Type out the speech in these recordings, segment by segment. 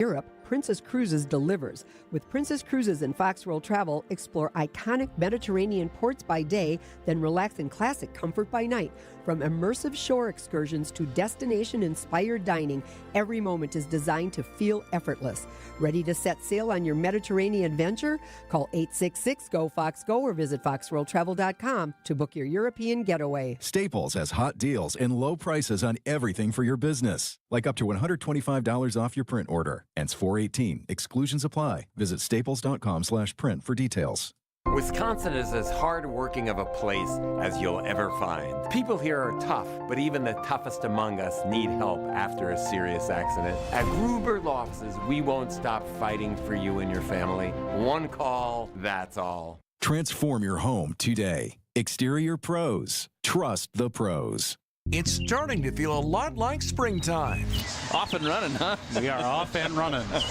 Europe, Princess Cruises delivers. With Princess Cruises and Fox World Travel, explore iconic Mediterranean ports by day, then relax in classic comfort by night. From immersive shore excursions to destination-inspired dining, every moment is designed to feel effortless. Ready to set sail on your Mediterranean adventure? Call 866-GO-FOX-GO or visit foxworldtravel.com to book your European getaway. Staples has hot deals and low prices on everything for your business, like up to $125 off your print order. Ends 4/18. Exclusions apply. Visit staples.com/print for details. Wisconsin is as hard-working of a place as you'll ever find. People here are tough, but even the toughest among us need help after a serious accident. At Gruber Law Offices, we won't stop fighting for you and your family. One call, that's all. Transform your home today. Exterior Pros. Trust the pros. It's starting to feel a lot like springtime. Off and running, huh? We are off and running. William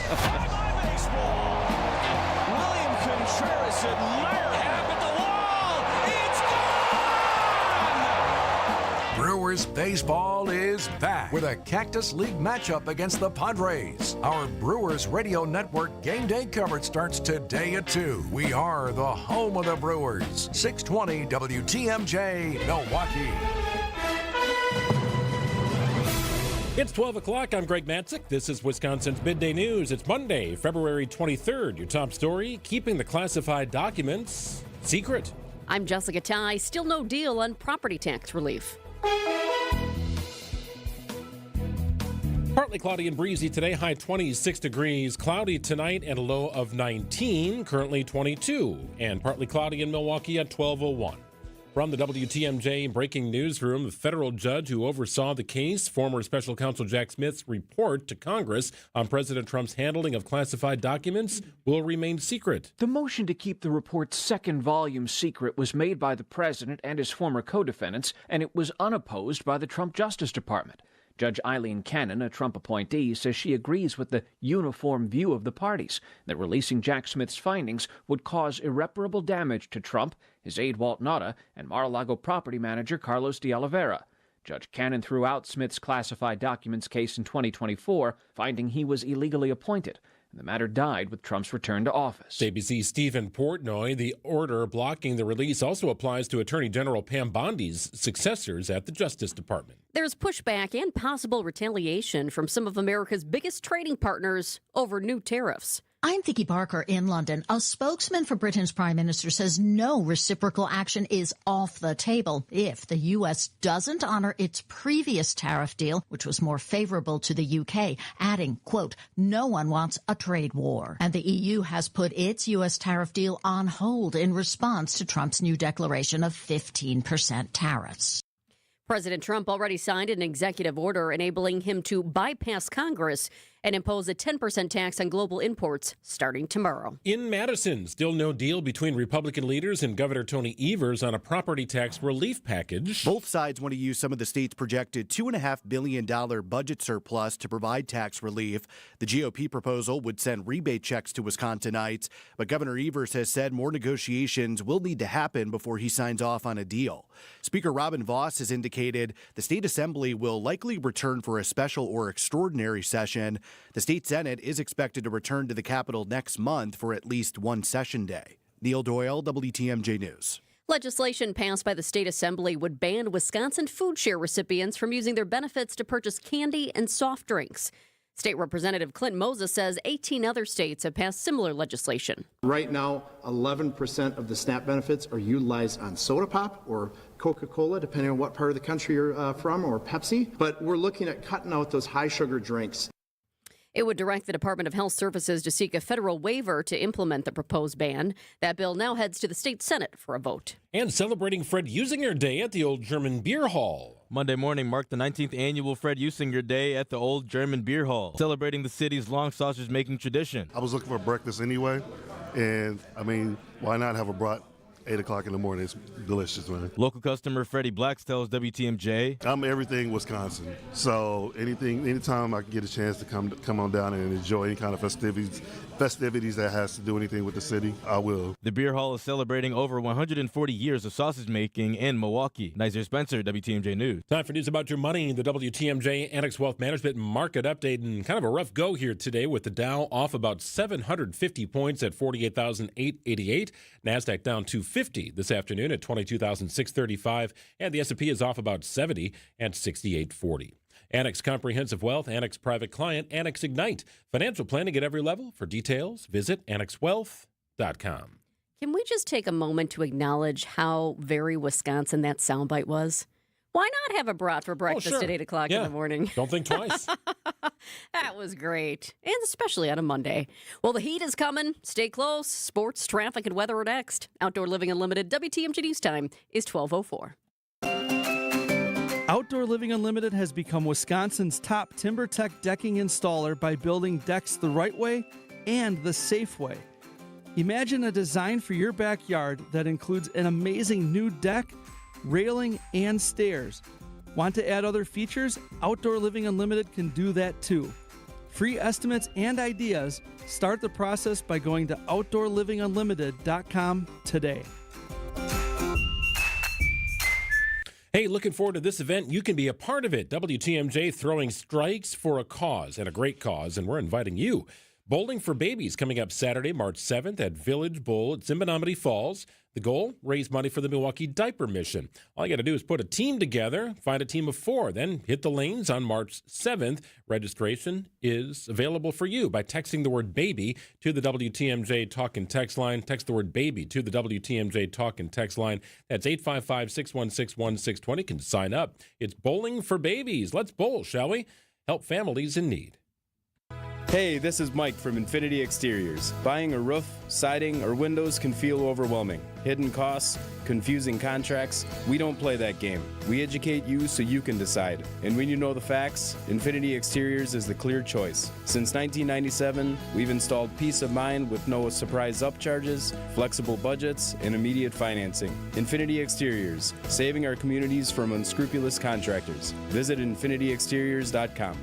Contreras admired half at the wall. It's gone! Brewers baseball is back with a Cactus League matchup against the Padres. Our Brewers Radio Network game day coverage starts today at 2. We are the home of the Brewers. 620 WTMJ, Milwaukee. It's 12 o'clock. I'm Greg Matzek. This is Wisconsin's Midday News. It's Monday, February 23rd. Your top story, keeping the classified documents secret. I'm Jessica Tighe. Still no deal on property tax relief. Partly cloudy and breezy today, high 26 degrees. Cloudy tonight and a low of 19, currently 22. And partly cloudy in Milwaukee at 12:01. From the WTMJ breaking newsroom, the federal judge who oversaw the case, former special counsel Jack Smith's report to Congress on President Trump's handling of classified documents will remain secret. The motion to keep the report's second volume secret was made by the president and his former co-defendants, and it was unopposed by the Trump Justice Department. Judge Eileen Cannon, a Trump appointee, says she agrees with the uniform view of the parties, that releasing Jack Smith's findings would cause irreparable damage to Trump, his aide Walt Nauta, and Mar-a-Lago property manager Carlos de Oliveira. Judge Cannon threw out Smith's classified documents case in 2024, finding he was illegally appointed, and the matter died with Trump's return to office. ABC's Stephen Portnoy, the order blocking the release also applies to Attorney General Pam Bondi's successors at the Justice Department. There's pushback and possible retaliation from some of America's biggest trading partners over new tariffs. I'm Vicky Barker in London. A spokesman for Britain's Prime Minister says no reciprocal action is off the table if the U.S. doesn't honor its previous tariff deal, which was more favorable to the U.K., adding, quote, no one wants a trade war. And the EU has put its U.S. tariff deal on hold in response to Trump's new declaration of 15% tariffs. President Trump already signed an executive order enabling him to bypass Congress and impose a 10% tax on global imports starting tomorrow. In Madison, still no deal between Republican leaders and Governor Tony Evers on a property tax relief package. Both sides want to use some of the state's projected $2.5 billion budget surplus to provide tax relief. The GOP proposal would send rebate checks to Wisconsinites, but Governor Evers has said more negotiations will need to happen before he signs off on a deal. Speaker Robin Vos has indicated the state assembly will likely return for a special or extraordinary session. The state Senate is expected to return to the Capitol next month for at least one session day. Neil Doyle, WTMJ News. Legislation passed by the state assembly would ban Wisconsin food share recipients from using their benefits to purchase candy and soft drinks. State Representative Clint Moses says 18 other states have passed similar legislation. Right now, 11% of the SNAP benefits are utilized on soda pop or Coca-Cola, depending on what part of the country you're from, or Pepsi. But we're looking at cutting out those high sugar drinks. It would direct the Department of Health Services to seek a federal waiver to implement the proposed ban. That bill now heads to the state Senate for a vote. And celebrating Fred Usinger Day at the Old German Beer Hall. Monday morning marked the 19th annual Fred Usinger Day at the Old German Beer Hall, celebrating the city's long sausage-making tradition. I was looking for breakfast anyway, and, why not have a brat 8 o'clock in the morning. It's delicious, man. Local customer Freddie Blacks tells WTMJ, I'm everything Wisconsin. So anytime I can get a chance to come on down and enjoy any kind of festivities that has to do anything with the city, I will. The beer hall is celebrating over 140 years of sausage making in Milwaukee. Nizer Spencer, WTMJ News. Time for news about your money. The WTMJ Annex Wealth Management market update, and kind of a rough go here today with the Dow off about 750 points at 48,888. NASDAQ down 250 this afternoon at 22,635. And the S&P is off about 70 at 6840. Annex Comprehensive Wealth, Annex Private Client, Annex Ignite. Financial planning at every level. For details, visit annexwealth.com. Can we just take a moment to acknowledge how very Wisconsin that soundbite was? Why not have a brat for breakfast at 8 o'clock in the morning? Don't think twice. That was great, and especially on a Monday. Well, the heat is coming. Stay close. Sports, traffic, and weather are next. Outdoor Living Unlimited WTMJ News Time is 12:04. Outdoor Living Unlimited has become Wisconsin's top TimberTech decking installer by building decks the right way and the safe way. Imagine a design for your backyard that includes an amazing new deck, railing, and stairs. Want to add other features? Outdoor Living Unlimited can do that too. Free estimates and ideas. Start the process by going to outdoorlivingunlimited.com today. Hey, looking forward to this event. You can be a part of it. WTMJ throwing strikes for a cause, and a great cause, and we're inviting you. Bowling for Babies coming up Saturday, March 7th at Village Bowl at Menominee Falls. The goal, raise money for the Milwaukee Diaper Mission. All you got to do is put a team together, find a team of 4, then hit the lanes on March 7th. Registration is available for you by texting the word BABY to the WTMJ Talk and Text line. Text the word BABY to the WTMJ Talk and Text line. That's 855-616-1620. You can sign up. It's Bowling for Babies. Let's bowl, shall we? Help families in need. Hey, this is Mike from Infinity Exteriors. Buying a roof, siding, or windows can feel overwhelming. Hidden costs, confusing contracts. We don't play that game. We educate you so you can decide. And when you know the facts, Infinity Exteriors is the clear choice. Since 1997, we've installed peace of mind with no surprise upcharges, flexible budgets, and immediate financing. Infinity Exteriors, saving our communities from unscrupulous contractors. Visit infinityexteriors.com.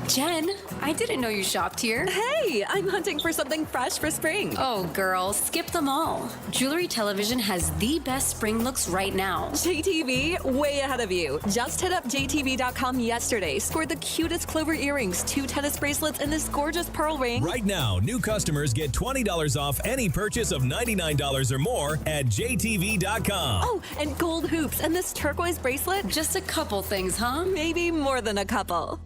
Jen, I didn't know you shopped here. Hey, I'm hunting for something fresh for spring. Oh, girl, skip them all. Jewelry Television has the best spring looks right now. JTV, way ahead of you. Just hit up JTV.com yesterday, scored the cutest clover earrings, 2 tennis bracelets, and this gorgeous pearl ring. Right now, new customers get $20 off any purchase of $99 or more at JTV.com. Oh, and gold hoops and this turquoise bracelet. Just a couple things, huh? Maybe more than a couple.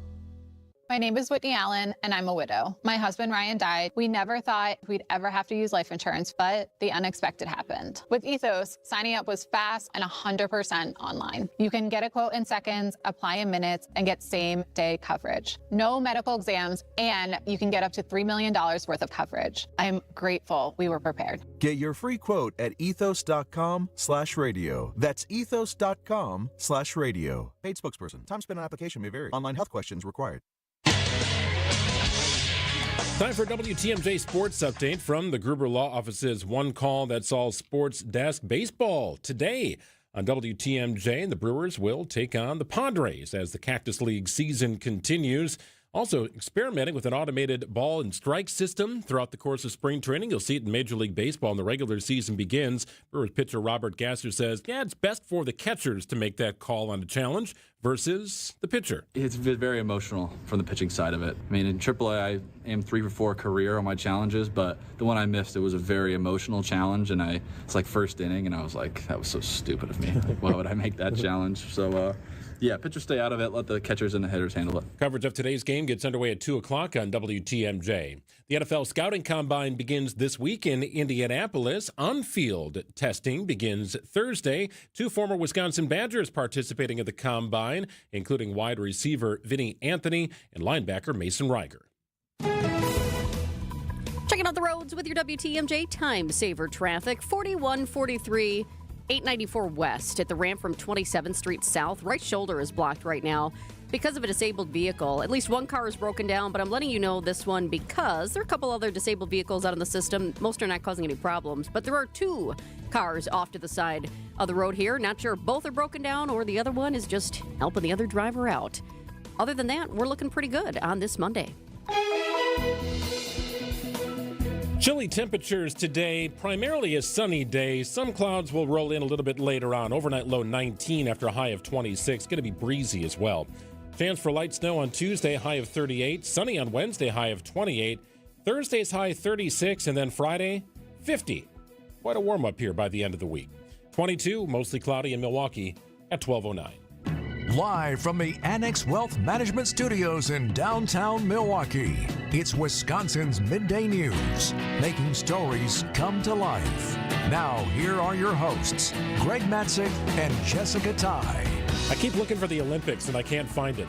My name is Whitney Allen, and I'm a widow. My husband, Ryan, died. We never thought we'd ever have to use life insurance, but the unexpected happened. With Ethos, signing up was fast and 100% online. You can get a quote in seconds, apply in minutes, and get same-day coverage. No medical exams, and you can get up to $3 million worth of coverage. I'm grateful we were prepared. Get your free quote at ethos.com/radio. That's ethos.com/radio. Paid spokesperson. Time spent on application may vary. Online health questions required. Time for WTMJ Sports Update from the Gruber Law Office's One Call That's All Sports Desk. Baseball today on WTMJ. The Brewers will take on the Padres as the Cactus League season continues. Also experimenting with an automated ball and strike system throughout the course of spring training. You'll see it in Major League Baseball when the regular season begins. Brewers pitcher Robert Gasser says, it's best for the catchers to make that call on a challenge versus the pitcher. It's been very emotional from the pitching side of it. I mean, in AAA, I am 3 for 4 career on my challenges, but the one I missed, it was a very emotional challenge, and it's like first inning, and I was like, that was so stupid of me. Like, why would I make that challenge? So, pitchers stay out of it. Let the catchers and the hitters handle it. Coverage of today's game gets underway at 2 o'clock on WTMJ. The NFL Scouting Combine begins this week in Indianapolis. On-field testing begins Thursday. 2 former Wisconsin Badgers participating at the Combine, including wide receiver Vinny Anthony and linebacker Mason Reiger. Checking out the roads with your WTMJ Time Saver traffic. 4143. 894 west at the ramp from 27th Street South. Right shoulder is blocked right now. because of a disabled vehicle. At least one car is broken down, but I'm letting you know this one because there are a couple other disabled vehicles out on the system. Most are not causing any problems, but there are 2 cars off to the side of the road here. Not sure if both are broken down or the other one is just helping the other driver out. Other than that, we're looking pretty good on this Monday. Chilly temperatures today, primarily a sunny day. Some clouds will roll in a little bit later on. Overnight low 19 after a high of 26. Going to be breezy as well. Chance for light snow on Tuesday, high of 38. Sunny on Wednesday, high of 28. Thursday's high 36, and then Friday, 50. Quite a warm up here by the end of the week. 22, mostly cloudy in Milwaukee at 12:09. Live from the Annex Wealth Management Studios in downtown Milwaukee, it's Wisconsin's Midday News, making stories come to life. Now, here are your hosts, Greg Matzek and Jessica Tighe. I keep looking for the Olympics and I can't find it.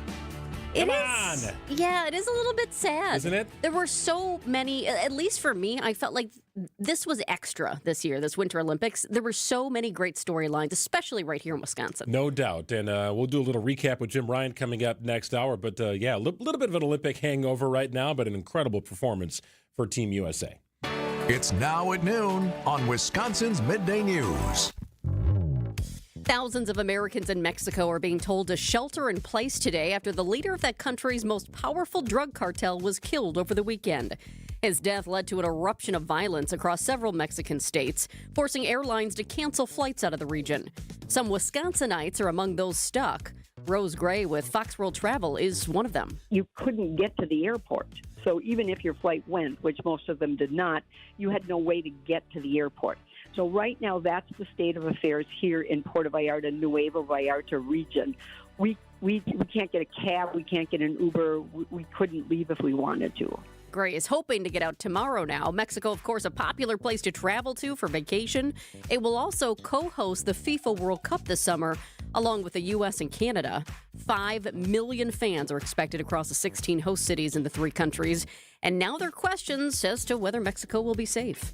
Come on! Yeah, it is a little bit sad. Isn't it? There were so many, at least for me, I felt like this was extra this year, this Winter Olympics. There were so many great storylines, especially right here in Wisconsin. No doubt. And we'll do a little recap with Jim Ryan coming up next hour. But yeah, a little bit of an Olympic hangover right now, but an incredible performance for Team USA. It's now at noon on Wisconsin's Midday News. Thousands of Americans in Mexico are being told to shelter in place today after the leader of that country's most powerful drug cartel was killed over the weekend. His death led to an eruption of violence across several Mexican states, forcing airlines to cancel flights out of the region. Some Wisconsinites are among those stuck. Rose Gray with Fox World Travel is one of them. You couldn't get to the airport. So even if your flight went, which most of them did not, you had no way to get to the airport. So right now, that's the state of affairs here in Puerto Vallarta, Nuevo Vallarta region. We can't get a cab. We can't get an Uber. We couldn't leave if we wanted to. Gray is hoping to get out tomorrow now. Mexico, of course, a popular place to travel to for vacation. It will also co-host the FIFA World Cup this summer, along with the U.S. and Canada. 5 million fans are expected across the 16 host cities in the 3 countries. And now there are questions as to whether Mexico will be safe.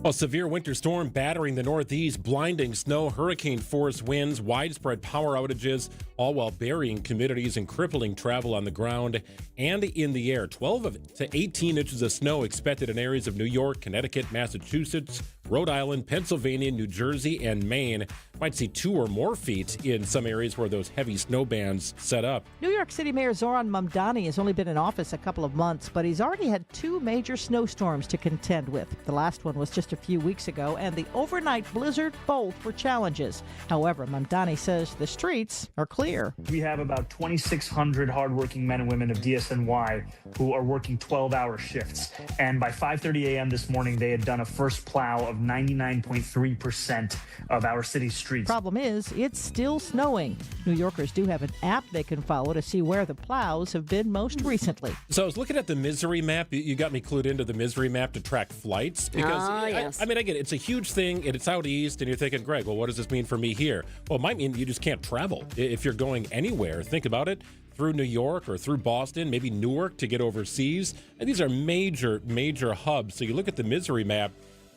A severe winter storm battering the Northeast, blinding snow, hurricane-force winds, widespread power outages, all while burying communities and crippling travel on the ground and in the air. 12 to 18 inches of snow expected in areas of New York, Connecticut, Massachusetts, Rhode Island, Pennsylvania, New Jersey, and Maine. Might see 2 or more feet in some areas where those heavy snow bands set up. New York City Mayor Zoran Mamdani has only been in office a couple of months, but he's already had 2 major snowstorms to contend with. The last one was just a few weeks ago, and the overnight blizzard, both were challenges. However, Mamdani says the streets are clear. We have about 2,600 hardworking men and women of DSNY who are working 12-hour shifts. And by 5:30 a.m. this morning, they had done a first plow of 99.3% of our city's streets. Problem is, it's still snowing. New Yorkers do have an app they can follow to see where the plows have been most recently. So I was looking at the misery map. You got me clued into the misery map to track flights. Because yes. I mean, I get it. It's a huge thing, and it's out east, and you're thinking, Greg, well, what does this mean for me here? Well, it might mean you just can't travel. If you're going anywhere, think about it, through New York or through Boston, maybe Newark to get overseas. And these are major, major hubs. So you look at the misery map,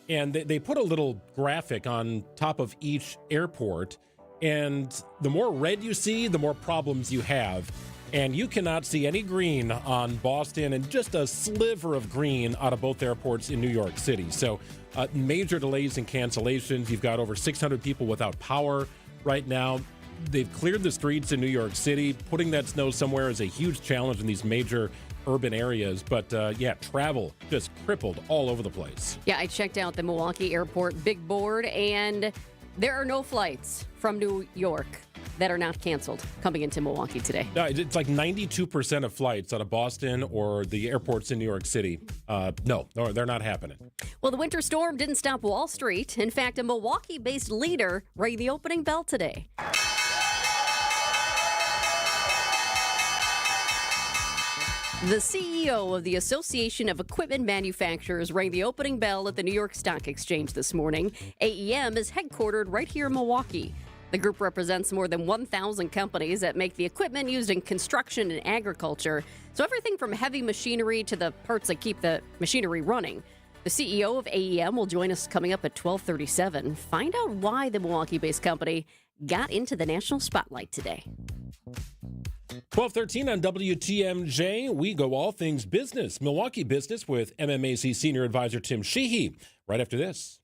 and they put a little graphic on top of each airport, and the more red you see, the more problems you have. And you cannot see any green on Boston and just a sliver of green out of both airports in New York City. So major delays and cancellations. You've got over 600 people without power right now. They've cleared the streets in New York City. Putting that snow somewhere is a huge challenge in these major urban areas. But yeah, travel just crippled all over the place. Yeah, I checked out the Milwaukee Airport big board, and there are no flights from New York that are not canceled coming into Milwaukee today. No, it's like 92% of flights out of Boston or the airports in New York City. No, they're not happening. Well, the winter storm didn't stop Wall Street. In fact, a Milwaukee-based leader rang the opening bell today. The CEO of the Association of Equipment Manufacturers rang the opening bell at the New York Stock Exchange this morning. AEM is headquartered right here in Milwaukee. The group represents more than 1,000 companies that make the equipment used in construction and agriculture. So everything from heavy machinery to the parts that keep the machinery running. The CEO of AEM will join us coming up at 12:37. Find out why the Milwaukee-based company got into the national spotlight today. 12:13 on WTMJ. We go all things business, Milwaukee business, with MMAC Senior Advisor Tim Tighe. Right after this.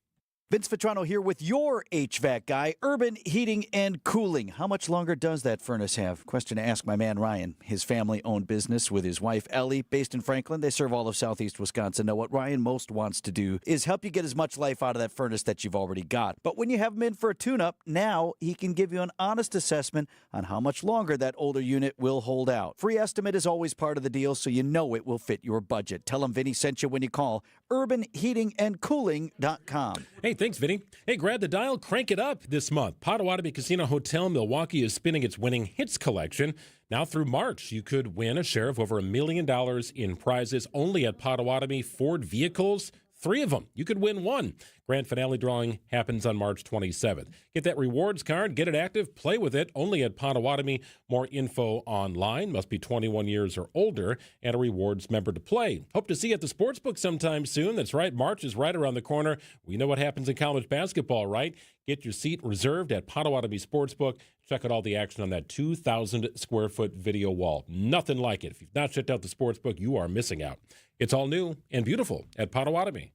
Vince Vitrano here with your HVAC guy, Urban Heating and Cooling. How much longer does that furnace have? Question to ask my man Ryan. His family-owned business with his wife Ellie, based in Franklin. They serve all of southeast Wisconsin. Now, what Ryan most wants to do is help you get as much life out of that furnace that you've already got. But when you have him in for a tune-up, now he can give you an honest assessment on how much longer that older unit will hold out. Free estimate is always part of the deal, so you know it will fit your budget. Tell him Vinny sent you when you call urbanheatingandcooling.com. Hey, thanks, Vinny. Hey, grab the dial, crank it up this month. Potawatomi Casino Hotel Milwaukee is spinning its winning hits collection. Now through March, you could win a share of over $1 million in prizes only at Potawatomi Ford vehicles. 3 of them. You could win 1. Grand finale drawing happens on March 27th. Get that rewards card, get it active, play with it, only at Potawatomi. More info online. Must be 21 years or older and a rewards member to play. Hope to see you at the sportsbook sometime soon. That's right, March is right around the corner. We know what happens in college basketball, right? Get your seat reserved at Potawatomi Sportsbook. Check out all the action on that 2,000-square-foot video wall. Nothing like it. If you've not checked out the sportsbook, you are missing out. It's all new and beautiful at Potawatomi.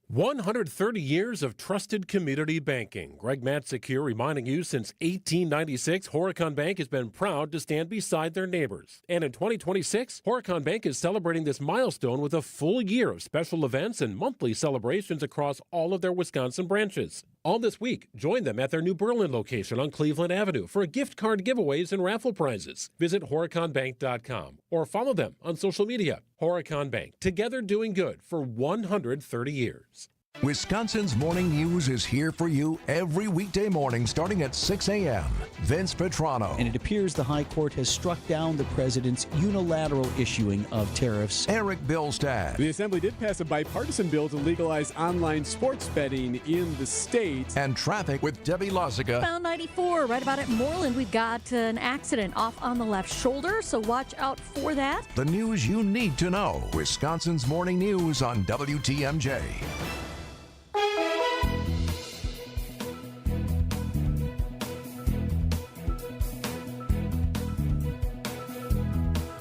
130 years of trusted community banking. Greg Matzek here reminding you since 1896, Horicon Bank has been proud to stand beside their neighbors. And in 2026, Horicon Bank is celebrating this milestone with a full year of special events and monthly celebrations across all of their Wisconsin branches. All this week, join them at their new Berlin location on Cleveland Avenue for gift card giveaways and raffle prizes. Visit horiconbank.com or follow them on social media. Horicon Bank, together doing good for 130 years. Wisconsin's Morning News is here for you every weekday morning starting at 6 a.m. Vince Vitrano. And it appears the High Court has struck down the president's unilateral issuing of tariffs. Eric Billstad. The Assembly did pass a bipartisan bill to legalize online sports betting in the state. And traffic with Debbie Lozica. Bound 94, right about at Moreland, we've got an accident off on the left shoulder, so watch out for that. The news you need to know. Wisconsin's Morning News on WTMJ.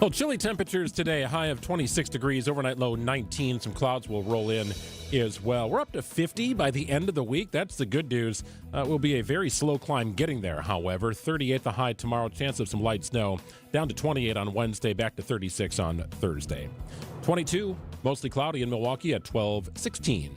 Well, chilly temperatures today, a high of 26 degrees, overnight low 19. Some clouds will roll in as well. We're up to 50 by the end of the week. That's the good news. Will be a very slow climb getting there, however. 38 the high tomorrow, chance of some light snow. Down to 28 on Wednesday, back to 36 on Thursday. 22, mostly cloudy in Milwaukee at 12-16.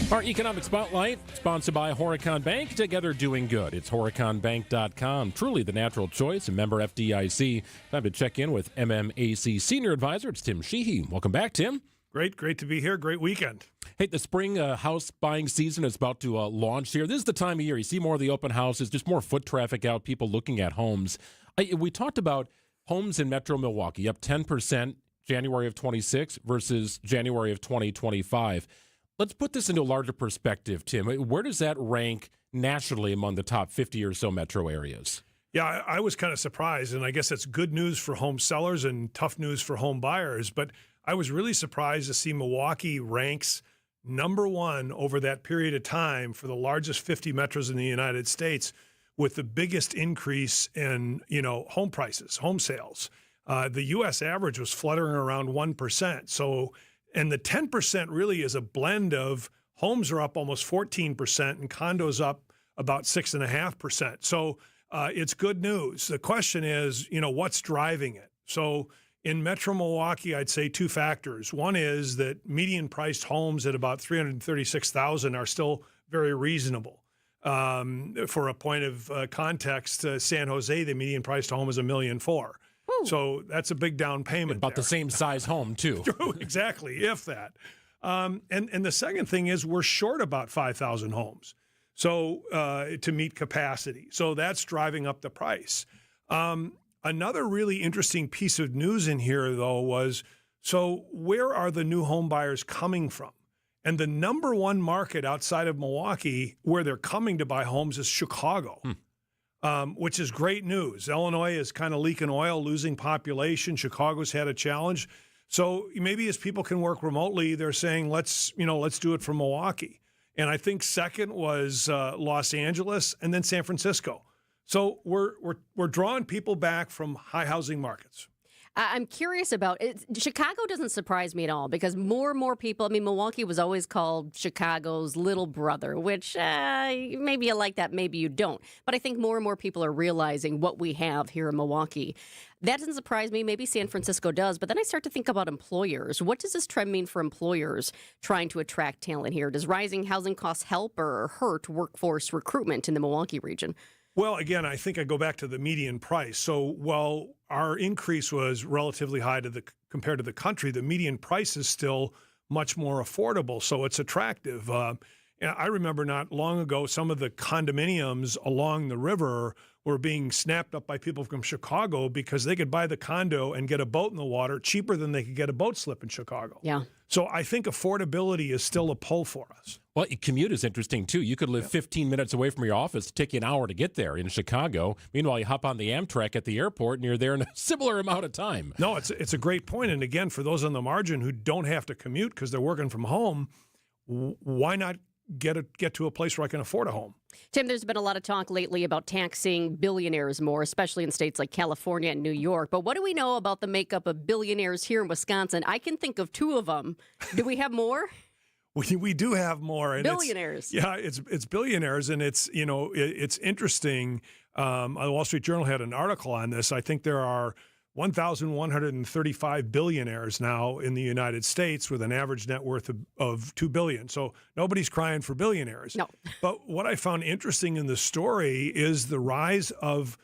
Our Economic Spotlight, sponsored by Horicon Bank, together doing good. It's horiconbank.com, truly the natural choice, a member FDIC. Time to check in with MMAC Senior Advisor. It's Tim Tighe. Welcome back, Tim. Great to be here. Great weekend. Hey, the spring house buying season is about to launch here. This is the time of year you see more of the open houses, just more foot traffic out, people looking at homes. We talked about homes in Metro Milwaukee up 10% January of 26 versus January of 2025. Let's put this into a larger perspective, Tim. Where does that rank nationally among the top 50 or so metro areas? Yeah, I was kind of surprised, and I guess it's good news for home sellers and tough news for home buyers. But I was really surprised to see Milwaukee ranks number 1 over that period of time for the largest 50 metros in the United States, with the biggest increase in home prices, home sales. The U.S. average was fluttering around 1%. So. And the 10% really is a blend of homes are up almost 14% and condos up about 6.5%. So it's good news. The question is, what's driving it? So in Metro Milwaukee, I'd say 2 factors. One is that median priced homes at about $336,000 are still very reasonable. For a point of context, San Jose, the median priced home is $1.4 million. So that's a big down payment. About the same size home, too. Exactly, if that. And the second thing is we're short about 5,000 homes to meet capacity. So that's driving up the price. Another really interesting piece of news in here, though, was where are the new home buyers coming from? And the number 1 market outside of Milwaukee where they're coming to buy homes is Chicago. Which is great news. Illinois is kind of leaking oil, losing population. Chicago's had a challenge. So maybe as people can work remotely, they're saying, let's do it from Milwaukee. And I think second was Los Angeles, and then San Francisco. So we're drawing people back from high housing markets. I'm curious about it. Chicago doesn't surprise me at all because more and more people, I mean, Milwaukee was always called Chicago's little brother, which maybe you like that, maybe you don't. But I think more and more people are realizing what we have here in Milwaukee. That doesn't surprise me. Maybe San Francisco does. But then I start to think about employers. What does this trend mean for employers trying to attract talent here? Does rising housing costs help or hurt workforce recruitment in the Milwaukee region? Well, again, I think I go back to the median price. So while our increase was relatively high compared to the country, the median price is still much more affordable. So it's attractive. I remember not long ago, some of the condominiums along the river were being snapped up by people from Chicago because they could buy the condo and get a boat in the water cheaper than they could get a boat slip in Chicago. Yeah. So I think affordability is still a pull for us. Well, commute is interesting, too. You could live 15 minutes away from your office, take you an hour to get there in Chicago. Meanwhile, you hop on the Amtrak at the airport, and you're there in a similar amount of time. No, it's a great point. And again, for those on the margin who don't have to commute because they're working from home, why not get to a place where I can afford a home? Tim, there's been a lot of talk lately about taxing billionaires more, especially in states like California and New York. But what do we know about the makeup of billionaires here in Wisconsin? I can think of two of them. Do we have more? We do have more. And billionaires. It's billionaires, and it's interesting. The Wall Street Journal had an article on this. I think there are 1,135 billionaires now in the United States with an average net worth of $2 billion. So nobody's crying for billionaires. No. But what I found interesting in the story is the rise of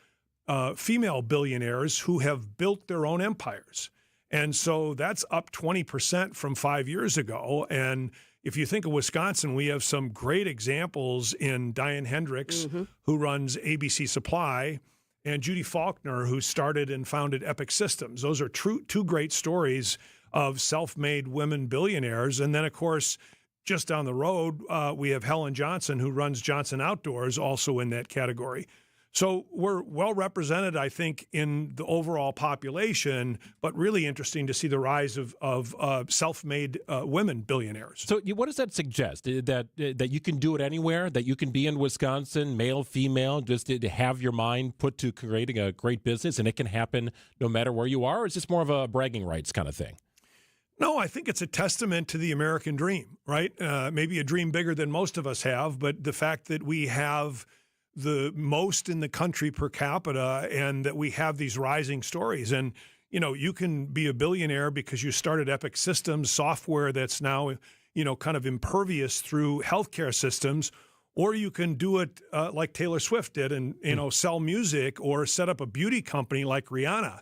female billionaires who have built their own empires. And so that's up 20% from 5 years ago. And if you think of Wisconsin, we have some great examples in Diane Hendricks, who runs ABC Supply, and Judy Faulkner, who started and founded Epic Systems. Those are two great stories of self-made women billionaires. And then, of course, just down the road, we have Helen Johnson, who runs Johnson Outdoors, also in that category. So we're well represented, I think, in the overall population, but really interesting to see the rise of self-made women billionaires. So what does that suggest? That you can do it anywhere? That you can be in Wisconsin, male, female, just to have your mind put to creating a great business, and it can happen no matter where you are? Or is this more of a bragging rights kind of thing? No, I think it's a testament to the American dream, right? Maybe a dream bigger than most of us have, but the fact that we have the most in the country per capita and that we have these rising stories. And, you can be a billionaire because you started Epic Systems, software that's now, kind of impervious through healthcare systems, or you can do it like Taylor Swift did and, sell music or set up a beauty company like Rihanna.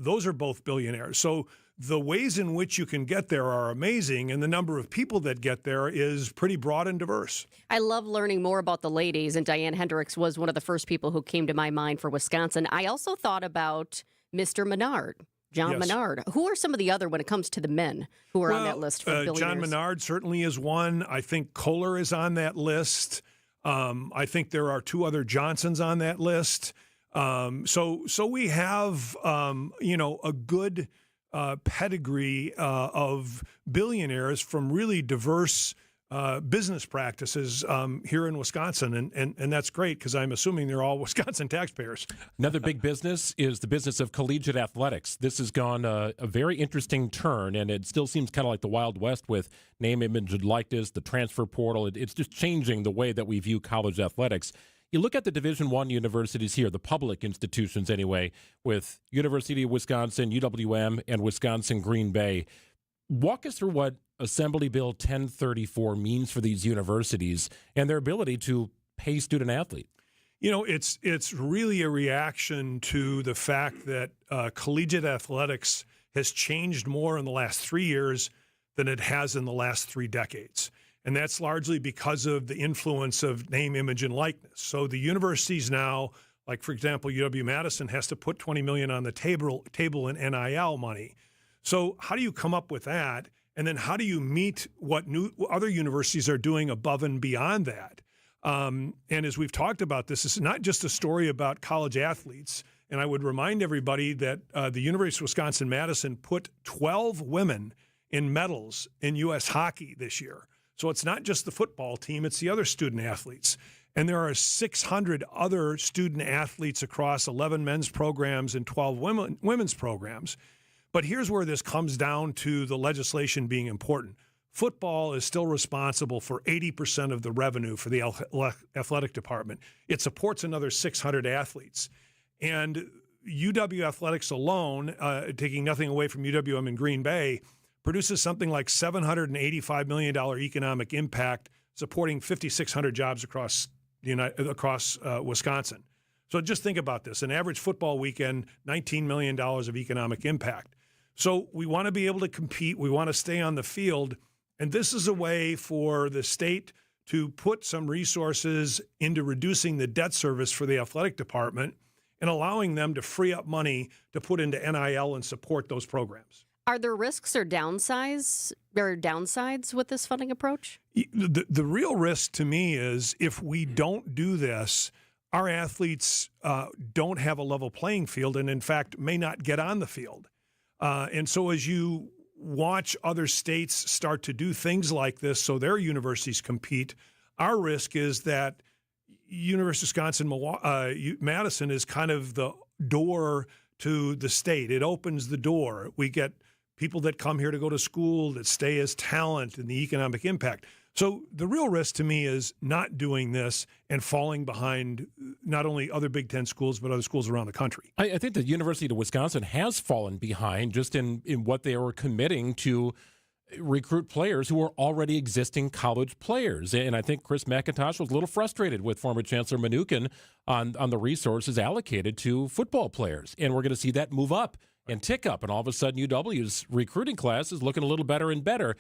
Those are both billionaires. So the ways in which you can get there are amazing, and the number of people that get there is pretty broad and diverse. I love learning more about the ladies, and Diane Hendricks was one of the first people who came to my mind for Wisconsin. I also thought about Mr. Menard, John Menard. Who are some of the other, when it comes to the men, who are on that list for billionaires? John Menard certainly is one. I think Kohler is on that list. I think there are two other Johnsons on that list. So we have, a good pedigree of billionaires from really diverse business practices here in Wisconsin. And that's great because I'm assuming they're all Wisconsin taxpayers. Another big business is the business of collegiate athletics. This has gone a very interesting turn, and it still seems kind of like the Wild West with name, image, and likeness, the transfer portal. It's just changing the way that we view college athletics. You look at the Division I universities here, the public institutions anyway, with University of Wisconsin, UWM, and Wisconsin Green Bay. Walk us through what Assembly Bill 1034 means for these universities and their ability to pay student athlete. It's really a reaction to the fact that collegiate athletics has changed more in the last 3 years than it has in the last 3 decades. And that's largely because of the influence of name, image, and likeness. So the universities now, like, for example, UW-Madison has to put $20 million on the table in NIL money. So how do you come up with that? And then how do you meet what other universities are doing above and beyond that? And as we've talked about, this is not just a story about college athletes. And I would remind everybody that the University of Wisconsin-Madison put 12 women in medals in U.S. hockey this year. So it's not just the football team, it's the other student athletes. And there are 600 other student athletes across 11 men's programs and 12 women's programs. But here's where this comes down to the legislation being important. Football is still responsible for 80% of the revenue for the athletic department. It supports another 600 athletes. And UW Athletics alone, taking nothing away from UWM in Green Bay, produces something like $785 million economic impact, supporting 5,600 jobs across Wisconsin. So just think about this. An average football weekend, $19 million of economic impact. So we want to be able to compete. We want to stay on the field. And this is a way for the state to put some resources into reducing the debt service for the athletic department and allowing them to free up money to put into NIL and support those programs. Are there risks or downsides with this funding approach? The real risk to me is if we don't do this, our athletes don't have a level playing field and, in fact, may not get on the field. And so as you watch other states start to do things like this so their universities compete, our risk is that University of Wisconsin Madison is kind of the door to the state. It opens the door. We get people that come here to go to school that stay as talent and the economic impact. So the real risk to me is not doing this and falling behind not only other Big Ten schools, but other schools around the country. I think the University of Wisconsin has fallen behind just in what they were committing to recruit players who are already existing college players. And I think Chris McIntosh was a little frustrated with former Chancellor Mnuchin on the resources allocated to football players. And we're going to see that move up and tick up. And all of a sudden, UW's recruiting class is looking a little better and better.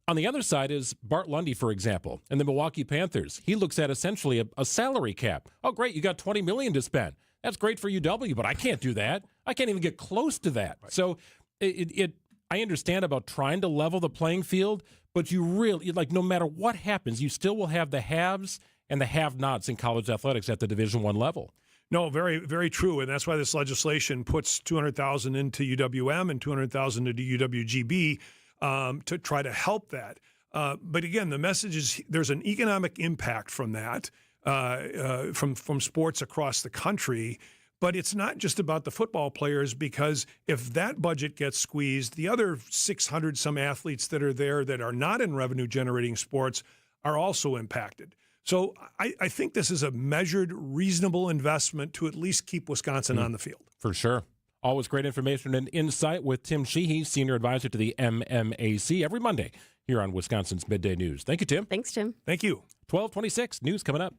On the other side is Bart Lundy, for example, and the Milwaukee Panthers. He looks at essentially a salary cap. Oh, great, you got $20 million to spend. That's great for UW, but I can't do that. I can't even get close to that. Right. So I understand about trying to level the playing field, but you really, no matter what happens, you still will have the haves and the have-nots in college athletics at the Division I level. No, very, very true, and that's why this legislation puts $200,000 into UWM and $200,000 into UWGB. To try to help that. But again, the message is there's an economic impact from that, from sports across the country. But it's not just about the football players, because if that budget gets squeezed, the other 600 some athletes that are there that are not in revenue generating sports are also impacted. So I think this is a measured, reasonable investment to at least keep Wisconsin on the field. For sure. Always great information and insight with Tim Sheehy, Senior Advisor to the MMAC, every Monday here on Wisconsin's Midday News. Thank you, Tim. Thanks, Tim. Thank you. 12:26, news coming up.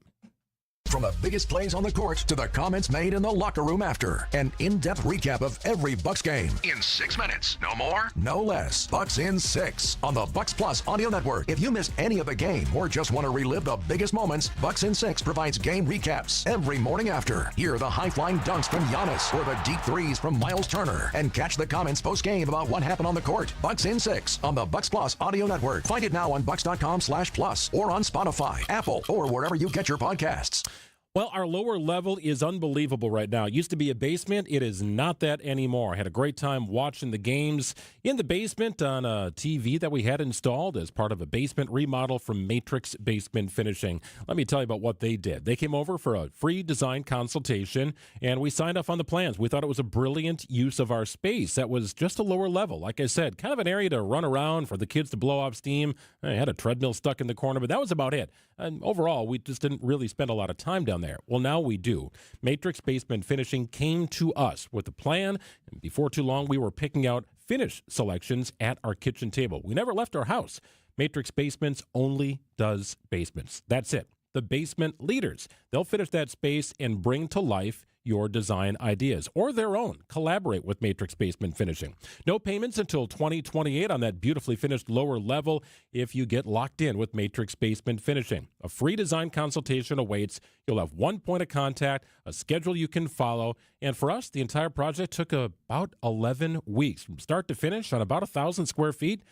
From the biggest plays on the court to the comments made in the locker room after. An in-depth recap of every Bucs game. In 6 minutes. No more, no less. Bucs in 6 on the Bucs Plus audio network. If you missed any of the game or just want to relive the biggest moments, Bucs in 6 provides game recaps every morning after. Hear the high-flying dunks from Giannis or the deep threes from Miles Turner. And catch the comments post-game about what happened on the court. Bucs in 6 on the Bucs Plus audio network. Find it now on Bucs.com/plus or on Spotify, Apple, or wherever you get your podcasts. Well, our lower level is unbelievable right now. It used to be a basement. It is not that anymore. I had a great time watching the games in the basement on a TV that we had installed as part of a basement remodel from Matrix Basement Finishing. Let me tell you about what they did. They came over for a free design consultation, and we signed off on the plans. We thought it was a brilliant use of our space. That was just a lower level. Like I said, kind of an area to run around for the kids to blow off steam. I had a treadmill stuck in the corner, but that was about it. And overall, we just didn't really spend a lot of time down there. Well, now we do. Matrix Basement Finishing came to us with a plan, and before too long, we were picking out finish selections at our kitchen table. We never left our house. Matrix Basements only does basements. That's it. The basement leaders. They'll finish that space and bring to life your design ideas or their own. Collaborate with Matrix Basement Finishing. No payments until 2028 on that beautifully finished lower level if you get locked in with Matrix Basement Finishing. A free design consultation awaits. You'll have one point of contact, a schedule you can follow, and for us, the entire project took about 11 weeks from start to finish on about 1,000 square feet.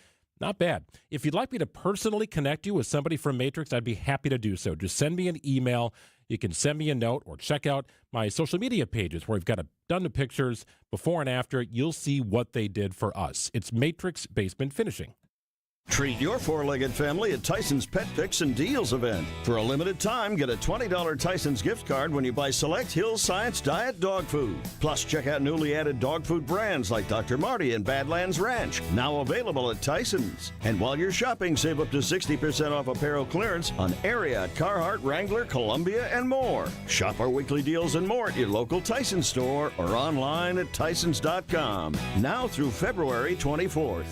Not bad. If you'd like me to personally connect you with somebody from Matrix, I'd be happy to do so. Just send me an email. You can send me a note or check out my social media pages where we've got a ton of pictures before and after. You'll see what they did for us. It's Matrix Basement Finishing. Treat your four-legged family at Tyson's Pet Picks and Deals event. For a limited time, get a $20 Tyson's gift card when you buy select Hill Science Diet dog food. Plus, check out newly added dog food brands like Dr. Marty and Badlands Ranch, now available at Tyson's. And while you're shopping, save up to 60% off apparel clearance on Ariat, Carhartt, Wrangler, Columbia, and more. Shop our weekly deals and more at your local Tyson store or online at tysons.com. Now through February 24th.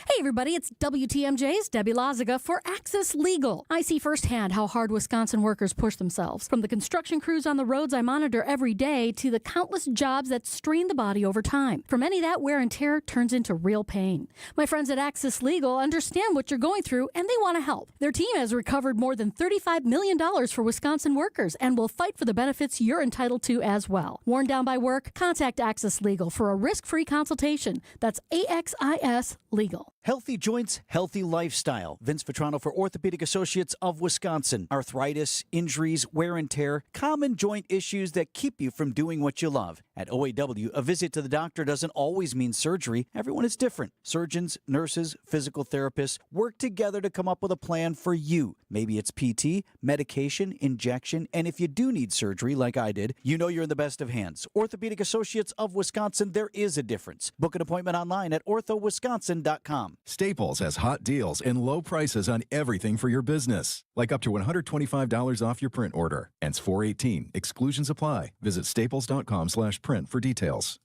Hey everybody, it's WTMJ's Debbie Loziga for Access Legal. I see firsthand how hard Wisconsin workers push themselves. From the construction crews on the roads I monitor every day to the countless jobs that strain the body over time. For many, that wear and tear turns into real pain. My friends at Access Legal understand what you're going through and they want to help. Their team has recovered more than $35 million for Wisconsin workers and will fight for the benefits you're entitled to as well. Worn down by work? Contact Access Legal for a risk-free consultation. That's AXIS Legal. Healthy joints, healthy lifestyle. Vince Vitrano for Orthopedic Associates of Wisconsin. Arthritis, injuries, wear and tear, common joint issues that keep you from doing what you love. At OAW, a visit to the doctor doesn't always mean surgery. Everyone is different. Surgeons, nurses, physical therapists work together to come up with a plan for you. Maybe it's PT, medication, injection, and if you do need surgery like I did, you know you're in the best of hands. Orthopedic Associates of Wisconsin, there is a difference. Book an appointment online at orthowisconsin.com. Staples has hot deals and low prices on everything for your business, like up to $125 off your print order. Ends 4/18. Exclusions apply. Visit staples.com/print for details.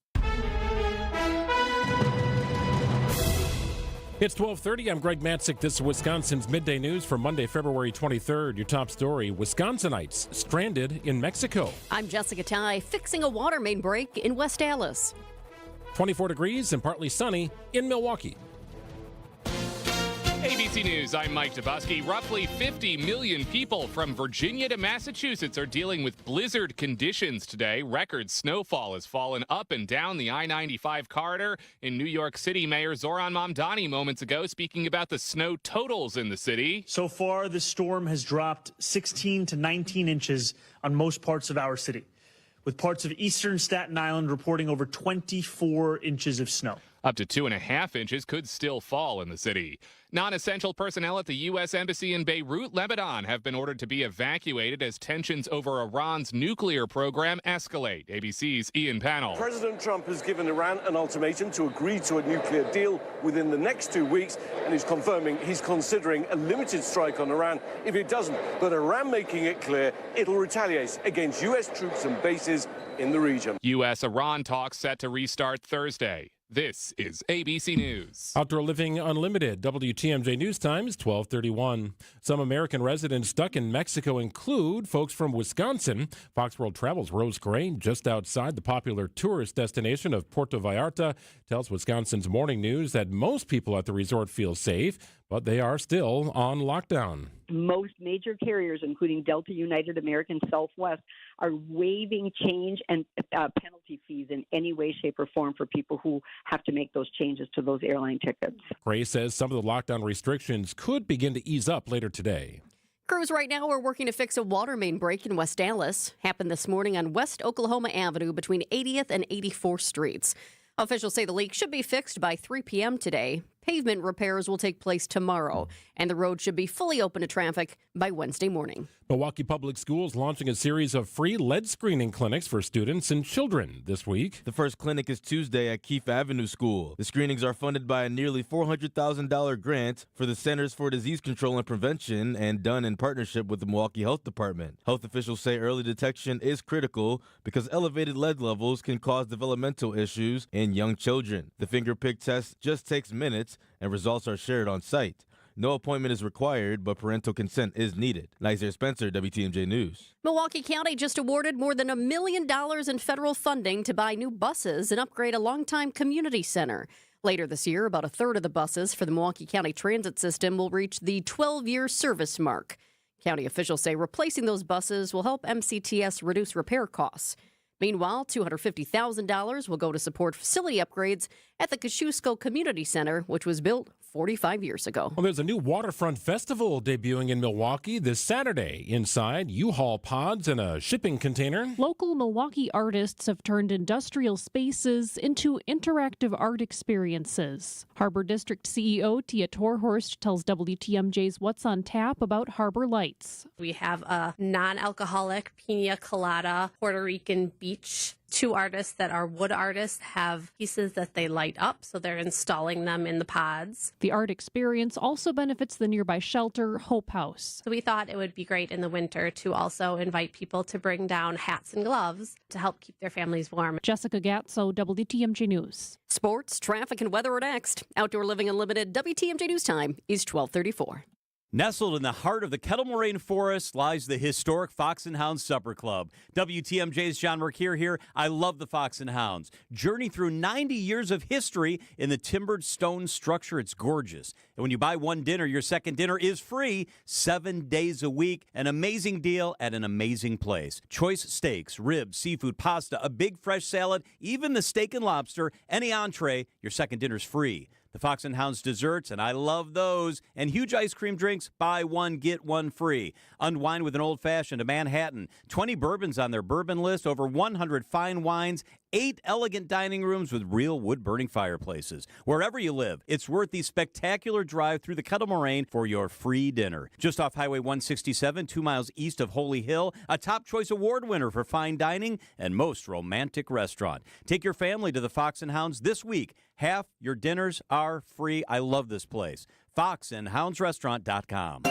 It's 12:30. I'm Greg Matzek. This is Wisconsin's Midday News for Monday, February 23rd. Your top story, Wisconsinites stranded in Mexico. I'm Jessica Tighe, fixing a water main break in West Allis. 24 degrees and partly sunny in Milwaukee. ABC News, I'm Mike Dabusky. Roughly 50 million people from Virginia to Massachusetts are dealing with blizzard conditions today. Record snowfall has fallen up and down the I-95 corridor. In New York City, Mayor Zoran Mamdani moments ago speaking about the snow totals in the city. So far, the storm has dropped 16 to 19 inches on most parts of our city, with parts of eastern Staten Island reporting over 24 inches of snow. Up to 2.5 inches could still fall in the city. Non-essential personnel at the U.S. Embassy in Beirut, Lebanon, have been ordered to be evacuated as tensions over Iran's nuclear program escalate. ABC's Ian Pannell. President Trump has given Iran an ultimatum to agree to a nuclear deal within the next 2 weeks, and he's confirming he's considering a limited strike on Iran if it doesn't. But Iran making it clear it'll retaliate against U.S. troops and bases in the region. U.S.-Iran talks set to restart Thursday. This is ABC News. Outdoor Living Unlimited, WTMJ News Times, 12:31. Some American residents stuck in Mexico include folks from Wisconsin. Fox World Travel's Rose Gray, just outside the popular tourist destination of Puerto Vallarta, tells Wisconsin's Morning News that most people at the resort feel safe, but they are still on lockdown. Most major carriers, including Delta, United, American, Southwest, are waiving change and penalty fees in any way, shape, or form for people who have to make those changes to those airline tickets. Gray says some of the lockdown restrictions could begin to ease up later today. Crews right now are working to fix a water main break in West Allis. Happened this morning on West Oklahoma Avenue between 80th and 84th Streets. Officials say the leak should be fixed by 3 p.m. today. Pavement repairs will take place tomorrow, and the road should be fully open to traffic by Wednesday morning. Milwaukee Public Schools launching a series of free lead screening clinics for students and children this week. The first clinic is Tuesday at Keefe Avenue School. The screenings are funded by a nearly $400,000 grant for the Centers for Disease Control and Prevention and done in partnership with the Milwaukee Health Department. Health officials say early detection is critical because elevated lead levels can cause developmental issues in young children. The finger pick test just takes minutes and results are shared on site. No appointment is required, but parental consent is needed. Liza Spencer, WTMJ News. Milwaukee County just awarded more than $1 million in federal funding to buy new buses and upgrade a longtime community center. Later this year, about a third of the buses for the Milwaukee County transit system will reach the 12-year service mark. County officials say replacing those buses will help MCTS reduce repair costs. Meanwhile, $250,000 will go to support facility upgrades at the Kosciuszko Community Center, which was built 45 years ago. Well, there's a new waterfront festival debuting in Milwaukee this Saturday. Inside, U-Haul pods and a shipping container. Local Milwaukee artists have turned industrial spaces into interactive art experiences. Harbor District CEO Tia Torhorst tells WTMJ's What's on Tap about Harbor Lights. We have a non-alcoholic pina colada Puerto Rican beach. Two artists that are wood artists have pieces that they light up, so they're installing them in the pods. The art experience also benefits the nearby shelter, Hope House. So we thought it would be great in the winter to also invite people to bring down hats and gloves to help keep their families warm. Jessica Gatso, WTMJ News. Sports, traffic, and weather are next. Outdoor Living Unlimited, WTMJ News Time is 12:34. Nestled in the heart of the Kettle Moraine Forest lies the historic Fox and Hounds Supper Club. WTMJ's John Mercure here. I love the Fox and Hounds. Journey through 90 years of history in the timbered stone structure. It's gorgeous. And when you buy one dinner, your second dinner is free 7 days a week. An amazing deal at an amazing place. Choice steaks, ribs, seafood, pasta, a big fresh salad, even the steak and lobster, any entree, your second dinner's free. The Fox and Hounds desserts, and I love those, and huge ice cream drinks, buy one, get one free. Unwind with an old-fashioned, a Manhattan, 20 bourbons on their bourbon list, over 100 fine wines, 8 elegant dining rooms with real wood-burning fireplaces. Wherever you live, it's worth the spectacular drive through the Kettle Moraine for your free dinner. Just off Highway 167, 2 miles east of Holy Hill, a Top Choice Award winner for fine dining and most romantic restaurant. Take your family to the Fox and Hounds this week. Half your dinners are free. I love this place. foxandhoundsrestaurant.com.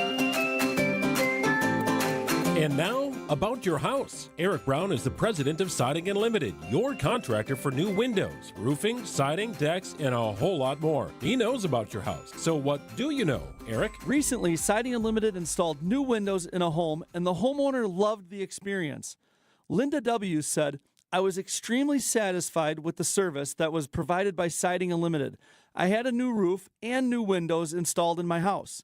And now, about your house. Eric Brown is the president of Siding Unlimited, your contractor for new windows, roofing, siding, decks, and a whole lot more. He knows about your house. So what do you know, Eric? Recently, Siding Unlimited installed new windows in a home, and the homeowner loved the experience. Linda W. said, I was extremely satisfied with the service that was provided by Siding Unlimited. I had a new roof and new windows installed in my house.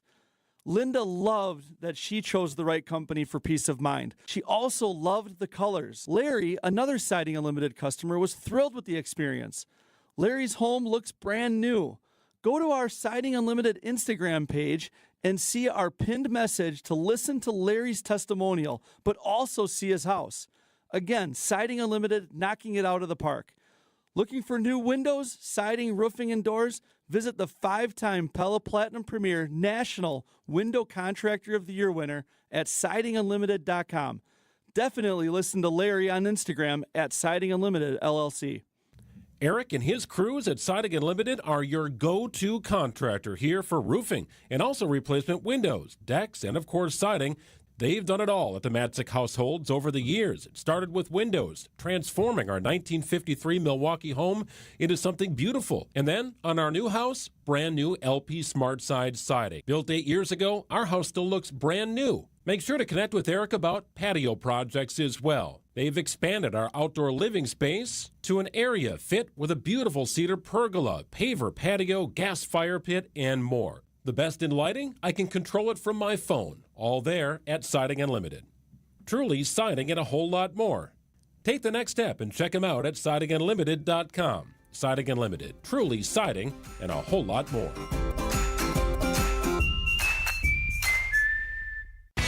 Linda loved that she chose the right company for peace of mind. She also loved the colors. Larry, another Siding Unlimited customer, was thrilled with the experience. Larry's home looks brand new. Go to our Siding Unlimited Instagram page and see our pinned message to listen to Larry's testimonial, but also see his house. Again, Siding Unlimited, knocking it out of the park. Looking for new windows, siding, roofing, and doors? Visit the 5-time Pella Platinum Premier National Window Contractor of the Year winner at sidingunlimited.com. Definitely listen to Larry on Instagram at Siding Unlimited LLC. Eric and his crews at Siding Unlimited are your go-to contractor here for roofing and also replacement windows, decks, and of course siding. They've done it all at the Matzek households over the years. It started with windows, transforming our 1953 Milwaukee home into something beautiful. And then, on our new house, brand new LP Smart Side siding. Built 8 years ago, our house still looks brand new. Make sure to connect with Eric about patio projects as well. They've expanded our outdoor living space to an area fit with a beautiful cedar pergola, paver patio, gas fire pit, and more. The best in lighting? I can control it from my phone. All there at Siding Unlimited. Truly siding and a whole lot more. Take the next step and check them out at sidingunlimited.com. Siding Unlimited. Truly siding and a whole lot more.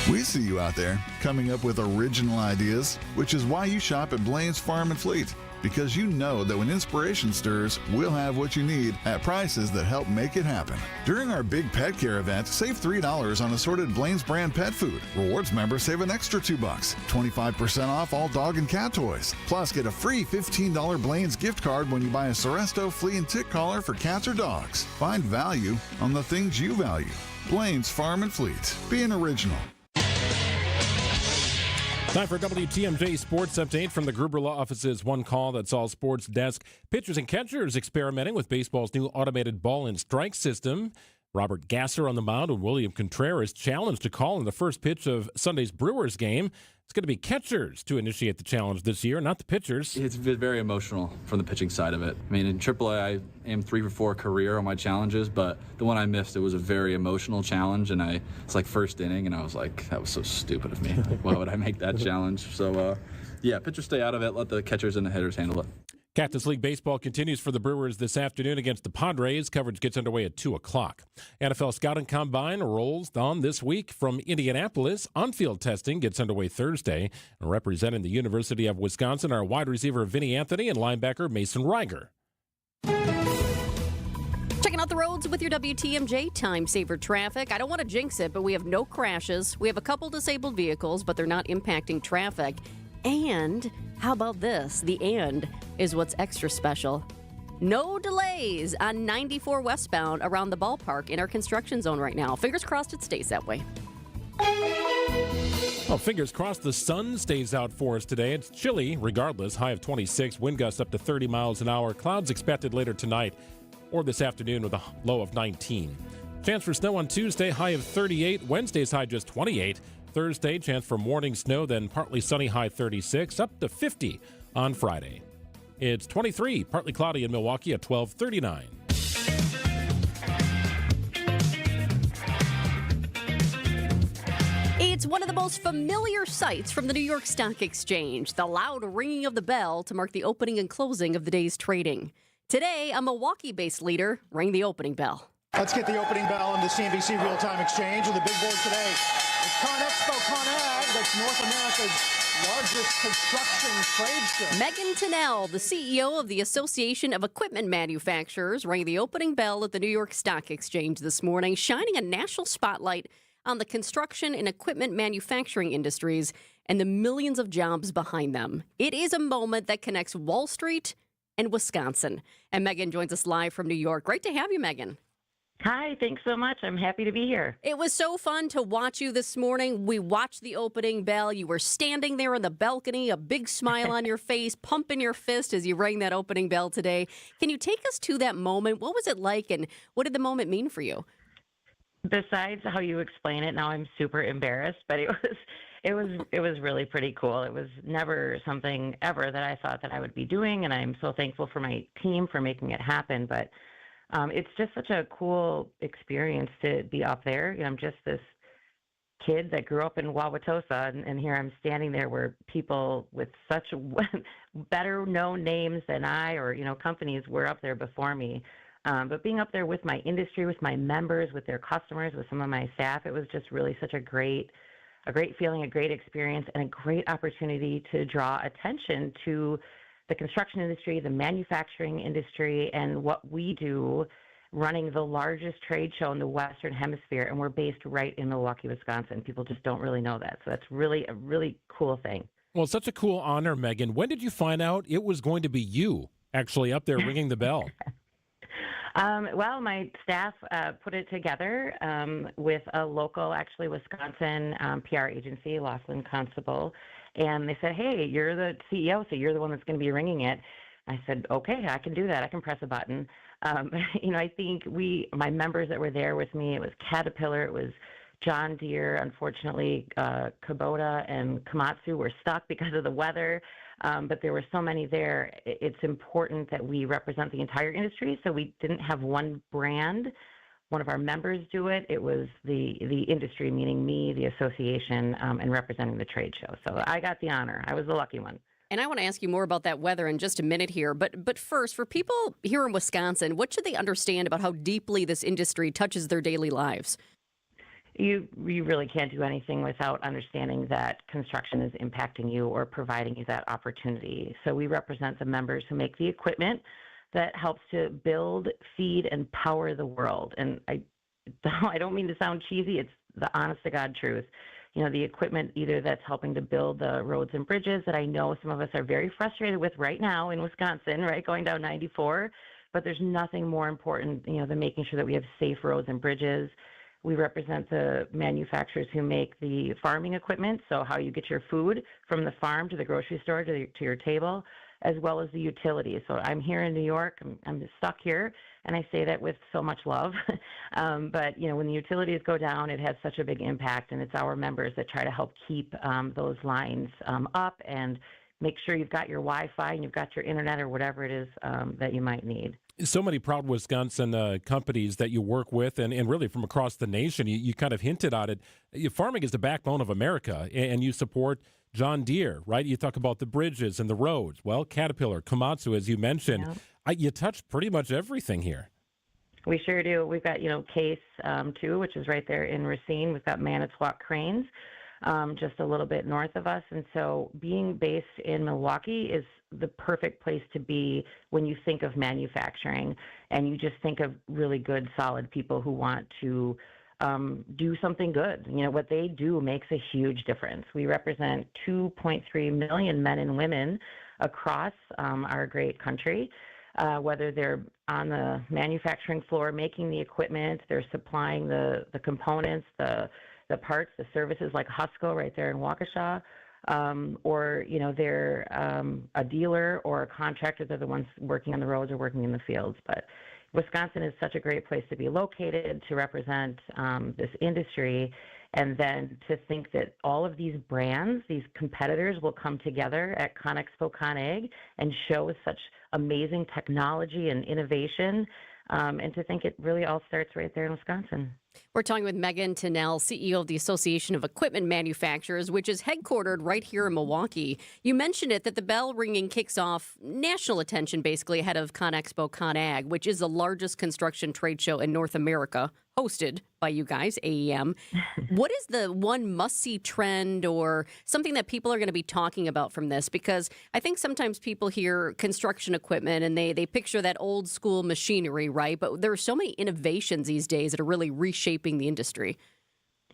We see you out there coming up with original ideas, which is why you shop at Blaine's Farm and Fleet. Because you know that when inspiration stirs, we'll have what you need at prices that help make it happen. During our big pet care event, save $3 on assorted Blaine's brand pet food. Rewards members save an extra $2. 25% off all dog and cat toys. Plus, get a free $15 Blaine's gift card when you buy a Seresto flea and tick collar for cats or dogs. Find value on the things you value. Blaine's Farm and Fleet. Being original. Time for WTMJ Sports Update from the Gruber Law Office's One Call That's All Sports desk. Pitchers and catchers experimenting with baseball's new automated ball and strike system. Robert Gasser on the mound and William Contreras challenged to call in the first pitch of Sunday's Brewers game. It's going to be catchers to initiate the challenge this year, not the pitchers. It's been very emotional from the pitching side of it. I mean, in AAA, I am 3 for 4 career on my challenges, but the one I missed, it was a very emotional challenge, and it's like first inning, and I was like, that was so stupid of me. Like, why would I make that challenge? So, yeah, pitchers stay out of it. Let the catchers and the hitters handle it. Cactus League Baseball continues for the Brewers this afternoon against the Padres. Coverage gets underway at 2 o'clock. NFL Scouting Combine rolls on this week from Indianapolis. On-field testing gets underway Thursday. Representing the University of Wisconsin are wide receiver Vinny Anthony and linebacker Mason Reiger. Checking out the roads with your WTMJ Time Saver traffic. I don't want to jinx it, but we have no crashes. We have a couple disabled vehicles, but they're not impacting traffic. And how about this? The and is what's extra special. No delays on 94 westbound around the ballpark in our construction zone right now. Fingers crossed it stays that way. Well, fingers crossed the sun stays out for us today. It's chilly regardless. High of 26, wind gusts up to 30 miles an hour. Clouds expected later tonight or this afternoon with a low of 19. Chance for snow on Tuesday, high of 38. Wednesday's high just 28. Thursday, chance for morning snow, then partly sunny, high 36, up to 50 on Friday. It's 23, partly cloudy in Milwaukee at 12:39. It's one of the most familiar sights from the New York Stock Exchange, the loud ringing of the bell to mark the opening and closing of the day's trading. Today, a Milwaukee-based leader rang the opening bell. Let's get the opening bell on the CNBC Real-Time Exchange. And the big board today is ConExpo ConAg. That's North America's largest construction trade show. Megan Tennell, the CEO of the Association of Equipment Manufacturers, rang the opening bell at the New York Stock Exchange this morning, shining a national spotlight on the construction and equipment manufacturing industries and the millions of jobs behind them. It is a moment that connects Wall Street and Wisconsin. And Megan joins us live from New York. Great to have you, Megan. Hi, thanks so much. I'm happy to be here. It was so fun to watch you this morning. We watched the opening bell. You were standing there on the balcony, a big smile on your face, pumping your fist as you rang that opening bell today. Can you take us to that moment? What was it like, and what did the moment mean for you? Besides how you explain it, now I'm super embarrassed, but it was really pretty cool. It was never something ever that I thought that I would be doing, and I'm so thankful for my team for making it happen. But it's just such a cool experience to be up there. You know, I'm just this kid that grew up in Wauwatosa, and here I'm standing there where people with such better known names than I, or companies were up there before me. But being up there with my industry, with my members, with their customers, with some of my staff, it was just really such a great feeling, a great experience, and a great opportunity to draw attention to the construction industry, the manufacturing industry, and what we do running the largest trade show in the Western Hemisphere. And we're based right in Milwaukee, Wisconsin. People just don't really know that. So that's really a really cool thing. Well, it's such a cool honor, Megan. When did you find out it was going to be you actually up there ringing the bell? Well, my staff put it together with a local, actually Wisconsin PR agency, Laughlin Constable, and they said, "Hey, you're the CEO, so you're the one that's going to be ringing it." I said, "Okay, I can do that. I can press a button." I think my members that were there with me, it was Caterpillar, it was John Deere. Unfortunately, Kubota and Komatsu were stuck because of the weather. But there were so many there. It's important that we represent the entire industry. So we didn't have one brand, one of our members do it. It was the industry, meaning me, the association, and representing the trade show. So I got the honor. I was the lucky one. And I want to ask you more about that weather in just a minute here. But first, for people here in Wisconsin, what should they understand about how deeply this industry touches their daily lives? You really can't do anything without understanding that construction is impacting you or providing you that opportunity. So we represent the members who make the equipment that helps to build, feed, and power the world. And I don't mean to sound cheesy. It's the honest to God truth. The equipment either that's helping to build the roads and bridges that I know some of us are very frustrated with right now in Wisconsin, right, going down 94. But there's nothing more important, than making sure that we have safe roads and bridges. We represent the manufacturers who make the farming equipment, so how you get your food from the farm to the grocery store to your table, as well as the utilities. So I'm here in New York. I'm stuck here, and I say that with so much love. But, when the utilities go down, it has such a big impact, and it's our members that try to help keep those lines up and make sure you've got your Wi-Fi and you've got your internet or whatever it is that you might need. So many proud Wisconsin companies that you work with and really from across the nation. You kind of hinted at it. Farming is the backbone of America, and you support John Deere, right? You talk about the bridges and the roads. Well, Caterpillar, Komatsu, as you mentioned. Yeah. You touch pretty much everything here. We sure do. We've got, Case, too, which is right there in Racine. We've got Manitowoc Cranes, just a little bit north of us. And so being based in Milwaukee is the perfect place to be when you think of manufacturing and you just think of really good, solid people who want to do something good. What they do makes a huge difference. We represent 2.3 million men and women across our great country. Whether they're on the manufacturing floor making the equipment, they're supplying the components, the parts, the services like Husco right there in Waukesha, or they're a dealer or a contractor. They're the ones working on the roads or working in the fields. But Wisconsin is such a great place to be located, to represent this industry, and then to think that all of these brands, these competitors will come together at ConExpo ConAg and show such amazing technology and innovation, and to think it really all starts right there in Wisconsin. We're talking with Megan Tinnell, CEO of the Association of Equipment Manufacturers, which is headquartered right here in Milwaukee. You mentioned it, that the bell ringing kicks off national attention basically ahead of ConExpo ConAg, which is the largest construction trade show in North America, hosted by you guys, AEM. What is the one must-see trend or something that people are going to be talking about from this? Because I think sometimes people hear construction equipment and they picture that old school machinery, right? But there are so many innovations these days that are really reshaping the industry.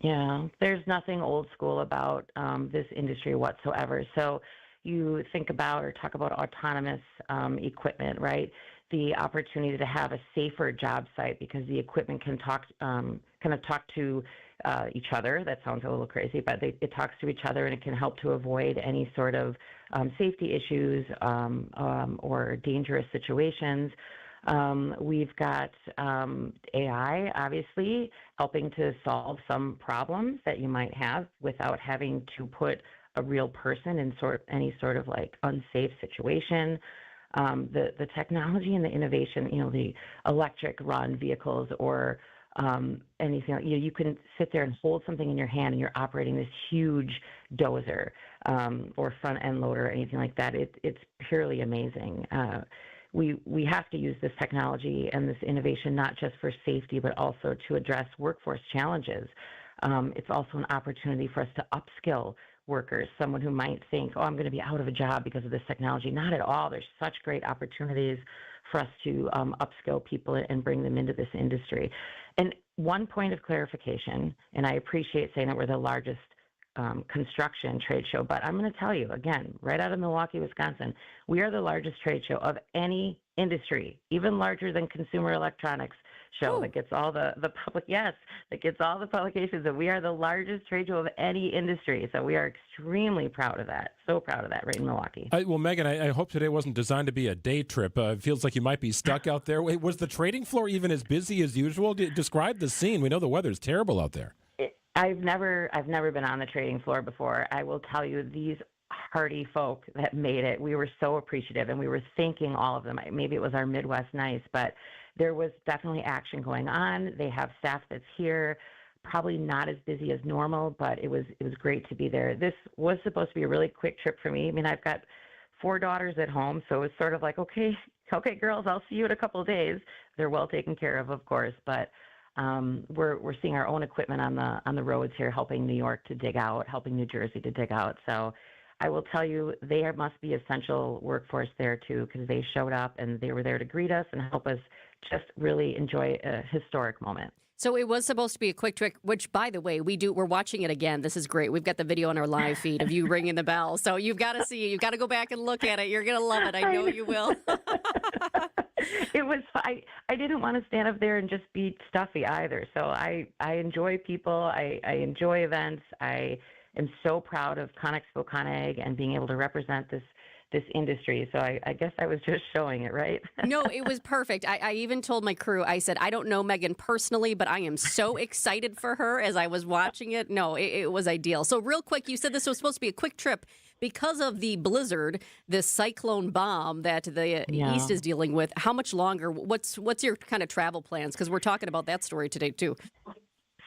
Yeah, there's nothing old school about this industry whatsoever. So you think about or talk about autonomous equipment, right? The opportunity to have a safer job site because the equipment can talk to each other. That sounds a little crazy, but it talks to each other and it can help to avoid any sort of safety issues or dangerous situations. We've got AI, obviously, helping to solve some problems that you might have without having to put a real person in any sort of like unsafe situation. The technology and the innovation, the electric run vehicles or anything. You can sit there and hold something in your hand and you're operating this huge dozer or front end loader or anything like that. It's purely amazing. We have to use this technology and this innovation not just for safety, but also to address workforce challenges. It's also an opportunity for us to upskill workers, someone who might think, I'm going to be out of a job because of this technology. Not at all. There's such great opportunities for us to upskill people and bring them into this industry. And one point of clarification, and I appreciate saying that we're the largest construction trade show, but I'm going to tell you, again, right out of Milwaukee, Wisconsin, we are the largest trade show of any industry, even larger than Consumer Electronics Show that gets all the public, that gets all the publications, and we are the largest trade show of any industry. So we are extremely proud of that. So proud of that right in Milwaukee. Well, Megan, I hope today wasn't designed to be a day trip. It feels like you might be stuck out there. Wait, was the trading floor even as busy as usual? Describe the scene. We know the weather's terrible out there. I've never been on the trading floor before. I will tell you, these hardy folk that made it, we were so appreciative, and we were thanking all of them. Maybe it was our Midwest nice, but there was definitely action going on. They have staff that's here, probably not as busy as normal, but it was great to be there. This was supposed to be a really quick trip for me. I mean, I've got 4 daughters at home, so it's sort of like, okay, girls, I'll see you in a couple of days. They're well taken care of course, but we're seeing our own equipment on the roads here, helping New York to dig out, helping New Jersey to dig out. So I will tell you, they must be essential workforce there too, because they showed up and they were there to greet us and help us just really enjoy a historic moment. So it was supposed to be a quick trick, which, by the way, we're watching it again. This is great. We've got the video on our live feed of you ringing the bell. So you've got to see it. You've got to go back and look at it. You're going to love it. I know you will. It was, I didn't want to stand up there and just be stuffy either. So I enjoy people. I enjoy events. I am so proud of ConExpo ConAg and being able to represent this industry. So I guess I was just showing it, right? No, it was perfect. I even told my crew, I said, I don't know Megan personally, but I am so excited for her as I was watching it. No, it was ideal. So real quick, you said this was supposed to be a quick trip because of the blizzard, this cyclone bomb that the East is dealing with. How much longer? What's your kind of travel plans? Because we're talking about that story today, too.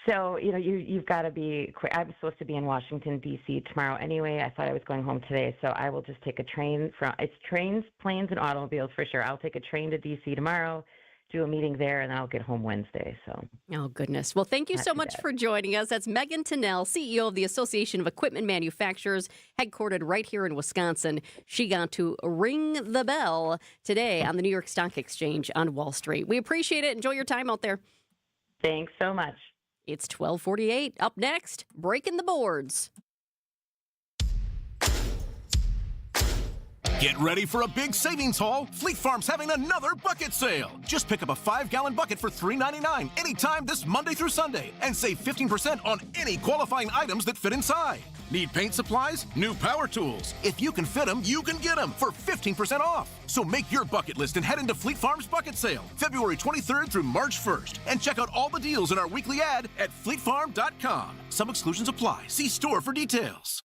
So, you've got to be quick. I'm supposed to be in Washington, D.C. tomorrow anyway. I thought I was going home today, so I will just take a train it's trains, planes, and automobiles for sure. I'll take a train to D.C. tomorrow, do a meeting there, and then I'll get home Wednesday. So. Oh, goodness. Well, thank you so much for joining us. That's Megan Tennell, CEO of the Association of Equipment Manufacturers, headquartered right here in Wisconsin. She got to ring the bell today on the New York Stock Exchange on Wall Street. We appreciate it. Enjoy your time out there. Thanks so much. It's 12:48. Up next, breaking the boards. Get ready for a big savings haul. Fleet Farm's having another bucket sale. Just pick up a 5-gallon bucket for $3.99 anytime this Monday through Sunday and save 15% on any qualifying items that fit inside. Need paint supplies? New power tools. If you can fit them, you can get them for 15% off. So make your bucket list and head into Fleet Farm's bucket sale, February 23rd through March 1st. And check out all the deals in our weekly ad at fleetfarm.com. Some exclusions apply. See store for details.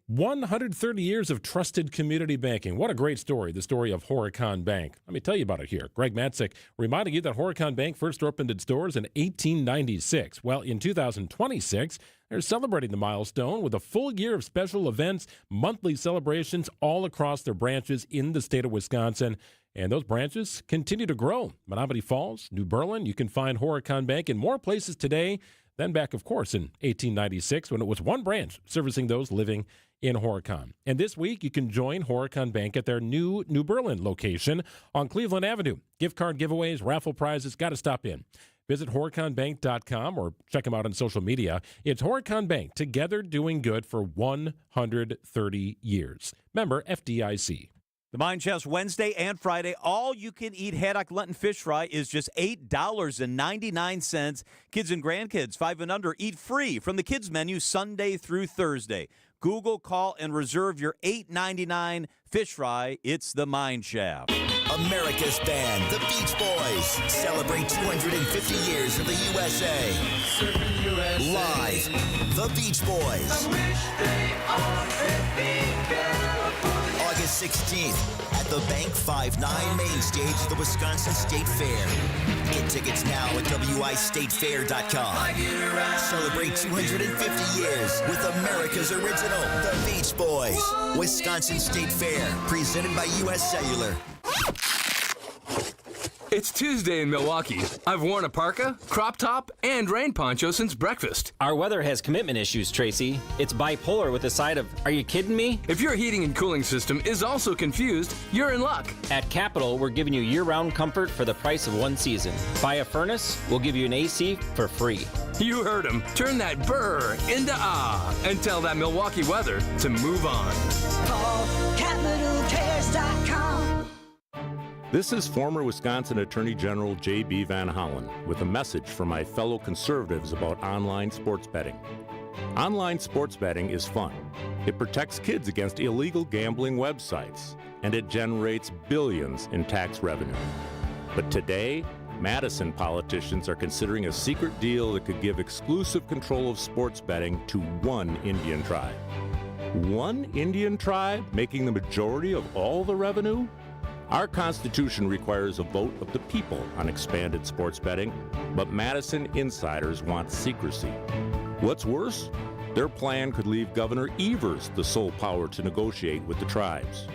130 years of trusted community banking. What a great story, the story of Horicon Bank. Let me tell you about it here. Greg Matzek reminding you that Horicon Bank first opened its doors in 1896. Well, in 2026, they're celebrating the milestone with a full year of special events, monthly celebrations all across their branches in the state of Wisconsin. And those branches continue to grow. Menominee Falls, New Berlin, you can find Horicon Bank in more places today than back, of course, in 1896 when it was one branch servicing those living in Horicon. And this week, you can join Horicon Bank at their new New Berlin location on Cleveland Avenue. Gift card giveaways, raffle prizes, got to stop in. Visit HoriconBank.com or check them out on social media. It's Horicon Bank, together doing good for 130 years. Member FDIC. The Mine Chef's Wednesday and Friday all-you-can-eat haddock Lenten fish fry is just $8.99. Kids and grandkids 5 and under eat free from the kids menu Sunday through Thursday. Google, call, and reserve your $8.99 fish fry. It's the Mine Chef. America's band, the Beach Boys, celebrate 250 years of the USA. Live, the Beach Boys. August 16th at the Bank 5-9 main stage of the Wisconsin State Fair. Get tickets now at wistatefair.com. Celebrate 250 years with America's original, the Beach Boys. Wisconsin State Fair, presented by U.S. Cellular. It's Tuesday in Milwaukee. I've worn a parka, crop top, and rain poncho since breakfast. Our weather has commitment issues, Tracy. It's bipolar with a side of, are you kidding me? If your heating and cooling system is also confused, you're in luck. At Capital, we're giving you year-round comfort for the price of one season. Buy a furnace, we'll give you an AC for free. You heard him. Turn that brr into ah and tell that Milwaukee weather to move on. Call CapitalCares.com. This is former Wisconsin Attorney General J.B. Van Hollen with a message for my fellow conservatives about online sports betting. Online sports betting is fun. It protects kids against illegal gambling websites, and it generates billions in tax revenue. But today, Madison politicians are considering a secret deal that could give exclusive control of sports betting to one Indian tribe. One Indian tribe making the majority of all the revenue? Our Constitution requires a vote of the people on expanded sports betting, but Madison insiders want secrecy. What's worse, their plan could leave Governor Evers the sole power to negotiate with the tribes.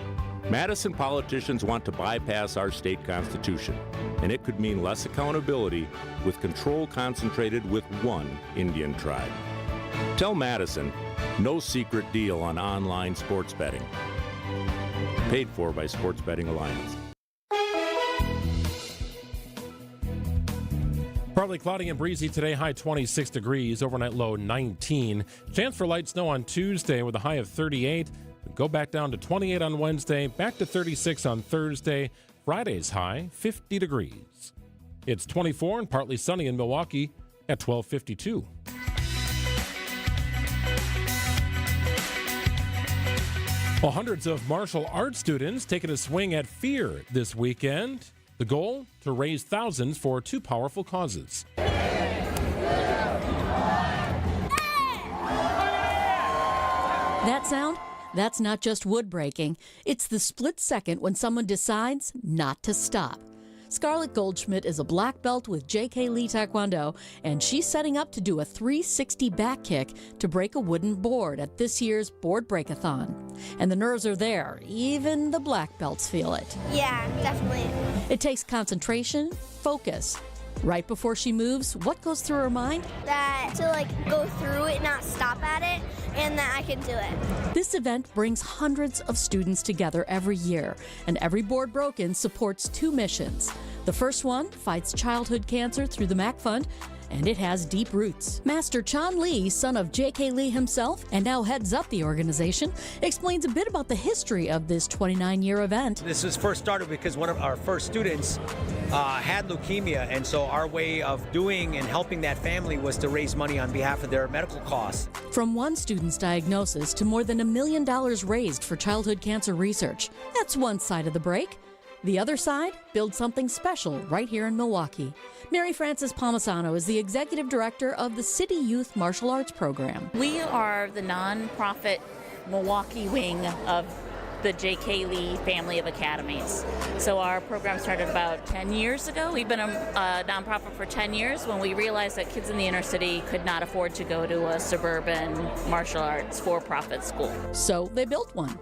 Madison politicians want to bypass our state constitution, and it could mean less accountability with control concentrated with one Indian tribe. Tell Madison, no secret deal on online sports betting. Paid for by Sports Betting Alliance. Partly cloudy and breezy today, high 26 degrees, overnight low 19. Chance for light snow on Tuesday with a high of 38. Go back down to 28 on Wednesday, back to 36 on Thursday. Friday's high, 50 degrees. It's 24 and partly sunny in Milwaukee at 12:52. Well, hundreds of martial arts students taking a swing at fear this weekend. The goal, to raise thousands for two powerful causes. That sound? That's not just wood breaking. It's the split second when someone decides not to stop. Scarlett Goldschmidt is a black belt with J.K. Lee Taekwondo, and she's setting up to do a 360 back kick to break a wooden board at this year's Board Breakathon. And the nerves are there. Even the black belts feel it. Yeah, definitely. It takes concentration, focus. Right before she moves, what goes through her mind? That to go through it, not stop at it, and that I can do it. This event brings hundreds of students together every year, and every Board Broken supports 2 missions. The first one fights childhood cancer through the MAC Fund, and it has deep roots. Master Chan Lee, son of J.K. Lee himself, and now heads up the organization, explains a bit about the history of this 29-year event. This was first started because one of our first students had leukemia, and so our way of doing and helping that family was to raise money on behalf of their medical costs. From one student's diagnosis to more than $1 million raised for childhood cancer research. That's one side of the break. The other side, build something special right here in Milwaukee. Mary Frances Palmisano is the executive director of the City Youth Martial Arts Program. We are the nonprofit Milwaukee wing of the J.K. Lee family of academies. So our program started about 10 years ago. We've been a nonprofit for 10 years when we realized that kids in the inner city could not afford to go to a suburban martial arts for-profit school. So they built one,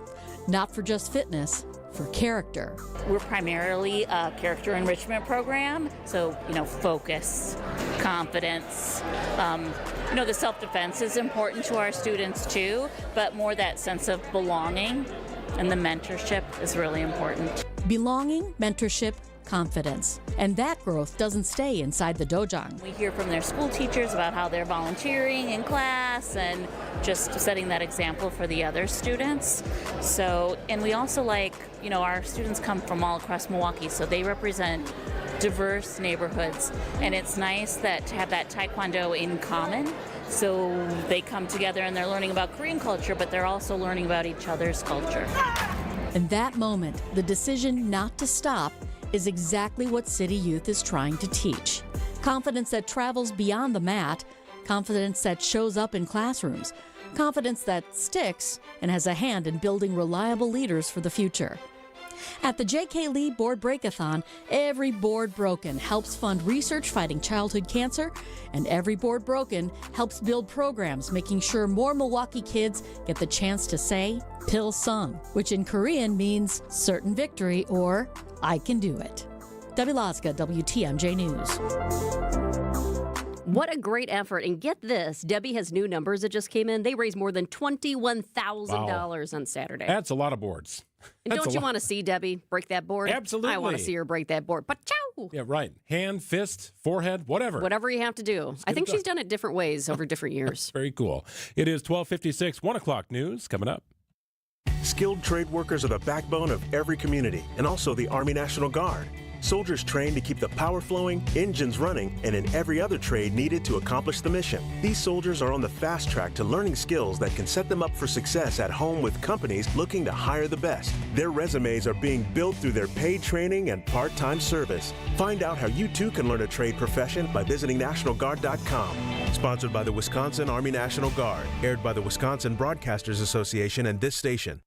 not for just fitness, for character. We're primarily a character enrichment program, so, focus, confidence. The self-defense is important to our students too, but more that sense of belonging, and the mentorship is really important. Belonging, mentorship, confidence. And that growth doesn't stay inside the dojang. We hear from their school teachers about how they're volunteering in class and just setting that example for the other students. So, and we also our students come from all across Milwaukee, so they represent diverse neighborhoods. And it's nice to have that Taekwondo in common. So they come together and they're learning about Korean culture, but they're also learning about each other's culture. In that moment, the decision not to stop is exactly what City Youth is trying to teach. Confidence that travels beyond the mat, confidence that shows up in classrooms, confidence that sticks and has a hand in building reliable leaders for the future. At the J.K. Lee Board Breakathon, every board broken helps fund research fighting childhood cancer, and every board broken helps build programs making sure more Milwaukee kids get the chance to say Pilsung, which in Korean means certain victory or I can do it. Debbie Lozga, WTMJ News. What a great effort. And get this, Debbie has new numbers that just came in. They raised more than $21,000 on Saturday. That's a lot of boards. And don't you want to see Debbie break that board? Absolutely. I want to see her break that board. Pachow! Yeah, right. Hand, fist, forehead, whatever. Whatever you have to do. I think she's done it different ways over different years. Very cool. It is 12:56, 1 o'clock news coming up. Skilled trade workers are the backbone of every community and also the Army National Guard. Soldiers trained to keep the power flowing, engines running, and in every other trade needed to accomplish the mission. These soldiers are on the fast track to learning skills that can set them up for success at home with companies looking to hire the best. Their resumes are being built through their paid training and part-time service. Find out how you too can learn a trade profession by visiting NationalGuard.com. Sponsored by the Wisconsin Army National Guard. Aired by the Wisconsin Broadcasters Association and this station.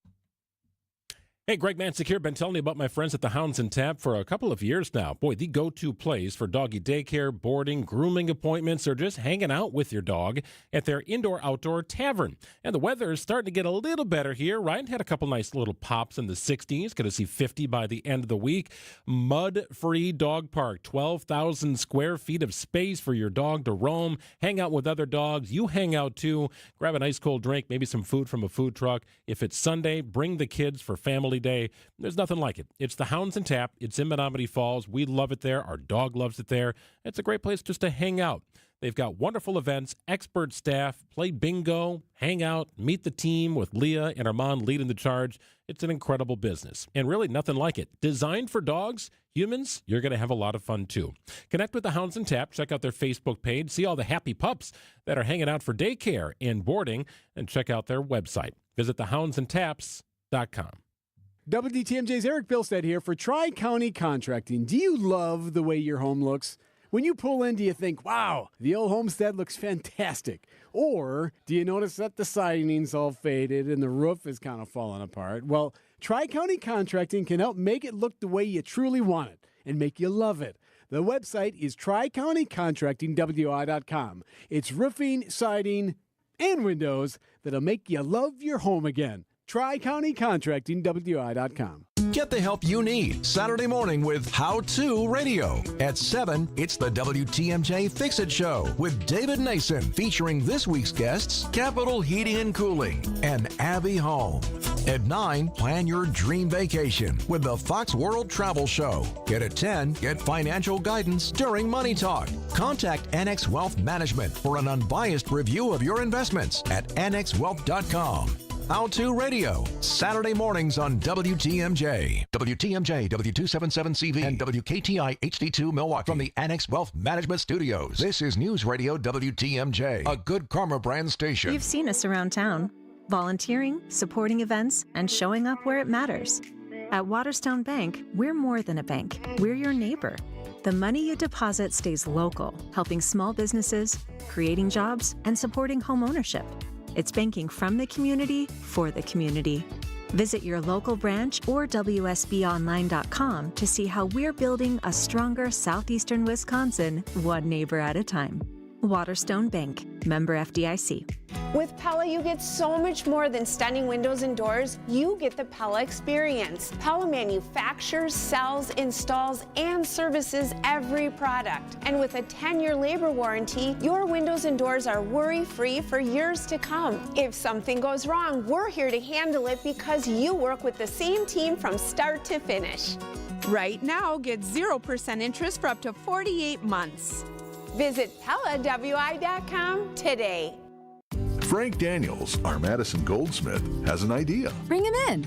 Hey, Greg Matzek here. Been telling you about my friends at the Hounds and Tap for a couple of years now. Boy, the go-to place for doggy daycare, boarding, grooming appointments, or just hanging out with your dog at their indoor-outdoor tavern. And the weather is starting to get a little better here, right? Had a couple nice little pops in the 60s. Going to see 50 by the end of the week. Mud-free dog park. 12,000 square feet of space for your dog to roam, hang out with other dogs. You hang out too. Grab an ice cold drink, maybe some food from a food truck. If it's Sunday, bring the kids for family day. There's nothing like it. It's the Hounds and Tap. It's in Menominee Falls. We love it there. Our dog loves it there. It's a great place just to hang out. They've got wonderful events, expert staff, play bingo, hang out, meet the team with Leah and Armand leading the charge. It's an incredible business, and really nothing like it. Designed for dogs, humans, you're going to have a lot of fun too. Connect with the Hounds and Tap. Check out their Facebook page. See all the happy pups that are hanging out for daycare and boarding, and check out their website. Visit thehoundsandtaps.com. WTMJ's Eric Bilstead here for Tri-County Contracting. Do you love the way your home looks? When you pull in, do you think, wow, the old homestead looks fantastic? Or do you notice that the siding's all faded and the roof is kind of falling apart? Well, Tri-County Contracting can help make it look the way you truly want it. and make you love it. The website is TriCountyContractingWI.com. It's roofing, siding, and windows that'll make you love your home again. TriCountyContractingWI.com. Get the help you need Saturday morning with How To Radio. At 7, it's the WTMJ Fix It Show with David Nason, featuring this week's guests, Capital Heating and Cooling and Abby Home. At 9, plan your dream vacation with the Fox World Travel Show. At 10, get financial guidance during Money Talk. Contact Annex Wealth Management for an unbiased review of your investments at annexwealth.com. How To Radio, Saturday mornings on WTMJ. WTMJ, W277CV, and WKTI HD2 Milwaukee. From the Annex Wealth Management Studios, this is News Radio WTMJ, a Good Karma brand station. You've seen us around town, volunteering, supporting events, and showing up where it matters. At Waterstone Bank, we're more than a bank. We're your neighbor. The money you deposit stays local, helping small businesses, creating jobs, and supporting home ownership. It's banking from the community for the community. Visit your local branch or WSBOnline.com to see how we're building a stronger southeastern Wisconsin, one neighbor at a time. Waterstone Bank, member FDIC. With Pella, you get so much more than stunning windows and doors. You get the Pella experience. Pella manufactures, sells, installs, and services every product. And with a 10-year labor warranty, your windows and doors are worry-free for years to come. If something goes wrong, we're here to handle it because you work with the same team from start to finish. Right now, get 0% interest for up to 48 months. Visit PellaWI.com today. Frank Daniels, our Madison goldsmith, has an idea. Bring him in.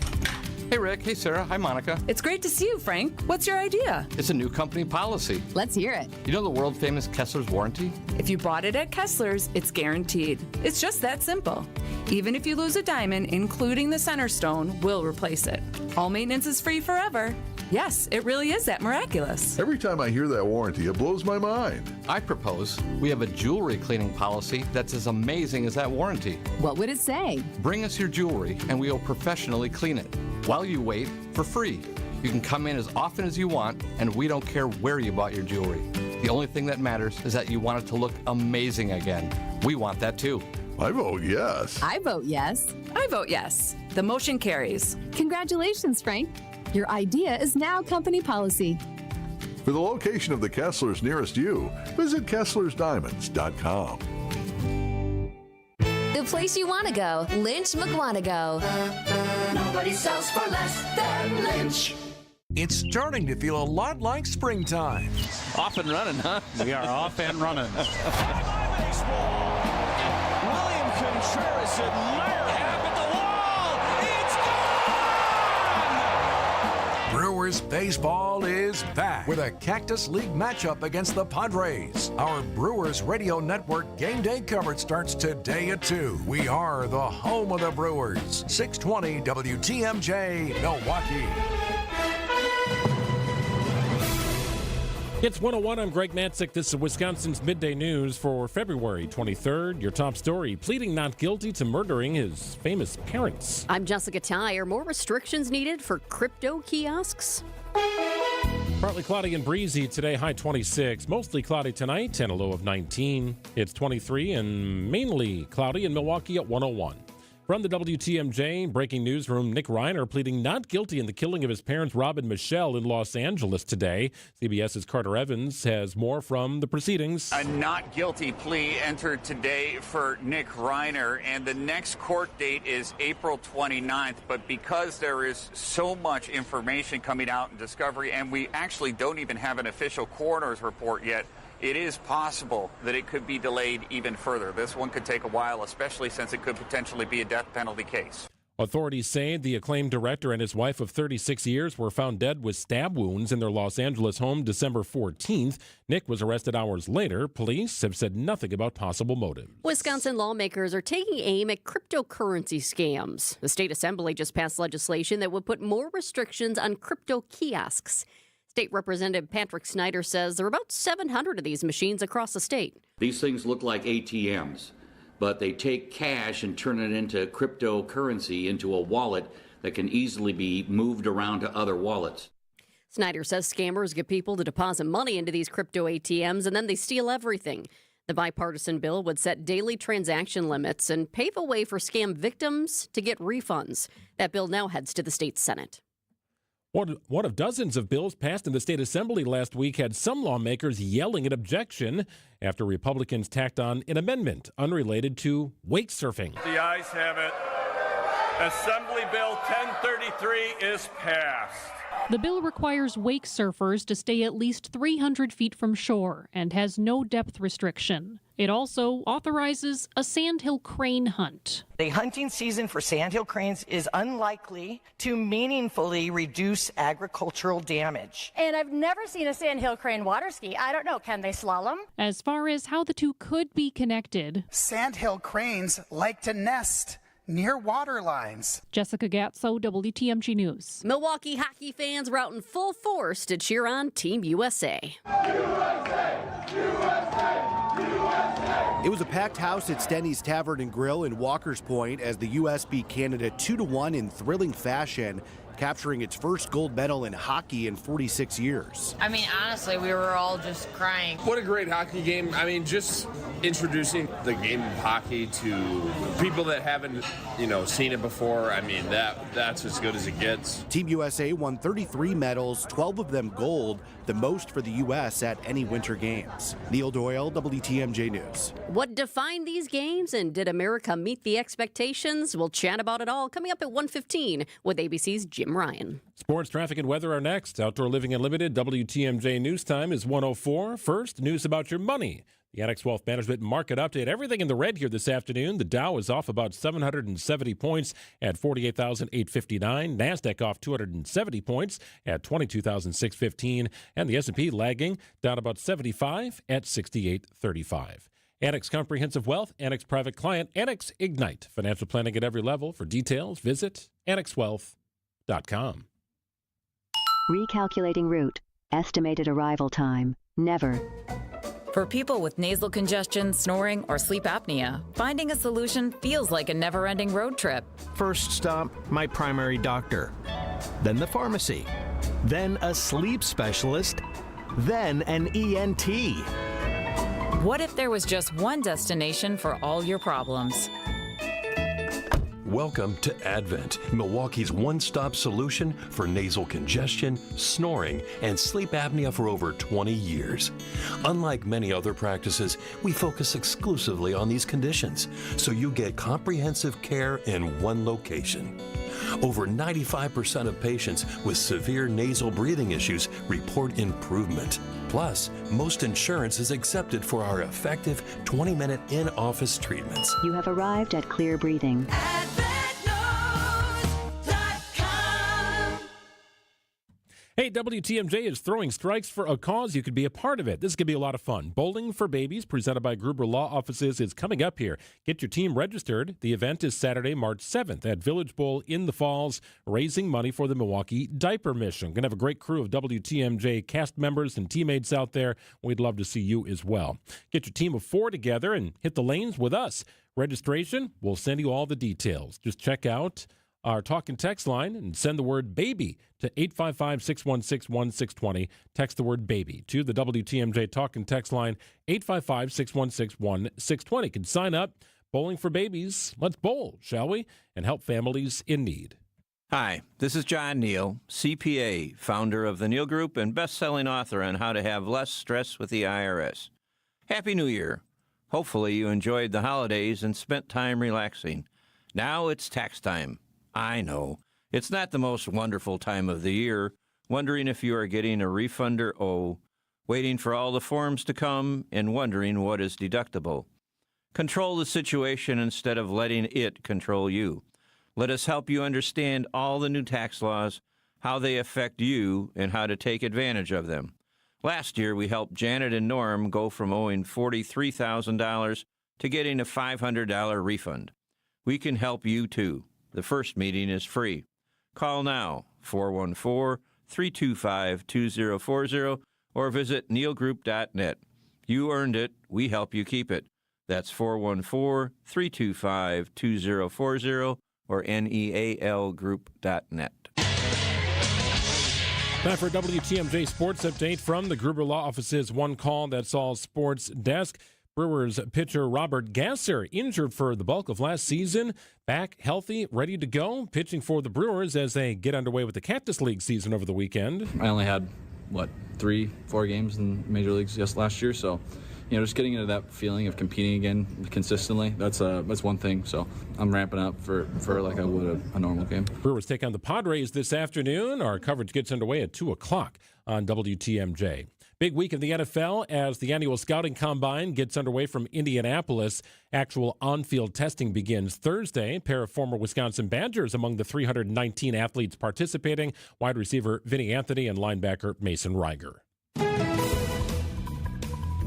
Hey, Rick. Hey, Sarah. Hi, Monica. It's great to see you, Frank. What's your idea? It's a new company policy. Let's hear it. You know the world-famous Kessler's warranty? If you bought it at Kessler's, it's guaranteed. It's just that simple. Even if you lose a diamond, including the center stone, we'll replace it. All maintenance is free forever. Yes, it really is that miraculous. Every time I hear that warranty, it blows my mind. I propose we have a jewelry cleaning policy that's as amazing as that warranty. What would it say? Bring us your jewelry and we will professionally clean it. While you wait, for free. You can come in as often as you want, and we don't care where you bought your jewelry. The only thing that matters is that you want it to look amazing again. We want that too. I vote yes. I vote yes. I vote yes. The motion carries. Congratulations, Frank. Your idea is now company policy. For the location of the Kesslers nearest you, visit KesslersDiamonds.com. The place you want to go, Lynch McWanago. Nobody sells for less than Lynch. It's starting to feel a lot like springtime. Off and running, huh? We are off and running. William Contreras admired at the wall. It's gone! Brewers baseball is back with a Cactus League matchup against the Padres. Our Brewers Radio Network game day coverage starts today at 2. We are the home of the Brewers. 620 WTMJ, Milwaukee. It's 101. I'm Greg Matzek. This is Wisconsin's Midday News for February 23rd. Your top story, pleading not guilty to murdering his famous parents. I'm Jessica Tighe. Are more restrictions needed for crypto kiosks? Partly cloudy and breezy today, high 26. Mostly cloudy tonight and a low of 19. It's 23 and mainly cloudy in Milwaukee at 101. From the WTMJ breaking newsroom, Nick Reiner pleading not guilty in the killing of his parents, Rob and Michelle, in Los Angeles today. CBS's Carter Evans has more from the proceedings. A not guilty plea entered today for Nick Reiner, and the next court date is April 29th. But because there is so much information coming out in discovery, and we actually don't even have an official coroner's report yet, it is possible that it could be delayed even further. This one could take a while, especially since it could potentially be a death penalty case. Authorities say the acclaimed director and his wife of 36 years were found dead with stab wounds in their Los Angeles home December 14th. Nick was arrested hours later. Police have said nothing about possible motive. Wisconsin lawmakers are taking aim at cryptocurrency scams. The state assembly just passed legislation that would put more restrictions on crypto kiosks. State Representative Patrick Snyder says there are about 700 of these machines across the state. These things look like ATMs, but they take cash and turn it into cryptocurrency, into a wallet that can easily be moved around to other wallets. Snyder says scammers get people to deposit money into these crypto ATMs and then they steal everything. The bipartisan bill would set daily transaction limits and pave a way for scam victims to get refunds. That bill now heads to the state Senate. One of dozens of bills passed in the state assembly last week had some lawmakers yelling in objection after Republicans tacked on an amendment unrelated to wake surfing. The ayes have it. Assembly Bill 1033 is passed. The bill requires wake surfers to stay at least 300 feet from shore and has no depth restriction. It also authorizes a sandhill crane hunt. The hunting season for sandhill cranes is unlikely to meaningfully reduce agricultural damage. And I've never seen a sandhill crane water ski. I don't know, can they slalom? As far as how the two could be connected, sandhill cranes like to nest near water lines. Jessica Gatso, WTMG News. Milwaukee hockey fans were out in full force to cheer on Team USA. It was a packed house at Stenny's Tavern and Grill in Walker's Point as the U.S. beat Canada 2-1 in thrilling fashion, capturing its first gold medal in hockey in 46 years. I mean, honestly, we were all just crying. What a great hockey game. I mean, just introducing the game of hockey to people that haven't, seen it before. I mean, that's as good as it gets. Team USA won 33 medals, 12 of them gold, the most for the U.S. at any Winter Games. Neil Doyle, WTMJ News. What defined these games and did America meet the expectations? We'll chat about it all coming up at 1:15 with ABC's Jim Ryan. Sports, traffic, and weather are next. Outdoor Living Unlimited, WTMJ News Time is 1:04. First, news about your money. The Annex Wealth Management Market Update. Everything in the red here this afternoon. The Dow is off about 770 points at 48,859. NASDAQ off 270 points at 22,615. And the S&P lagging down about 75 at 6835. Annex Comprehensive Wealth, Annex Private Client, Annex Ignite. Financial planning at every level. For details, visit annexwealth.com. Recalculating route. Estimated arrival time. Never. For people with nasal congestion, snoring, or sleep apnea, finding a solution feels like a never-ending road trip. First stop, my primary doctor. Then the pharmacy. Then a sleep specialist. Then an ENT. What if there was just one destination for all your problems? Welcome to Advent, Milwaukee's one-stop solution for nasal congestion, snoring, and sleep apnea for over 20 years. Unlike many other practices, we focus exclusively on these conditions, so you get comprehensive care in one location. Over 95% of patients with severe nasal breathing issues report improvement. Plus, most insurance is accepted for our effective 20-minute in-office treatments. You have arrived at Clear Breathing. Hey, WTMJ is throwing strikes for a cause. You could be a part of it. This could be a lot of fun. Bowling for Babies, presented by Gruber Law Offices, is coming up here. Get your team registered. The event is Saturday, March 7th at Village Bowl in the Falls, raising money for the Milwaukee Diaper Mission. Going to have a great crew of WTMJ cast members and teammates out there. We'd love to see you as well. Get your team of 4 together and hit the lanes with us. Registration, we'll send you all the details. Just check out our talk and text line and send the word baby to 855-616-1620. Text the word baby to the WTMJ talk and text line 855-616-1620. You can sign up. Bowling for Babies. Let's bowl, shall we? And help families in need. Hi, this is John Neal, CPA, founder of the Neal Group and best-selling author on how to have less stress with the IRS. Happy New Year. Hopefully you enjoyed the holidays and spent time relaxing. Now it's tax time. I know. It's not the most wonderful time of the year, wondering if you are getting a refund or owe, waiting for all the forms to come, and wondering what is deductible. Control the situation instead of letting it control you. Let us help you understand all the new tax laws, how they affect you, and how to take advantage of them. Last year, we helped Janet and Norm go from owing $43,000 to getting a $500 refund. We can help you, too. The first meeting is free. Call now, 414-325-2040, or visit nealgroup.net. You earned it. We help you keep it. That's 414-325-2040 or nealgroup.net. Time for a WTMJ Sports Update from the Gruber Law Office's One Call That's All Sports desk. Brewers pitcher Robert Gasser, injured for the bulk of last season, back healthy, ready to go, pitching for the Brewers as they get underway with the Cactus League season over the weekend. I only had, 3-4 games in Major Leagues last year, so just getting into that feeling of competing again consistently, that's one thing. So I'm ramping up for like I would a normal game. Brewers take on the Padres this afternoon. Our coverage gets underway at 2 o'clock on WTMJ. Big week of the NFL as the annual scouting combine gets underway from Indianapolis. Actual on-field testing begins Thursday. A pair of former Wisconsin Badgers among the 319 athletes participating, wide receiver Vinny Anthony and linebacker Mason Reiger.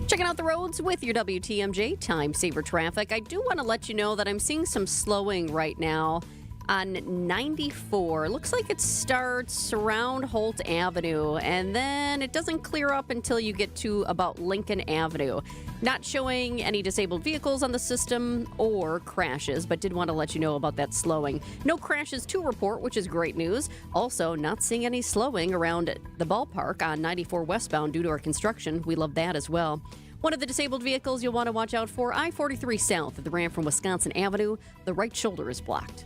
Checking out the roads with your WTMJ Time Saver traffic. I do want to let you know that I'm seeing some slowing right now on 94. Looks like it starts around Holt Avenue, and then it doesn't clear up until you get to about Lincoln Avenue. Not showing any disabled vehicles on the system or crashes, but did want to let you know about that slowing. No crashes to report, which is great news. Also, not seeing any slowing around the ballpark on 94 westbound due to our construction. We love that as well. One of the disabled vehicles you'll want to watch out for, I-43 south at the ramp from Wisconsin Avenue. The right shoulder is blocked.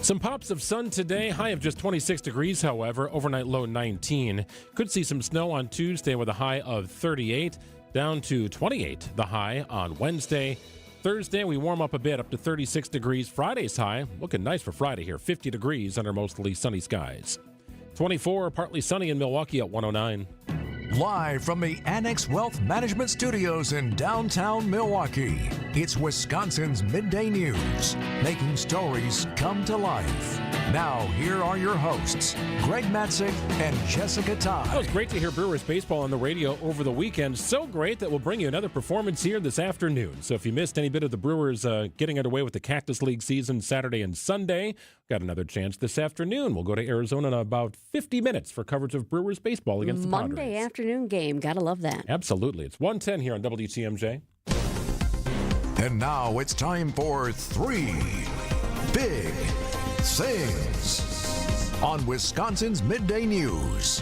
Some pops of sun today, high of just 26 degrees, however, overnight low 19. Could see some snow on Tuesday with a high of 38, down to 28, the high on Wednesday. Thursday, we warm up a bit, up to 36 degrees. Friday's high, looking nice for Friday here, 50 degrees under mostly sunny skies. 24, partly sunny in Milwaukee at 109. Live from the Annex Wealth Management Studios in downtown Milwaukee, it's Wisconsin's Midday News, making stories come to life. Now, here are your hosts, Greg Matzek and Jessica Tighe. It was great to hear Brewers baseball on the radio over the weekend. So great that we'll bring you another performance here this afternoon. So if you missed any bit of the Brewers getting underway with the Cactus League season Saturday and Sunday, got another chance this afternoon. We'll go to Arizona in about 50 minutes for coverage of Brewers baseball against the Padres. Monday afternoon game. Gotta love that. Absolutely. It's 1:10 here on WTMJ. And now it's time for 3 Big Things on Wisconsin's Midday News.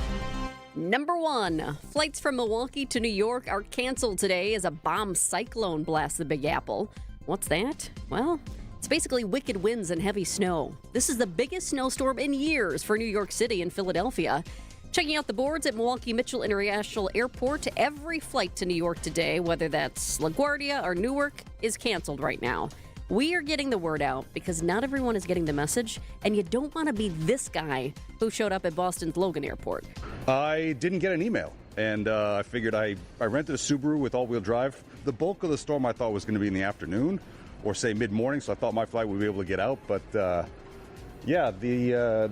Number 1, flights from Milwaukee to New York are canceled today as a bomb cyclone blasts the Big Apple. What's that? Well, it's basically wicked winds and heavy snow. This is the biggest snowstorm in years for New York City and Philadelphia. Checking out the boards at Milwaukee Mitchell International Airport, every flight to New York today, whether that's LaGuardia or Newark, is canceled right now. We are getting the word out because not everyone is getting the message, and you don't want to be this guy who showed up at Boston's Logan Airport. I didn't get an email, and I figured I rented a Subaru with all-wheel drive. The bulk of the storm I thought was going to be in the afternoon or, say, mid-morning, so I thought my flight would be able to get out. But, the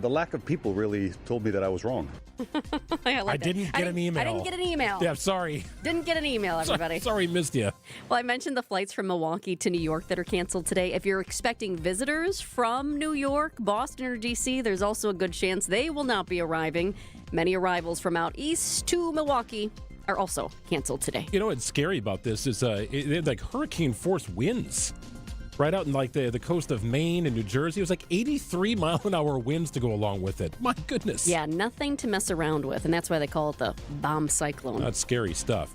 lack of people really told me that I was wrong. I didn't get an email. I didn't get an email. Yeah, sorry. Didn't get an email, everybody. Sorry, missed you. Well, I mentioned the flights from Milwaukee to New York that are canceled today. If you're expecting visitors from New York, Boston, or D.C., there's also a good chance they will not be arriving. Many arrivals from out east to Milwaukee are also canceled today. You know what's scary about this is they had like hurricane-force winds right out in like the coast of Maine and New Jersey. It was like 83 mile-an-hour winds to go along with it. My goodness. Yeah, nothing to mess around with, and that's why they call it the bomb cyclone. That's scary stuff.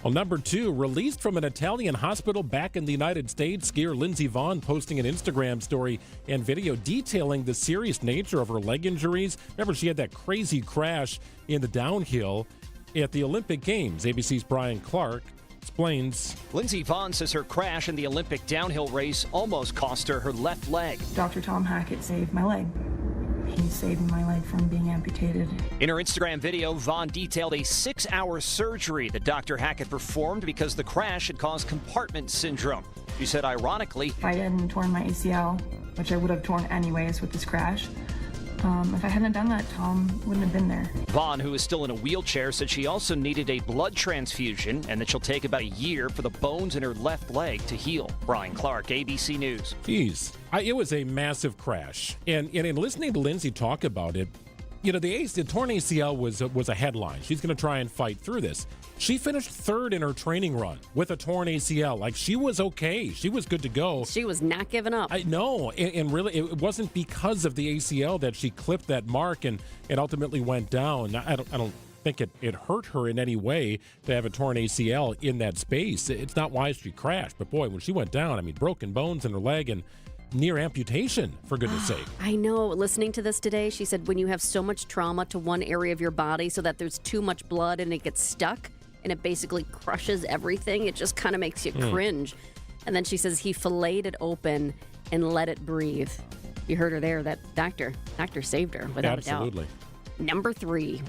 Well, number 2, released from an Italian hospital back in the United States, skier Lindsey Vonn posting an Instagram story and video detailing the serious nature of her leg injuries. Remember, she had that crazy crash in the downhill at the Olympic Games. ABC's Brian Clark explains. Lindsey Vonn says her crash in the Olympic downhill race almost cost her her left leg. Dr. Tom Hackett saved my leg. He saved my leg from being amputated. In her Instagram video, Vonn detailed a 6-hour surgery that Dr. Hackett performed because the crash had caused compartment syndrome. She said, ironically, if I hadn't torn my ACL, which I would have torn anyways with this crash, if I hadn't done that, Tom wouldn't have been there. Vonn, who is still in a wheelchair, said she also needed a blood transfusion and that she'll take about a year for the bones in her left leg to heal. Brian Clark, ABC News. Jeez, it was a massive crash. And in listening to Lindsey talk about it, The torn ACL was a headline. She's going to try and fight through this. She finished third in her training run with a torn ACL. Like, she was okay. She was good to go. She was not giving up. I know, and really, it wasn't because of the ACL that she clipped that mark and it ultimately went down. I don't think it hurt her in any way to have a torn ACL in that space. It's not why she crashed. But boy, when she went down, broken bones in her leg and near amputation, for goodness sake. I know. Listening to this today, she said when you have so much trauma to one area of your body so that there's too much blood and it gets stuck and it basically crushes everything, it just kind of makes you cringe. And then she says he filleted it open and let it breathe. You heard her there. That doctor saved her, without a doubt. Absolutely. Number 3.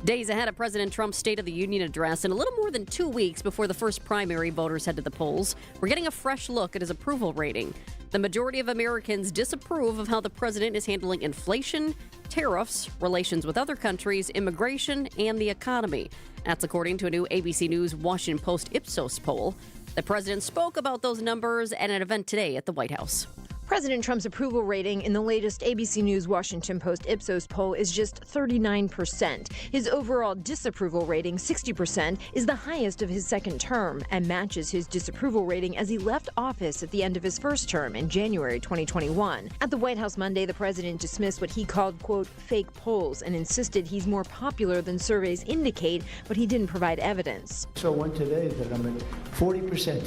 Days ahead of President Trump's State of the Union address, and a little more than 2 weeks before the first primary voters head to the polls, we're getting a fresh look at his approval rating. The majority of Americans disapprove of how the president is handling inflation, tariffs, relations with other countries, immigration, and the economy. That's according to a new ABC News Washington Post Ipsos poll. The president spoke about those numbers at an event today at the White House. President Trump's approval rating in the latest ABC News Washington Post Ipsos poll is just 39%. His overall disapproval rating, 60%, is the highest of his second term and matches his disapproval rating as he left office at the end of his first term in January 2021. At the White House Monday, the president dismissed what he called, quote, fake polls and insisted he's more popular than surveys indicate, but he didn't provide evidence. So one today that I'm at 40%.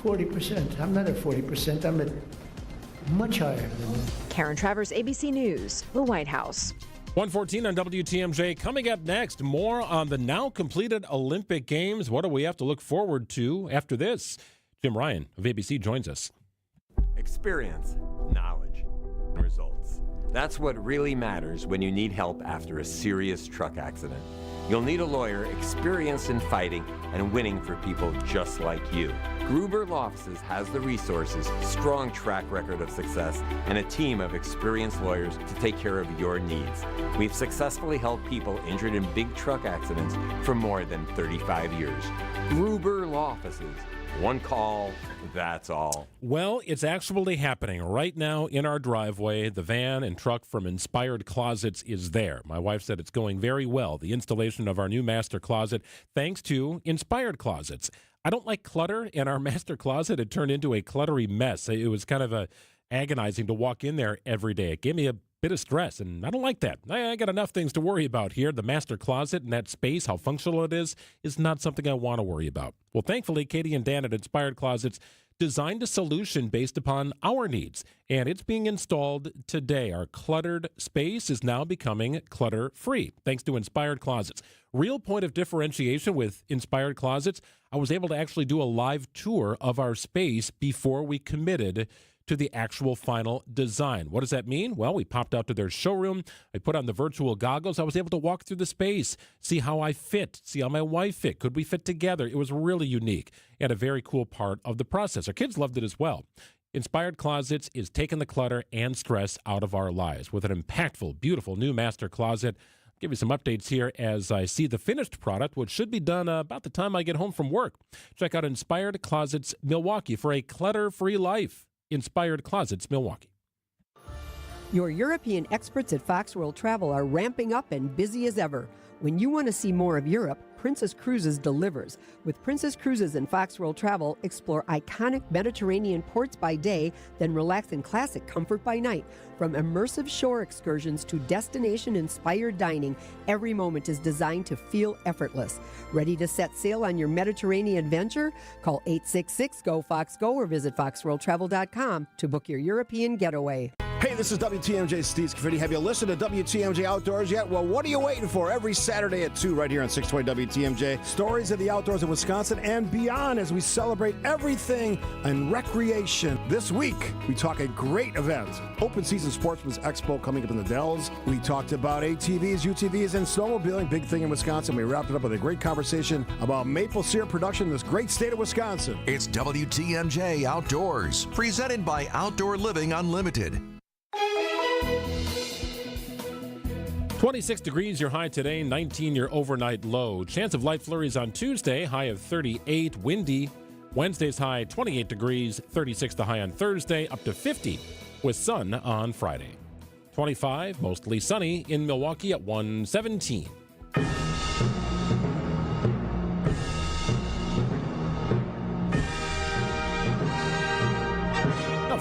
40%. I'm not at 40%. I'm at much higher than that. Karen Travers, ABC News, the White House. 1:14 on WTMJ. Coming up next, more on the now completed Olympic Games. What do we have to look forward to after this? Jim Ryan of ABC joins us. Experience, knowledge, results. That's what really matters when you need help after a serious truck accident. You'll need a lawyer experienced in fighting and winning for people just like you. Gruber Law Offices has the resources, strong track record of success, and a team of experienced lawyers to take care of your needs. We've successfully helped people injured in big truck accidents for more than 35 years. Gruber Law Offices. One call, that's all. Well, it's actually happening right now in our driveway. The van and truck from Inspired Closets is there. My wife said it's going very well, the installation of our new master closet, thanks to Inspired Closets. I don't like clutter, and our master closet had turned into a cluttery mess. It was kind of agonizing to walk in there every day. It gave me a bit of stress, and I don't like that. I got enough things to worry about here. The master closet and that space, how functional it is not something I want to worry about. Well, thankfully, Katie and Dan at Inspired Closets designed a solution based upon our needs, and it's being installed today. Our cluttered space is now becoming clutter-free, thanks to Inspired Closets. Real point of differentiation with Inspired Closets, I was able to actually do a live tour of our space before we committed to the actual final design. What does that mean? Well, we popped out to their showroom. I put on the virtual goggles. I was able to walk through the space, see how I fit, see how my wife fit. Could we fit together? It was really unique and a very cool part of the process. Our kids loved it as well. Inspired Closets is taking the clutter and stress out of our lives with an impactful, beautiful new master closet. I'll give you some updates here as I see the finished product, which should be done about the time I get home from work. Check out Inspired Closets Milwaukee for a clutter-free life. Inspired Closets Milwaukee. Your European experts at Fox World Travel are ramping up and busy as ever. When you want to see more of Europe, Princess Cruises delivers. With Princess Cruises and Fox World Travel, explore iconic Mediterranean ports by day, then relax in classic comfort by night. From immersive shore excursions to destination-inspired dining, every moment is designed to feel effortless. Ready to set sail on your Mediterranean adventure? Call 866-GO-FOX-GO or visit foxworldtravel.com to book your European getaway. Hey, this is WTMJ Steve Scaffidi. Have you listened to WTMJ Outdoors yet? Well, what are you waiting for? Every Saturday at 2 right here on 620 WTMJ. Stories of the outdoors in Wisconsin and beyond as we celebrate everything in recreation. This week, we talk a great event, Open Season Sportsman's Expo coming up in the Dells. We talked about ATVs, UTVs, and snowmobiling, big thing in Wisconsin. We wrapped it up with a great conversation about maple syrup production in this great state of Wisconsin. It's WTMJ Outdoors, presented by Outdoor Living Unlimited. 26 degrees your high today, 19 your overnight low. Chance of light flurries on Tuesday, high of 38, windy. Wednesday's high 28 degrees, 36 the high on Thursday, up to 50 with sun on Friday. 25, mostly sunny in Milwaukee at 117.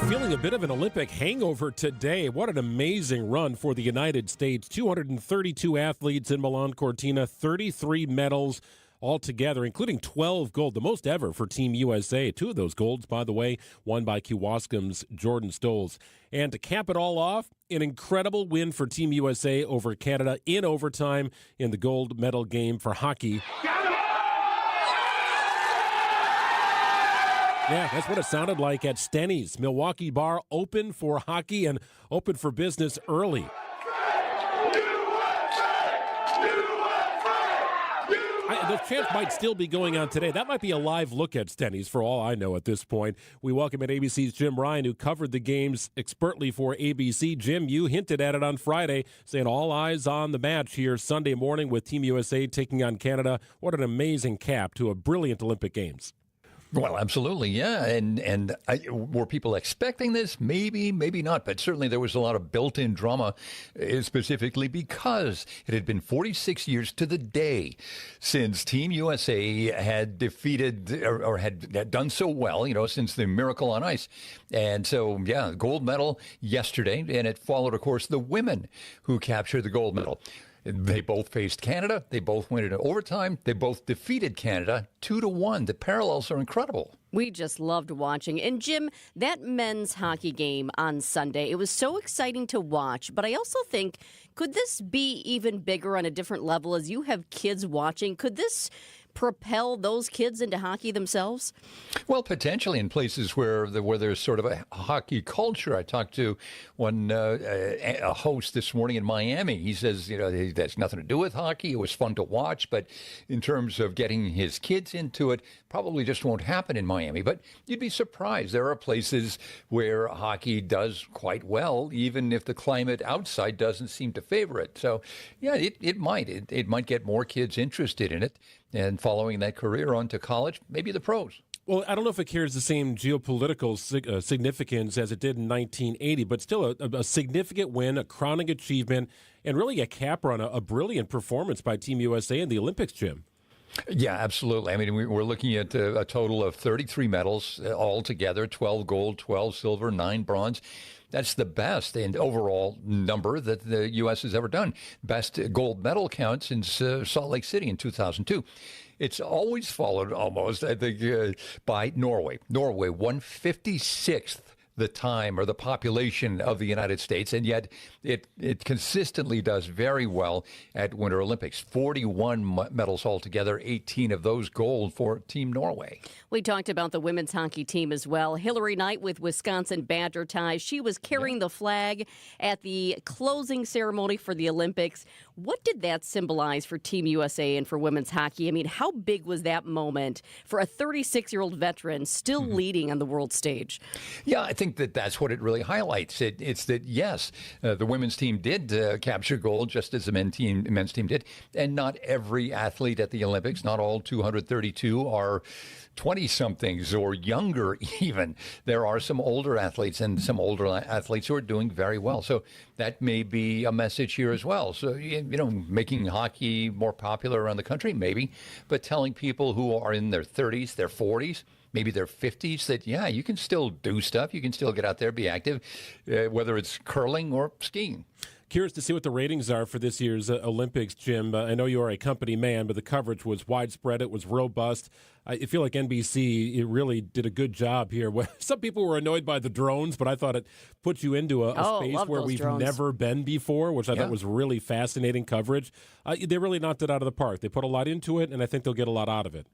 Feeling a bit of an Olympic hangover today. What an amazing run for the United States. 232 athletes in Milan Cortina, 33 medals altogether, including 12 gold, the most ever for Team USA. Two of those golds, by the way, won by Kewaskum's Jordan Stolz. And to cap it all off, an incredible win for Team USA over Canada in overtime in the gold medal game for hockey. Yeah, that's what it sounded like at Stenny's. Milwaukee bar open for hockey and open for business early. The chant might still be going on today. That might be a live look at Stenny's for all I know at this point. We welcome in ABC's Jim Ryan, who covered the games expertly for ABC. Jim, you hinted at it on Friday, saying all eyes on the match here Sunday morning with Team USA taking on Canada. What an amazing cap to a brilliant Olympic Games. Well, absolutely, yeah. And were people expecting this? Maybe, maybe not. But certainly there was a lot of built-in drama, specifically because it had been 46 years to the day since Team USA had defeated or had done so well, since the Miracle on Ice. And so, yeah, gold medal yesterday. And it followed, of course, the women who captured the gold medal. They both faced Canada. They both went into overtime. They both defeated Canada 2-1. The parallels are incredible. We just loved watching. And Jim, that men's hockey game on Sunday, it was so exciting to watch. But I also think, could this be even bigger on a different level as you have kids watching? Could this propel those kids into hockey themselves? Well, potentially in places where there's sort of a hockey culture. I talked to a host this morning in Miami. He says, that's nothing to do with hockey. It was fun to watch, but in terms of getting his kids into it, probably just won't happen in Miami. But you'd be surprised. There are places where hockey does quite well, even if the climate outside doesn't seem to favor it. So, yeah, it might get more kids interested in it. And following that career on to college, maybe the pros. Well, I don't know if it carries the same geopolitical significance as it did in 1980, but still a significant win, a crowning achievement, and really a capper on a brilliant performance by Team USA in the Olympics, Jim. Yeah, absolutely. I mean, we're looking at a total of 33 medals altogether, 12 gold, 12 silver, 9 bronze. That's the best and overall number that the U.S. has ever done. Best gold medal count since Salt Lake City in 2002. It's always followed almost, I think, by Norway. Norway, 156th the time or the population of the United States, and yet it consistently does very well at Winter Olympics. 41 medals altogether, 18 of those gold for Team Norway. We talked about the women's hockey team as well. Hillary Knight with Wisconsin Badger ties. She was carrying the flag at the closing ceremony for the Olympics. What did that symbolize for Team USA and for women's hockey? I mean, how big was that moment for a 36-year-old veteran still leading on the world stage? Yeah, I think that's what it really highlights. It's that, yes, the women's team did capture gold just as the men's team did. And not every athlete at the Olympics, not all 232 are 20-somethings or younger even. There are some older athletes and some older athletes who are doing very well. So that may be a message here as well. So, making hockey more popular around the country, maybe, but telling people who are in their 30s, their 40s, maybe their 50s, that, yeah, you can still do stuff. You can still get out there, be active, whether it's curling or skiing. Curious to see what the ratings are for this year's Olympics, Jim. I know you are a company man, but the coverage was widespread. It was robust. I feel like NBC really did a good job here. Some people were annoyed by the drones, but I thought it put you into a space where we've never been before, which I thought was really fascinating coverage. They really knocked it out of the park. They put a lot into it, and I think they'll get a lot out of it.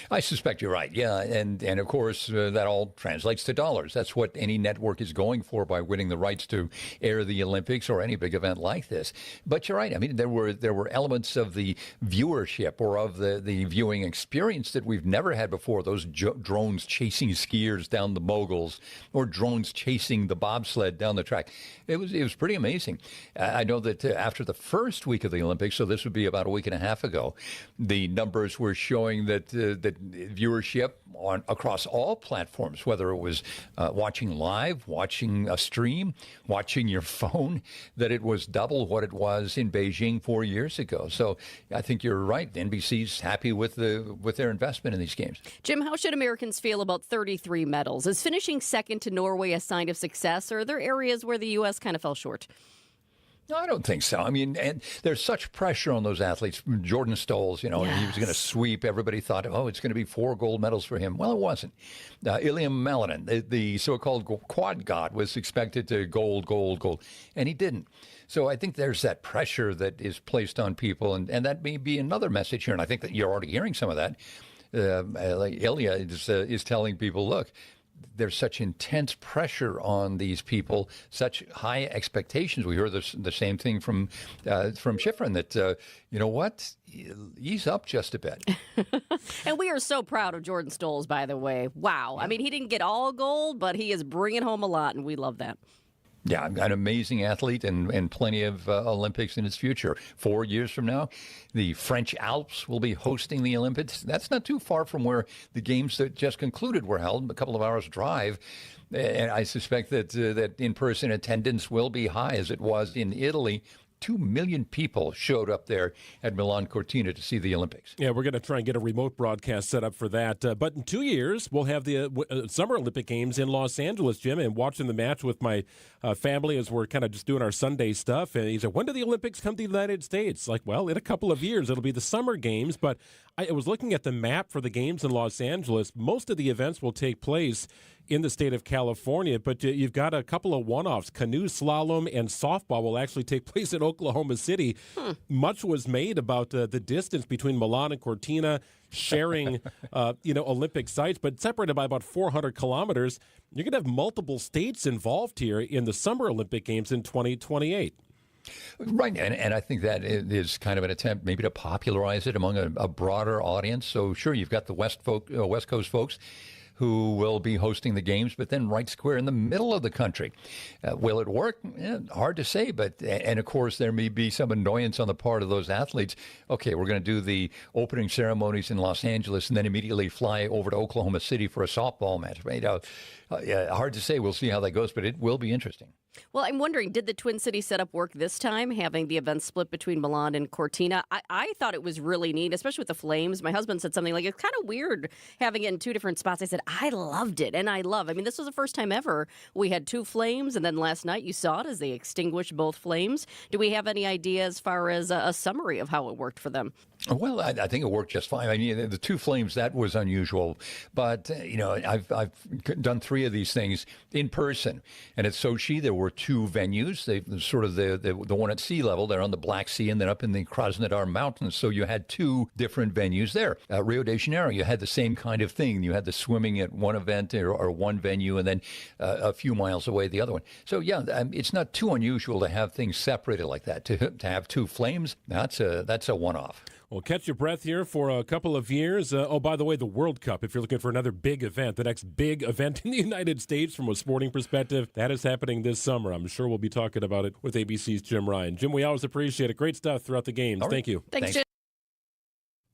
I suspect you're right, yeah. And of course, that all translates to dollars. That's what any network is going for by winning the rights to air the Olympics or any big event like this. But you're right. I mean, there were elements of the viewership or of the viewing experience that we've never had before. Those drones chasing skiers down the moguls or drones chasing the bobsled down the track. It was pretty amazing. I know that after the first week of the Olympics, so this would be about a week and a half ago, the numbers were showing that viewership across all platforms, whether it was watching live, watching a stream, watching your phone, that it was double what it was in Beijing 4 years ago. So I think you're right. NBC's happy with their investment in these games. Jim, how should Americans feel about 33 medals? Is finishing second to Norway a sign of success, or are there areas where the U.S. kind of fell short? No, I don't think so. I mean, and there's such pressure on those athletes. Jordan Stolz, he was going to sweep. Everybody thought, it's going to be 4 gold medals for him. Well, it wasn't. Ilya Malinin, the so-called quad god, was expected to gold, and he didn't. So I think there's that pressure that is placed on people, and that may be another message here, and I think that you're already hearing some of that. Like Ilya is telling people, look, there's such intense pressure on these people, such high expectations. We heard the same thing from Schifrin that, ease up just a bit. And we are so proud of Jordan Stolz, by the way. Wow. I mean, he didn't get all gold, but he is bringing home a lot, and we love that. Yeah, an amazing athlete and plenty of Olympics in his future. 4 years from now, the French Alps will be hosting the Olympics. That's not too far from where the games that just concluded were held, a couple of hours drive. And I suspect that in-person attendance will be high as it was in Italy. 2 million people showed up there at Milan Cortina to see the Olympics. Yeah, we're going to try and get a remote broadcast set up for that. But in 2 years, we'll have the Summer Olympic Games in Los Angeles, Jim, and watching the match with my family as we're kind of just doing our Sunday stuff. And he said, when do the Olympics come to the United States? Like, well, in a couple of years, it'll be the Summer Games. But I was looking at the map for the games in Los Angeles. Most of the events will take place in the state of California, but you've got a couple of one-offs. Canoe, slalom, and softball will actually take place in Oklahoma City. Much was made about the distance between Milan and Cortina, sharing Olympic sites, but separated by about 400 kilometers. You're going to have multiple states involved here in the Summer Olympic Games in 2028. Right, and I think that is kind of an attempt maybe to popularize it among a broader audience. So sure, you've got the West Coast folks who will be hosting the games, but then right square in the middle of the country. Will it work? Hard to say, and of course there may be some annoyance on the part of those athletes. Okay, we're going to do the opening ceremonies in Los Angeles and then immediately fly over to Oklahoma City for a softball match. Right? Hard to say. We'll see how that goes, but it will be interesting. Well, I'm wondering, did the Twin City setup work this time, having the events split between Milan and Cortina? I thought it was really neat, especially with the Flames. My husband said something like, it's kind of weird having it in 2 different spots. I said, I loved it, and this was the first time ever we had 2 flames, and then last night you saw it as they extinguished both flames. Do we have any idea as far as a summary of how it worked for them? Well, I think it worked just fine. I mean, the 2 flames, that was unusual. But, I've done 3 of these things in person. And at Sochi, there were 2 venues. They sort of the one at sea level, they're on the Black Sea, and then up in the Krasnodar Mountains. So you had 2 different venues there. Rio de Janeiro, you had the same kind of thing. You had the swimming at one event or one venue, and then a few miles away the other one. So, yeah, it's not too unusual to have things separated like that. To have 2 flames, that's a one-off. Well, catch your breath here for a couple of years. By the way, the World Cup, if you're looking for another big event, the next big event in the United States from a sporting perspective, that is happening this summer. I'm sure we'll be talking about it with ABC's Jim Ryan. Jim, we always appreciate it. Great stuff throughout the games. Thank you. Thanks, Jim.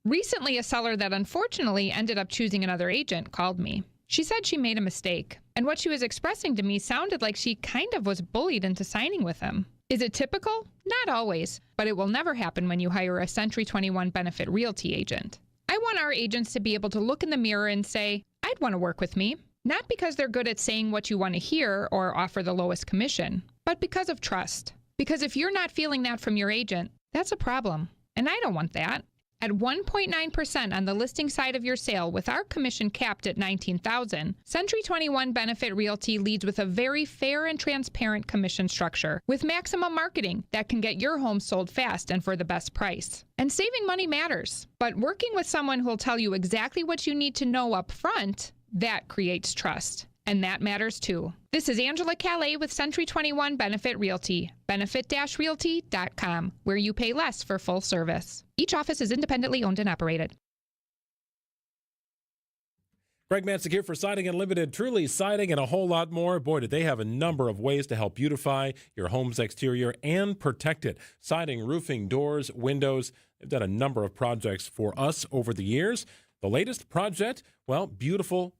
Recently, a seller that unfortunately ended up choosing another agent called me. She said she made a mistake, and what she was expressing to me sounded like she kind of was bullied into signing with him. Is it typical? Not always, but it will never happen when you hire a Century 21 Benefit Realty agent. I want our agents to be able to look in the mirror and say, I'd want to work with me. Not because they're good at saying what you want to hear or offer the lowest commission, but because of trust. Because if you're not feeling that from your agent, that's a problem. And I don't want that. At 1.9% on the listing side of your sale with our commission capped at $19,000, Century 21 Benefit Realty leads with a very fair and transparent commission structure with maximum marketing that can get your home sold fast and for the best price. And saving money matters, but working with someone who will tell you exactly what you need to know up front, that creates trust. And that matters too. This is Angela Calais with Century 21 Benefit Realty, benefit-realty.com, where you pay less for full service. Each office is independently owned and operated. Greg Matzek here for Siding Unlimited. Truly siding and a whole lot more. Boy, did they have a number of ways to help beautify your home's exterior and protect it. Siding, roofing, doors, windows. They've done a number of projects for us over the years. The latest project, well, beautiful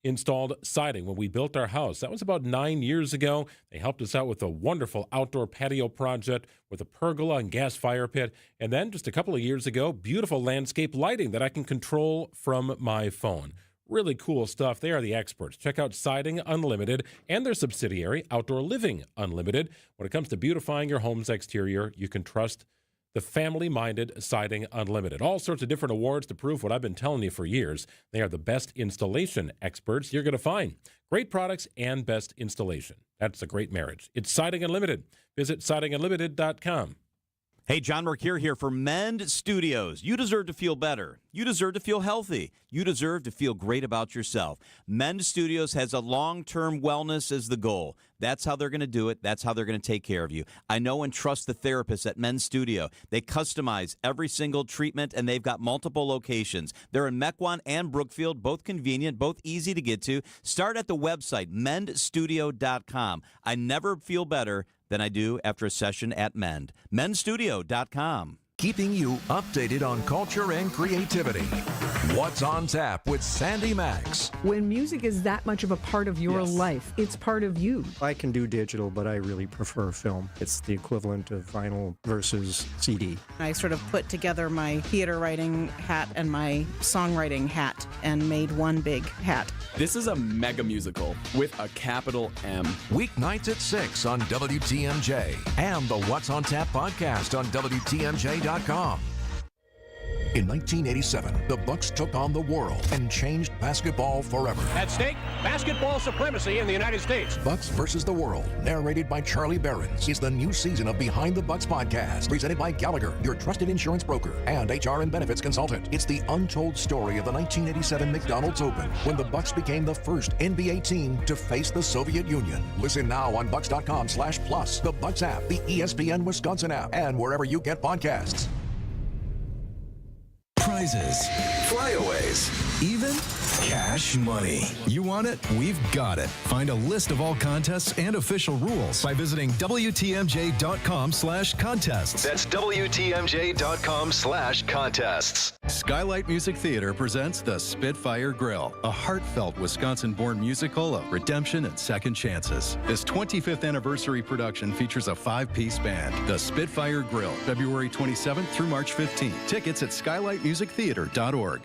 installed siding. When we built our house, that was about 9 years ago. They helped us out with a wonderful outdoor patio project with a pergola and gas fire pit. And then just a couple of years ago, beautiful landscape lighting that I can control from my phone. Really cool stuff. They are the experts. Check out Siding Unlimited and their subsidiary, Outdoor Living Unlimited. When it comes to beautifying your home's exterior, you can trust the family-minded Siding Unlimited. All sorts of different awards to prove what I've been telling you for years. They are the best installation experts you're going to find. Great products and best installation. That's a great marriage. It's Siding Unlimited. Visit sidingunlimited.com. Hey, John Mercure here for Mend Studios. You deserve to feel better. You deserve to feel healthy. You deserve to feel great about yourself. Mend Studios has a long-term wellness as the goal. That's how they're going to do it. That's how they're going to take care of you. I know and trust the therapists at Mend Studio. They customize every single treatment, and they've got multiple locations. They're in Mequon and Brookfield, both convenient, both easy to get to. Start at the website, mendstudio.com. I never feel better than I do after a session at Mend. Mendstudio.com. Keeping you updated on culture and creativity. What's on Tap with Sandy Max. When music is that much of a part of your life, it's part of you. I can do digital, but I really prefer film. It's the equivalent of vinyl versus CD. I sort of put together my theater writing hat and my songwriting hat and made one big hat. This is a mega musical with a capital M. Weeknights at 6 on WTMJ and the What's on Tap podcast on WTMJ.com. In 1987, the Bucks took on the world and changed basketball forever. At stake, basketball supremacy in the United States. Bucks versus the World, narrated by Charlie Behrens, is the new season of Behind the Bucks podcast, presented by Gallagher, your trusted insurance broker and HR and benefits consultant. It's the untold story of the 1987 McDonald's Open, when the Bucks became the first NBA team to face the Soviet Union. Listen now on Bucks.com/plus, the Bucks app, the ESPN Wisconsin app, and wherever you get podcasts. Prizes, flyaways, even cash money. You want it? We've got it. Find a list of all contests and official rules by visiting WTMJ.com/contests. That's WTMJ.com/contests. Skylight Music Theater presents The Spitfire Grill, a heartfelt Wisconsin-born musical of redemption and second chances. This 25th anniversary production features a 5-piece band. The Spitfire Grill, February 27th through March 15th. Tickets at skylightmusictheater.org.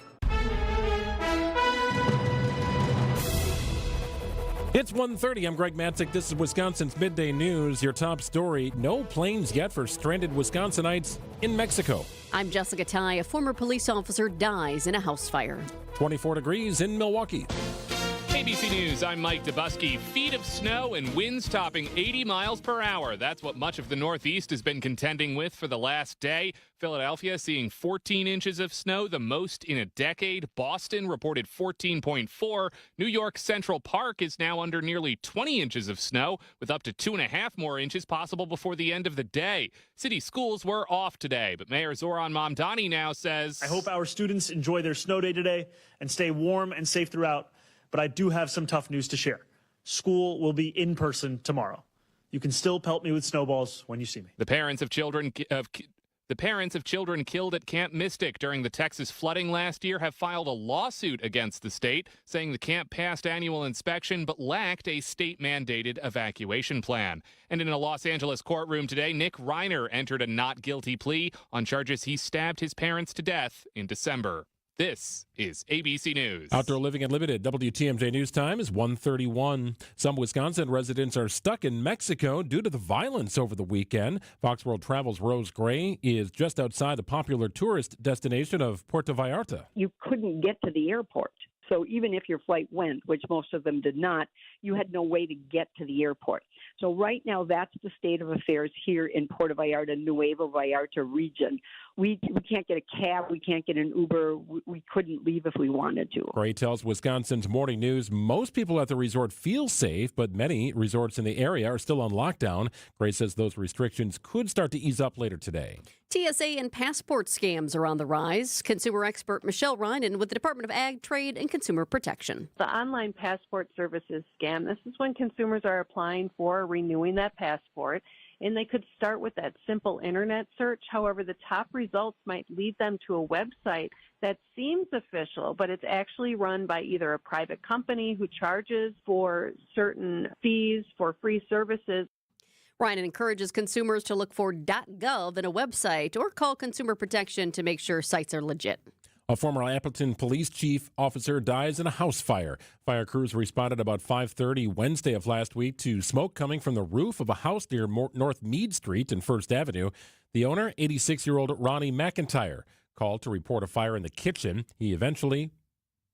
It's 1:30. I'm Greg Matzek. This is Wisconsin's Midday News. Your top story, no planes yet for stranded Wisconsinites in Mexico. I'm Jessica Tighe. A former police officer dies in a house fire. 24 degrees in Milwaukee. ABC News, I'm Mike Dubusky. Feet of snow and winds topping 80 miles per hour. That's what much of the Northeast has been contending with for the last day. Philadelphia seeing 14 inches of snow, the most in a decade. Boston reported 14.4. New York Central Park is now under nearly 20 inches of snow, with up to 2.5 more inches possible before the end of the day. City schools were off today, but Mayor Zoran Mamdani now says, I hope our students enjoy their snow day today and stay warm and safe throughout. But I do have some tough news to share. School will be in person tomorrow. You can still pelt me with snowballs when you see me. The parents of children killed at Camp Mystic during the Texas flooding last year have filed a lawsuit against the state, saying the camp passed annual inspection but lacked a state-mandated evacuation plan. And in a Los Angeles courtroom today, Nick Reiner entered a not guilty plea on charges he stabbed his parents to death in December. This is ABC News. Outdoor Living Unlimited, WTMJ News Time is 1:31. Some Wisconsin residents are stuck in Mexico due to the violence over the weekend. Fox World Travel's Rose Gray is just outside the popular tourist destination of Puerto Vallarta. You couldn't get to the airport. So even if your flight went, which most of them did not, you had no way to get to the airport. So right now, that's the state of affairs here in Puerto Vallarta, Nuevo Vallarta region. We can't get a cab. We can't get an Uber. We couldn't leave if we wanted to. Gray tells Wisconsin's Morning News most people at the resort feel safe, but many resorts in the area are still on lockdown. Gray says those restrictions could start to ease up later today. TSA and passport scams are on the rise. Consumer expert Michelle Reinen with the Department of Ag, Trade, and Consumer Protection. The online passport services scam, this is when consumers are applying for or renewing that passport, and they could start with that simple internet search. However, the top results might lead them to a website that seems official, but it's actually run by either a private company who charges for certain fees for free services. Ryan encourages consumers to look for .gov in a website or call Consumer Protection to make sure sites are legit. A former Appleton police chief officer dies in a house fire. Fire crews responded about 5:30 Wednesday of last week to smoke coming from the roof of a house near North Meade Street and First Avenue. The owner, 86-year-old Ronnie McIntyre, called to report a fire in the kitchen. He eventually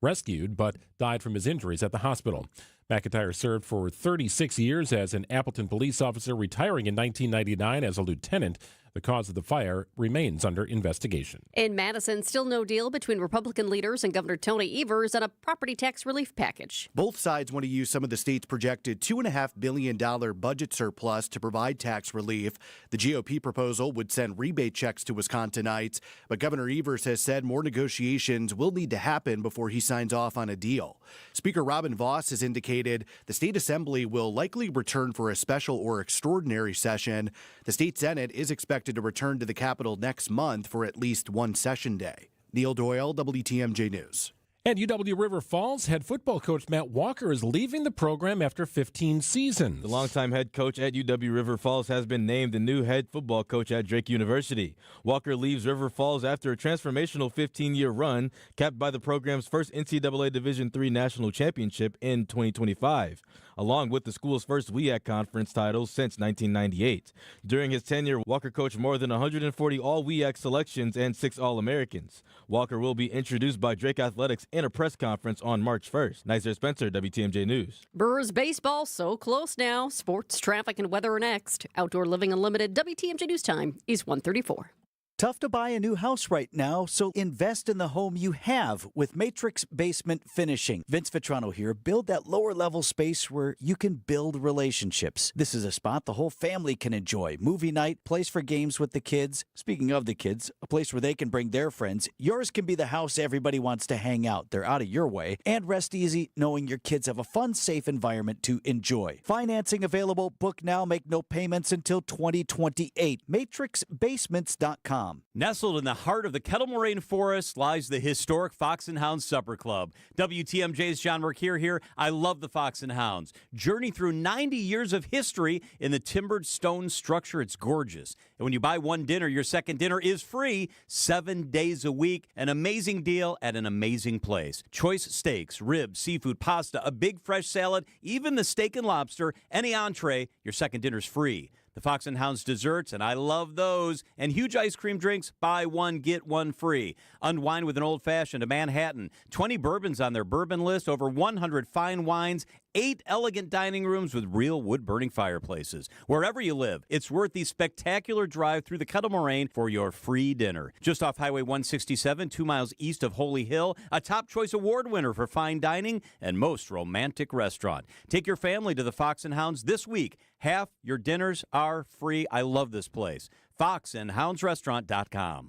rescued but died from his injuries at the hospital. McIntyre served for 36 years as an Appleton police officer, retiring in 1999 as a lieutenant. The cause of the fire remains under investigation. In Madison, still no deal between Republican leaders and Governor Tony Evers on a property tax relief package. Both sides want to use some of the state's projected $2.5 billion budget surplus to provide tax relief. The GOP proposal would send rebate checks to Wisconsinites, but Governor Evers has said more negotiations will need to happen before he signs off on a deal. Speaker Robin Vos has indicated the state assembly will likely return for a special or extraordinary session. The state Senate is expected to return to the Capitol next month for at least one session day. Neil Doyle, WTMJ News. At UW River Falls, head football coach Matt Walker is leaving the program after 15 seasons. The longtime head coach at UW River Falls has been named the new head football coach at Drake University. Walker leaves River Falls after a transformational 15-year run, capped by the program's first NCAA Division III national championship in 2025, along with the school's first WEAC conference title since 1998. During his tenure, Walker coached more than 140 all-WEAC selections and 6 All-Americans. Walker will be introduced by Drake Athletics in a press conference on March 1st. Nizer Spencer, WTMJ News. Brewers baseball so close now. Sports, traffic, and weather are next. Outdoor Living Unlimited, WTMJ News time is 1:34. Tough to buy a new house right now, so invest in the home you have with Matrix Basement Finishing. Vince Vitrano here. Build that lower-level space where you can build relationships. This is a spot the whole family can enjoy. Movie night, place for games with the kids. Speaking of the kids, a place where they can bring their friends. Yours can be the house everybody wants to hang out. They're out of your way. And rest easy knowing your kids have a fun, safe environment to enjoy. Financing available. Book now. Make no payments until 2028. MatrixBasements.com. Nestled in the heart of the Kettle Moraine Forest lies the historic Fox and Hounds Supper Club. WTMJ's John Mercure here. I love the Fox and Hounds. Journey through 90 years of history in the timbered stone structure. It's gorgeous. And when you buy one dinner, your second dinner is free 7 days a week. An amazing deal at an amazing place. Choice steaks, ribs, seafood, pasta, a big fresh salad, even the steak and lobster, any entree, your second dinner's free. The Fox and Hounds desserts, and I love those, and huge ice cream drinks, buy one, get one free. Unwind with an old-fashioned, a Manhattan, 20 bourbons on their bourbon list, over 100 fine wines, 8 elegant dining rooms with real wood-burning fireplaces. Wherever you live, it's worth the spectacular drive through the Kettle Moraine for your free dinner. Just off Highway 167, 2 miles east of Holy Hill, a Top Choice Award winner for fine dining and most romantic restaurant. Take your family to the Fox and Hounds this week. Half your dinners are free. I love this place. FoxandHoundsRestaurant.com.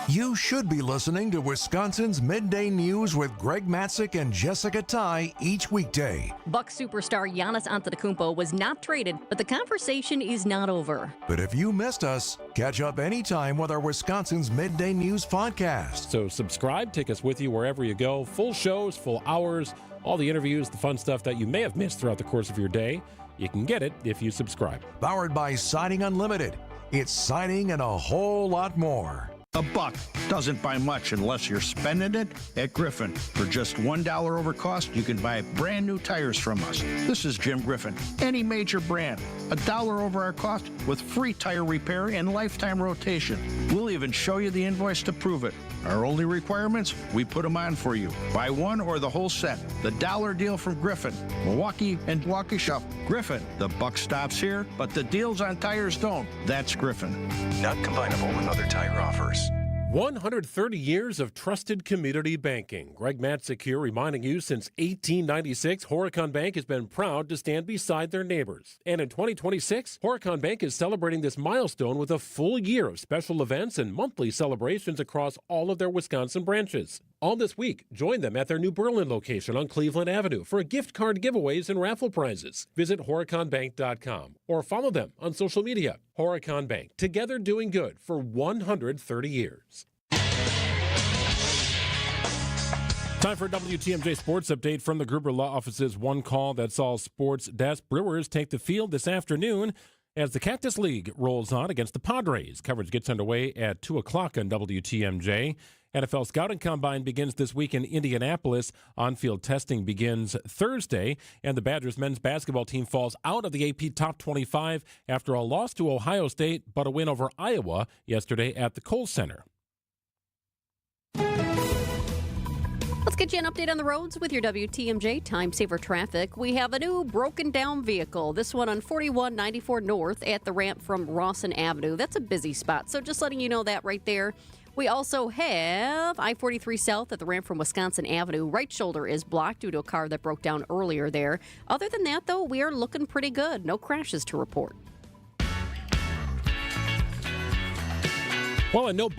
You should be listening to Wisconsin's Midday News with Greg Matzek and Jessica Tighe each weekday. Bucks superstar Giannis Antetokounmpo was not traded, but the conversation is not over. But if you missed us, catch up anytime with our Wisconsin's Midday News podcast. So subscribe, take us with you wherever you go. Full shows, full hours, all the interviews, the fun stuff that you may have missed throughout the course of your day. You can get it if you subscribe. Powered by Siding Unlimited. It's siding and a whole lot more. A buck doesn't buy much unless you're spending it at Griffin. For just $1 over cost, you can buy brand new tires from us. This is Jim Griffin. Any major brand, $1 over our cost with free tire repair and lifetime rotation. We'll even show you the invoice to prove it. Our only requirements, we put them on for you. Buy one or the whole set. The dollar deal from Griffin. Milwaukee and Waukesha. Griffin. The buck stops here, but the deals on tires don't. That's Griffin. Not combinable with other tire offers. 130 years of trusted community banking. Greg Matzek here reminding you since 1896, Horicon Bank has been proud to stand beside their neighbors. And in 2026, Horicon Bank is celebrating this milestone with a full year of special events and monthly celebrations across all of their Wisconsin branches. all this week. Join them at their new Berlin location on Cleveland Avenue for gift card giveaways and raffle prizes. Visit HoraconBank.com or follow them on social media. Horicon Bank, together doing good for 130 years. Time for a WTMJ Sports Update from the Gruber Law Office's One Call That's All Sports desk. Brewers take the field this afternoon as the Cactus League rolls on against the Padres. Coverage gets underway at 2 o'clock on WTMJ. NFL Scouting Combine begins this week in Indianapolis. On-field testing begins Thursday, and the Badgers men's basketball team falls out of the AP Top 25 after a loss to Ohio State, but a win over Iowa yesterday at the Kohl Center. Let's get you an update on the roads with your WTMJ Time Saver Traffic. We have a new broken down vehicle. This one on 4194 North at the ramp from Rawson Avenue. That's a busy spot, so just letting you know that right there. We also have I-43 South at the ramp from Wisconsin Avenue. Right shoulder is blocked due to a car that broke down earlier there. Other than that, though, we are looking pretty good. No crashes to report. Well, and no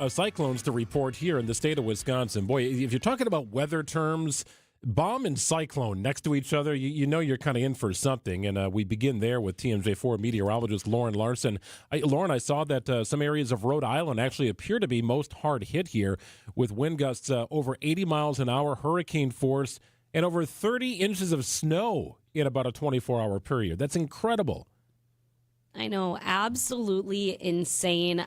cyclones to report here in the state of Wisconsin. Boy, if you're talking about weather terms, bomb and cyclone next to each other, you know you're kind of in for something. And we begin there with TMJ4 meteorologist Lauren Larson. Lauren, I saw that some areas of Rhode Island actually appear to be most hard hit here with wind gusts over 80 miles an hour, hurricane force, and over 30 inches of snow in about a 24-hour period. That's incredible. I know, absolutely insane.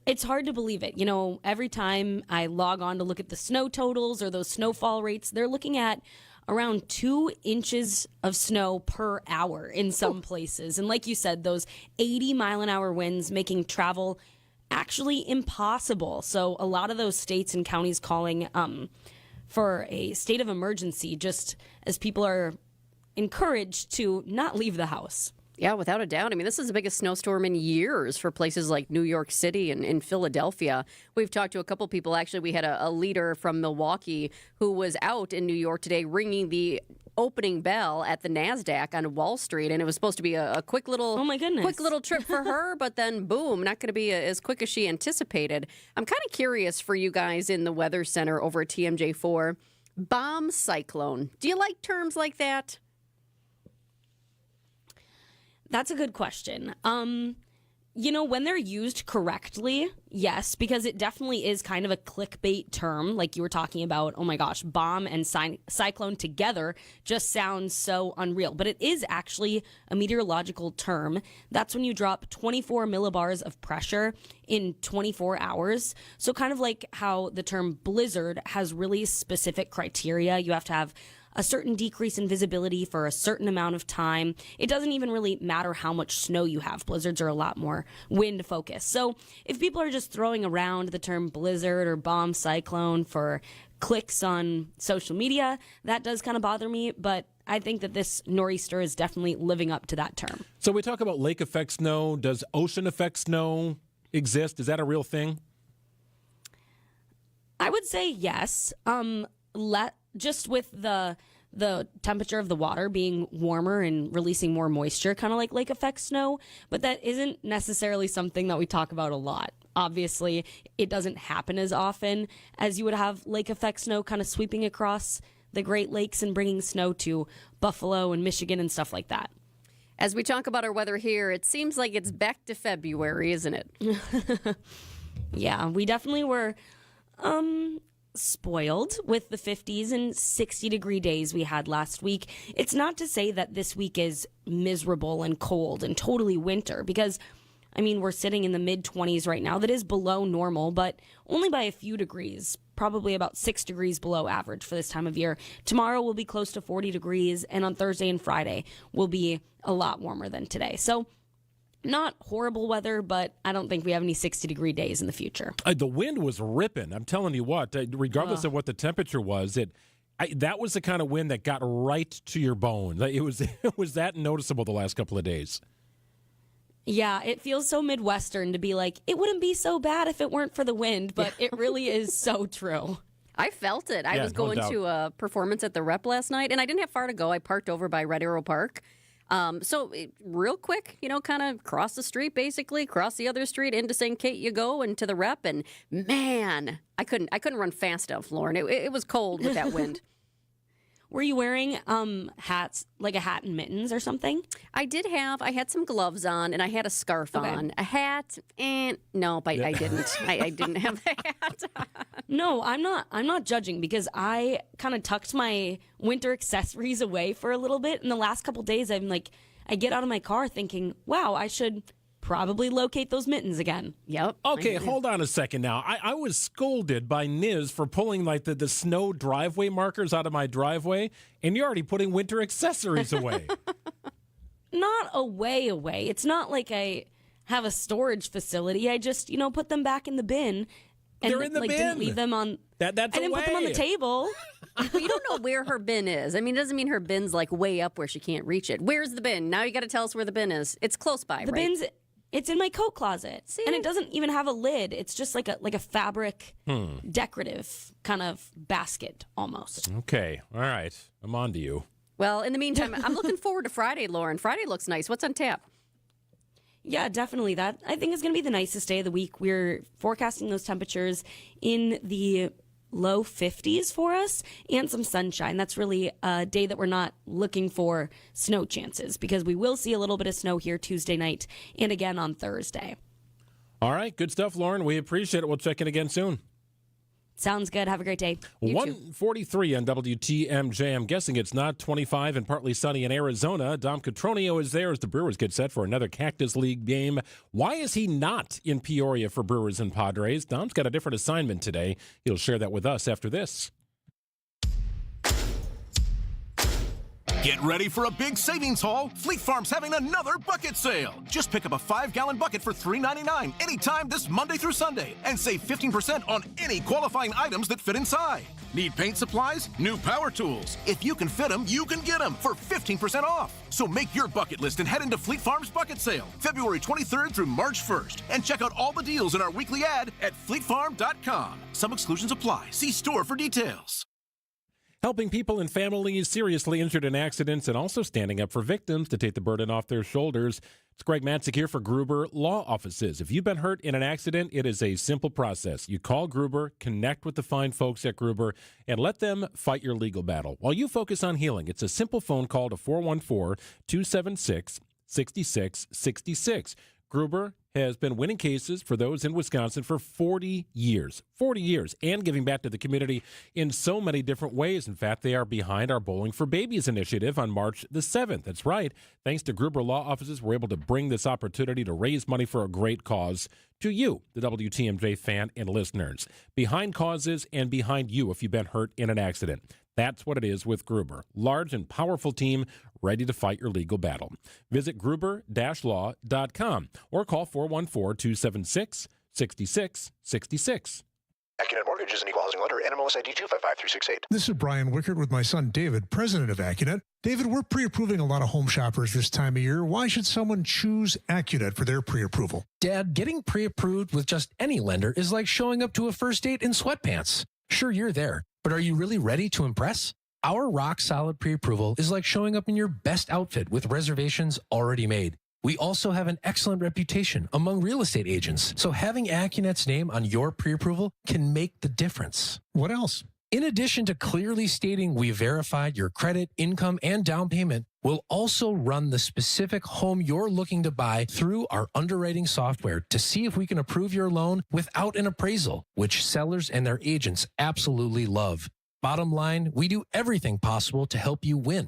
It's hard to believe it. You know, every time I log on to look at the snow totals or those snowfall rates, they're looking at around 2 inches of snow per hour in some places. And like you said, those 80-mile-an-hour winds making travel actually impossible. So a lot of those states and counties calling for a state of emergency just as people are encouraged to not leave the house. Yeah, without a doubt. I mean, this is the biggest snowstorm in years for places like New York City and in Philadelphia. We've talked to a couple people. Actually, we had a leader from Milwaukee who was out in New York today ringing the opening bell at the NASDAQ on Wall Street, and it was supposed to be a quick little quick little trip for her, but then boom, not going to be as quick as she anticipated. I'm kind of curious for you guys in the Weather Center over at TMJ4. Bomb cyclone. Do you like terms like that? That's a good question. You know, when they're used correctly, yes, because it definitely is kind of a clickbait term, like you were talking about. Oh my gosh, bomb and cyclone together just sounds so unreal. But it is actually a meteorological term. That's when you drop 24 millibars of pressure in 24 hours. So kind of like how the term blizzard has really specific criteria. You have to have a certain decrease in visibility for a certain amount of time. It doesn't even really matter how much snow you have. Blizzards are a lot more wind focused. So if people are just throwing around the term blizzard or bomb cyclone for clicks on social media, that does kind of bother me. But I think that this nor'easter is definitely living up to that term. So we talk about lake effect snow. Does ocean effect snow exist? Is that a real thing? I would say yes. Just with the temperature of the water being warmer and releasing more moisture, kind of like lake effect snow, but that isn't necessarily something that we talk about a lot. Obviously, it doesn't happen as often as you would have lake effect snow kind of sweeping across the Great Lakes and bringing snow to Buffalo and Michigan and stuff like that. As we talk about our weather here, it seems like it's back to February, isn't it? Yeah, we definitely were spoiled with the 50s and 60-degree days we had last week. It's not to say that this week is miserable and cold and totally winter, because, I mean, we're sitting in the mid-20s right now. That is below normal, but only by a few degrees, probably about 6 degrees below average for this time of year. Tomorrow will be close to 40 degrees, and on Thursday and Friday will be a lot warmer than today. So not horrible weather, but I don't think we have any 60-degree days in the future. The wind was ripping. I'm telling you what, regardless of what the temperature was, that was the kind of wind that got right to your bone. It was that noticeable the last couple of days. Yeah, it feels so Midwestern to be like, it wouldn't be so bad if it weren't for the wind, but it really is so true. I felt it. I was going to a performance at the Rep last night, and I didn't have far to go. I parked over by Red Arrow Park. Real quick, kind of cross the street, basically, cross the other street into St. Kate you go, and to the rep. And man, I couldn't run fast enough, Lauren. It was cold with that wind. Were you wearing hats, like a hat and mittens or something? I had some gloves on, and I had a scarf on. A hat, no, I didn't. I didn't have the hat on. No, I'm not judging, because I kind of tucked my winter accessories away for a little bit. In the last couple days, I get out of my car thinking, wow, I should probably locate those mittens again. Yep. Okay, hold on a second now. I was scolded by Niz for pulling like the snow driveway markers out of my driveway, and you're already putting winter accessories away. Not away. It's not like I have a storage facility. I just, put them back in the bin. And they're in the bin. Didn't leave them on. That's I didn't put them on the table. You don't know where her bin is. I mean, it doesn't mean her bin's like way up where she can't reach it. Where's the bin? Now you got to tell us where the bin is. It's close by, the right? bin's. It's in my coat closet. See? And it doesn't even have a lid. It's just like a fabric decorative kind of basket almost. Okay. All right. I'm on to you. Well, in the meantime, I'm looking forward to Friday, Lauren. Friday looks nice. What's on tap? Yeah, definitely. That I think is going to be the nicest day of the week. We're forecasting those temperatures in the low 50s for us and some sunshine. That's really a day that we're not looking for snow chances, because we will see a little bit of snow here Tuesday night and again on Thursday. All right. Good stuff, Lauren. We appreciate it. We'll check in again soon. Sounds good. Have a great day. 1:43 on WTMJ. I'm guessing it's not 25 and partly sunny in Arizona. Dom Cotroneo is there as the Brewers get set for another Cactus League game. Why is he not in Peoria for Brewers and Padres? Dom's got a different assignment today. He'll share that with us after this. Get ready for a big savings haul. Fleet Farm's having another bucket sale. Just pick up a 5-gallon bucket for $3.99 anytime this Monday through Sunday and save 15% on any qualifying items that fit inside. Need paint supplies? New power tools. If you can fit them, you can get them for 15% off. So make your bucket list and head into Fleet Farm's bucket sale, February 23rd through March 1st. And check out all the deals in our weekly ad at fleetfarm.com. Some exclusions apply. See store for details. Helping people and families seriously injured in accidents and also standing up for victims to take the burden off their shoulders. It's Greg Matzek here for Gruber Law Offices. If you've been hurt in an accident, it is a simple process. You call Gruber, connect with the fine folks at Gruber, and let them fight your legal battle while you focus on healing. It's a simple phone call to 414-276-6666. Gruber has been winning cases for those in Wisconsin for 40 years, and giving back to the community in so many different ways. In fact, they are behind our Bowling for Babies initiative on March the 7th. That's right. Thanks to Gruber Law Offices, we're able to bring this opportunity to raise money for a great cause to you, the WTMJ fan and listeners. Behind causes and behind you if you've been hurt in an accident. That's what it is with Gruber. Large and powerful team ready to fight your legal battle. Visit gruber-law.com or call 414-276-6666. Accunet Mortgage is an equal housing lender. NMLS ID 255368. This is Brian Wickert with my son David, president of Accunet. David, we're pre-approving a lot of home shoppers this time of year. Why should someone choose Accunet for their pre-approval? Dad, getting pre-approved with just any lender is like showing up to a first date in sweatpants. Sure, you're there, but are you really ready to impress? Our rock-solid pre-approval is like showing up in your best outfit with reservations already made. We also have an excellent reputation among real estate agents, so having Accunet's name on your pre-approval can make the difference. What else? In addition to clearly stating we verified your credit, income, and down payment, we'll also run the specific home you're looking to buy through our underwriting software to see if we can approve your loan without an appraisal, which sellers and their agents absolutely love. Bottom line, we do everything possible to help you win.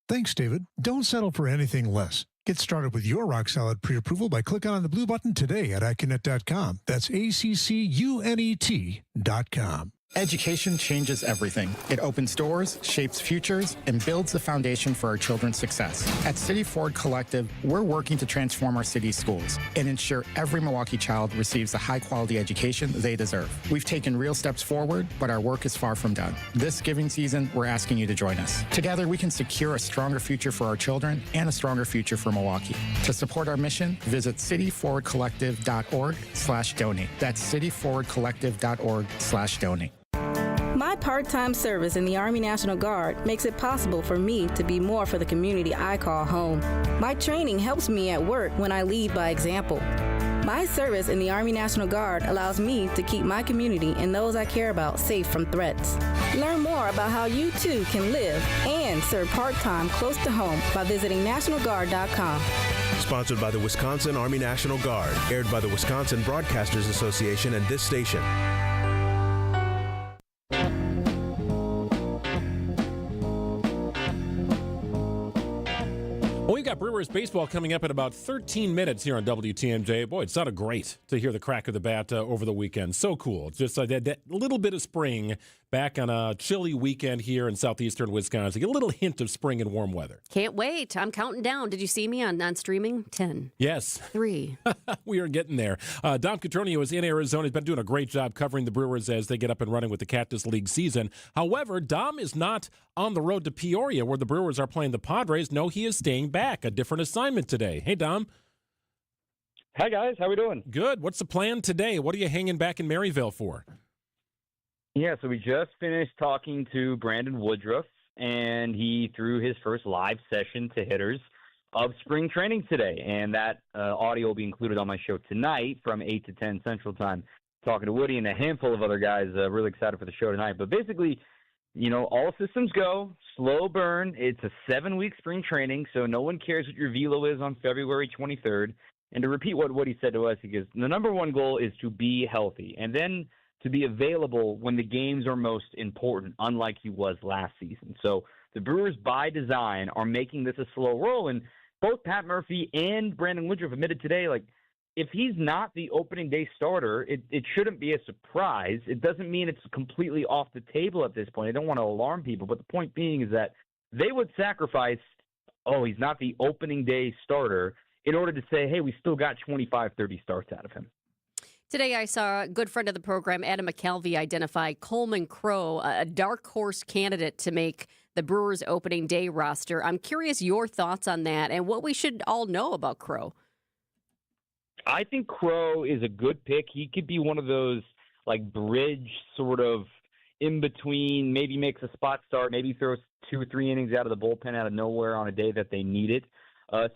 Thanks, David. Don't settle for anything less. Get started with your rock-solid pre-approval by clicking on the blue button today at Accunet.com. That's ACCUNET.com. Education changes everything. It opens doors, shapes futures, and builds the foundation for our children's success. At City Forward Collective, we're working to transform our city's schools and ensure every Milwaukee child receives the high-quality education they deserve. We've taken real steps forward, but our work is far from done. This giving season, we're asking you to join us. Together, we can secure a stronger future for our children and a stronger future for Milwaukee. To support our mission, visit cityforwardcollective.org/donate. That's cityforwardcollective.org/donate. My part-time service in the Army National Guard makes it possible for me to be more for the community I call home. My training helps me at work when I lead by example. My service in the Army National Guard allows me to keep my community and those I care about safe from threats. Learn more about how you too can live and serve part-time close to home by visiting NationalGuard.com. Sponsored by the Wisconsin Army National Guard. Aired by the Wisconsin Broadcasters Association and this station. Well, we've got Brewers baseball coming up in about 13 minutes here on WTMJ. Boy, it sounded great to hear the crack of the bat over the weekend. So cool. Just that little bit of spring back on a chilly weekend here in southeastern Wisconsin. Get a little hint of spring and warm weather. Can't wait. I'm counting down. Did you see me on streaming? 10. Yes. 3. We are getting there. Dom Cotroneo is in Arizona. He's been doing a great job covering the Brewers as they get up and running with the Cactus League season. However, Dom is not on the road to Peoria where the Brewers are playing the Padres. No, he is staying back. A different assignment today. Hey, Dom. Hi, guys. How we doing? Good. What's the plan today? What are you hanging back in Maryville for? Yeah, so we just finished talking to Brandon Woodruff, and he threw his first live session to hitters of spring training today. And that audio will be included on my show tonight from 8 to 10 Central Time. Talking to Woody and a handful of other guys. Really excited for the show tonight. But basically, you know, all systems go, slow burn. It's a 7-week spring training, so no one cares what your velo is on February 23rd. And to repeat what he said to us, he goes, the number one goal is to be healthy and then to be available when the games are most important, unlike he was last season. So the Brewers, by design, are making this a slow roll. And both Pat Murphy and Brandon Woodruff admitted today, like, if he's not the opening day starter, it shouldn't be a surprise. It doesn't mean it's completely off the table at this point. I don't want to alarm people, but the point being is that they would sacrifice, he's not the opening day starter, in order to say, hey, we still got 25, 30 starts out of him. Today I saw a good friend of the program, Adam McKelvey, identify Coleman Crow, a dark horse candidate to make the Brewers opening day roster. I'm curious your thoughts on that and what we should all know about Crow. I think Crow is a good pick. He could be one of those, like, bridge sort of in between, maybe makes a spot start, maybe throws 2 or 3 innings out of the bullpen out of nowhere on a day that they need it.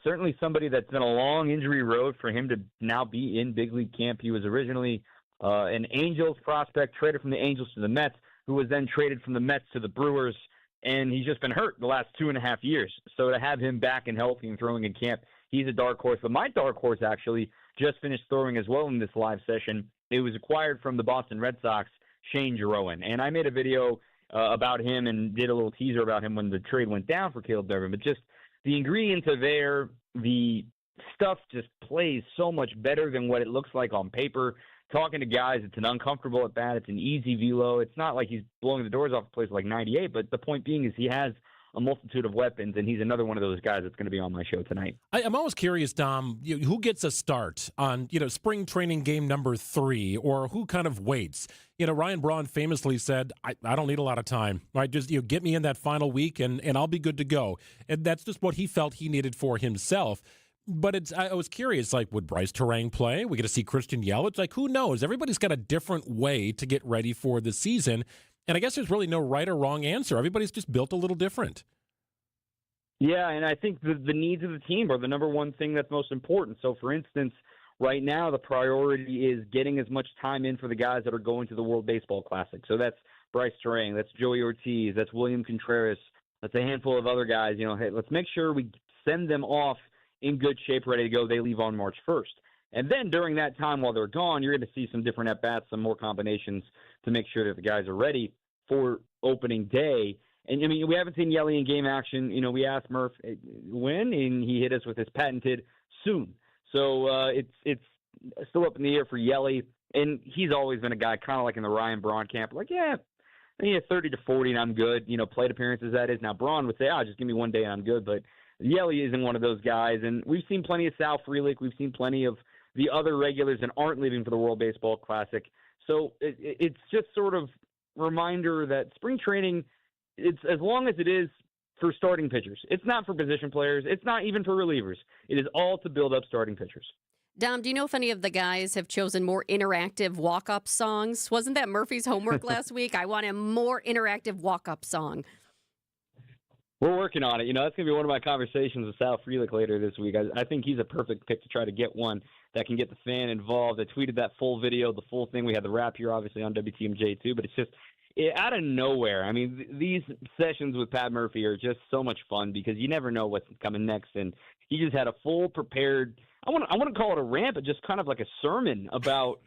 Certainly somebody that's been a long injury road for him to now be in big league camp. He was originally an Angels prospect, traded from the Angels to the Mets, who was then traded from the Mets to the Brewers, and he's just been hurt the last 2.5 years. So to have him back and healthy and throwing in camp, he's a dark horse. But my dark horse actually just finished throwing as well in this live session. It was acquired from the Boston Red Sox, Shane Jeroen. And I made a video about him and did a little teaser about him when the trade went down for Caleb Durbin. But just the ingredients are there. The stuff just plays so much better than what it looks like on paper. Talking to guys, it's an uncomfortable at bat. It's an easy velo. It's not like he's blowing the doors off the place like 98, but the point being is he has a multitude of weapons, and he's another one of those guys that's going to be on my show tonight. I'm always curious, Dom, who gets a start on, spring training game number 3, or who kind of waits? Ryan Braun famously said, I don't need a lot of time. Right? Just get me in that final week, and I'll be good to go. And that's just what he felt he needed for himself. But I was curious, like, would Bryce Terang play? We get to see Christian Yelich. Like, who knows? Everybody's got a different way to get ready for the season. And I guess there's really no right or wrong answer. Everybody's just built a little different. Yeah, and I think the needs of the team are the number one thing that's most important. So, for instance, right now the priority is getting as much time in for the guys that are going to the World Baseball Classic. So that's Bryce Terang, that's Joey Ortiz, that's William Contreras, that's a handful of other guys. Hey, let's make sure we send them off in good shape, ready to go. They leave on March 1st. And then during that time while they're gone, you're going to see some different at-bats, some more combinations to make sure that the guys are ready for opening day. And, we haven't seen Yelly in game action. We asked Murph when, and he hit us with his patented soon. So it's still up in the air for Yelly. And he's always been a guy kind of like in the Ryan Braun camp, like, 30 to 40 and I'm good. Plate appearances, that is. Now, Braun would say, just give me one day and I'm good. But Yelly isn't one of those guys. And we've seen plenty of Sal Frelick. We've seen plenty of the other regulars that aren't leaving for the World Baseball Classic. So it's just sort of reminder that spring training, it's as long as it is for starting pitchers. It's not for position players. It's not even for relievers. It is all to build up starting pitchers. Dom, do you know if any of the guys have chosen more interactive walk-up songs? Wasn't that Murphy's homework last week? I want a more interactive walk-up song. We're working on it. That's going to be one of my conversations with Sal Frelick later this week. I think he's a perfect pick to try to get one that can get the fan involved. I tweeted that full video, the full thing. We had the rap here, obviously, on WTMJ, too. But it's just out of nowhere. I mean, these sessions with Pat Murphy are just so much fun because you never know what's coming next. And he just had a full prepared, I want to call it a rant, but just kind of like a sermon about,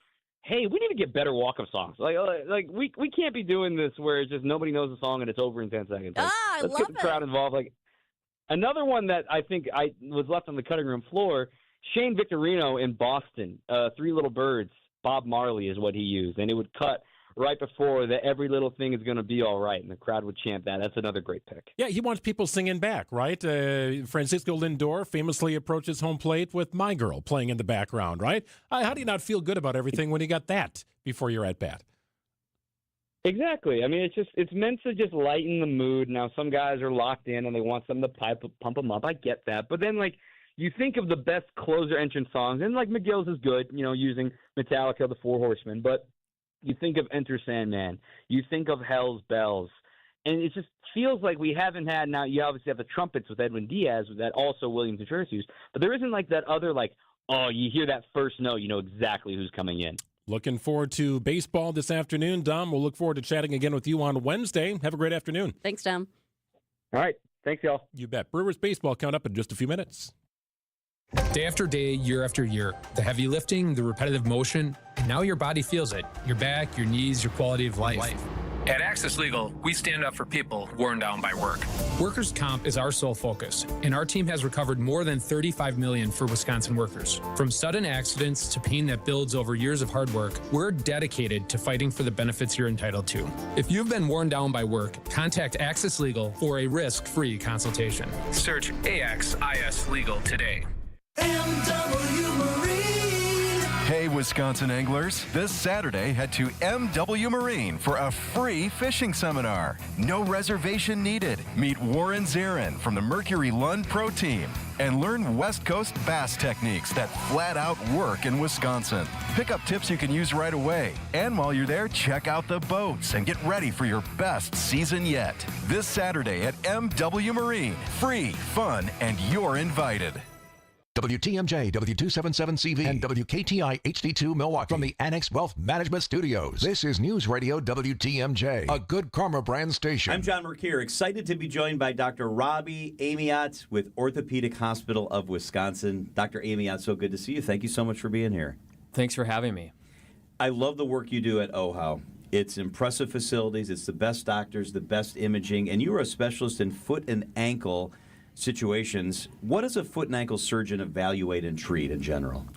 hey, we need to get better walk-up songs. Like we can't be doing this where it's just nobody knows the song and it's over in 10 seconds. Let's get the crowd involved. Like another one that I think I was left on the cutting room floor, Shane Victorino in Boston, Three Little Birds, Bob Marley is what he used, and it would cut right before that every little thing is going to be all right, and the crowd would chant that. That's another great pick. Yeah, he wants people singing back, right? Francisco Lindor famously approaches home plate with My Girl playing in the background, right? How do you not feel good about everything when you got that before you're at bat? Exactly. I mean, it's meant to just lighten the mood. Now, some guys are locked in and they want something to pump them up. I get that. But then, you think of the best closer entrance songs, and McGill's is good, using Metallica, the Four Horsemen, but you think of Enter Sandman. You think of Hell's Bells. And it just feels like we haven't had, now you obviously have the trumpets with Edwin Diaz that also Williams and Contreras used, but there isn't that other you hear that first note, you know exactly who's coming in. Looking forward to baseball this afternoon. Dom, we'll look forward to chatting again with you on Wednesday. Have a great afternoon. Thanks, Dom. All right. Thanks, y'all. You bet. Brewers baseball coming up in just a few minutes. Day after day, year after year, the heavy lifting, the repetitive motion, and now your body feels it. Your back, your knees, your quality of life. At Access Legal, we stand up for people worn down by work. Workers' comp is our sole focus, and our team has recovered more than $35 million for Wisconsin workers. From sudden accidents to pain that builds over years of hard work, we're dedicated to fighting for the benefits you're entitled to. If you've been worn down by work, contact Access Legal for a risk-free consultation. Search AXIS Legal today. Hey, Wisconsin anglers. This Saturday, head to MW Marine for a free fishing seminar. No reservation needed. Meet Warren Zarin from the Mercury Lund Pro Team and learn West Coast bass techniques that flat out work in Wisconsin. Pick up tips you can use right away. And while you're there, check out the boats and get ready for your best season yet. This Saturday at MW Marine. Free, fun, and you're invited. WTMJ, W277CV, and WKTI HD2 Milwaukee from the Annex Wealth Management Studios. This is News Radio WTMJ, a Good Karma brand station. I'm John Mercure, excited to be joined by Dr. Robbie Amiot with Orthopedic Hospital of Wisconsin. Dr. Amiot, so good to see you. Thank you so much for being here. Thanks for having me. I love the work you do at OHAU. It's impressive facilities. It's the best doctors, the best imaging, and you are a specialist in foot and ankle situations. What does a foot and ankle surgeon evaluate and treat in general?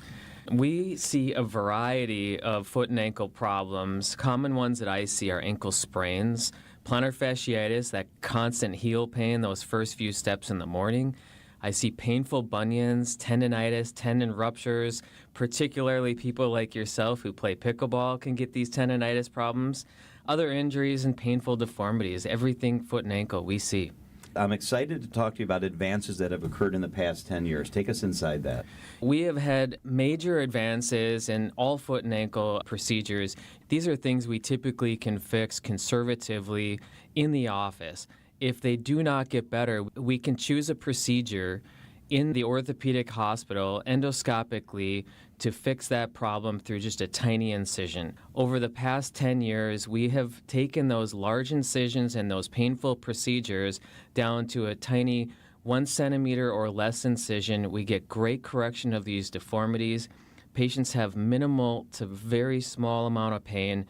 We see a variety of foot and ankle problems. Common ones that I see are ankle sprains, plantar fasciitis, that constant heel pain those first few steps in the morning. I see painful bunions, tendinitis, tendon ruptures, particularly people like yourself who play pickleball can get these tendinitis problems. Other injuries and painful deformities, everything foot and ankle we see. I'm excited to talk to you about advances that have occurred in the past 10 years. Take us inside that. We have had major advances in all foot and ankle procedures. These are things we typically can fix conservatively in the office. If they do not get better, we can choose a procedure in the orthopedic hospital endoscopically to fix that problem through just a tiny incision. Over the past 10 years, we have taken those large incisions and those painful procedures down to a tiny 1 centimeter or less incision. We get great correction of these deformities. Patients have minimal to very small amount of pain,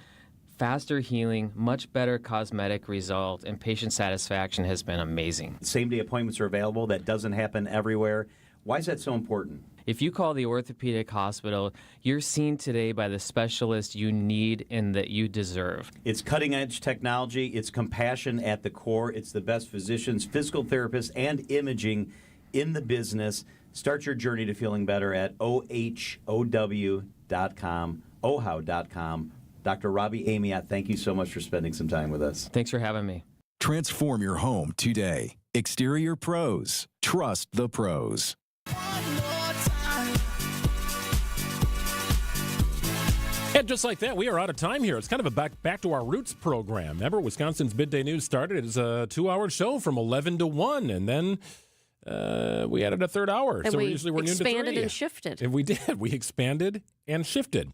faster healing, much better cosmetic result, and patient satisfaction has been amazing. Same-day appointments are available. That doesn't happen everywhere. Why is that so important? If you call the orthopedic hospital, you're seen today by the specialist you need and that you deserve. It's cutting-edge technology. It's compassion at the core. It's the best physicians, physical therapists, and imaging in the business. Start your journey to feeling better at OHOW.com, OHOW.com. Dr. Robbie Amiot, thank you so much for spending some time with us. Thanks for having me. Transform your home today. Exterior Pros. Trust the pros. And just like that, we are out of time here. It's kind of a back to our roots program. Remember, Wisconsin's Midday News started as a 2-hour show from 11 to 1, and then we added a third hour. And so we usually we're noon to 3. expanded and shifted. And we did. We expanded and shifted.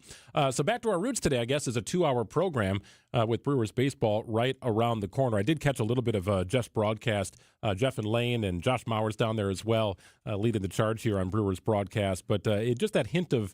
So back to our roots today, I guess, is a 2-hour program with Brewers baseball right around the corner. I did catch a little bit of Jeff's broadcast. Jeff and Lane and Josh Mauer's down there as well, leading the charge here on Brewers broadcast. But just that hint of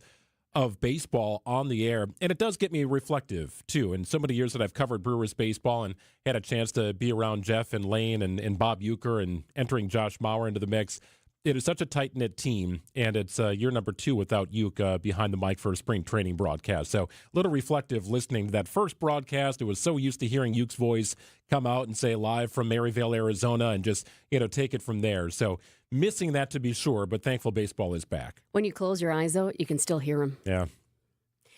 baseball on the air. And it does get me reflective, too. In so many years that I've covered Brewers baseball and had a chance to be around Jeff and Lane and Bob Uecker and entering Josh Mauer into the mix, it is such a tight-knit team, and it's year number 2 without Ueck behind the mic for a spring training broadcast. So a little reflective listening to that first broadcast. It was so used to hearing Ueck's voice come out and say live from Maryvale, Arizona, and just, take it from there. So missing that to be sure, but thankful baseball is back. When you close your eyes, though, you can still hear them. Yeah.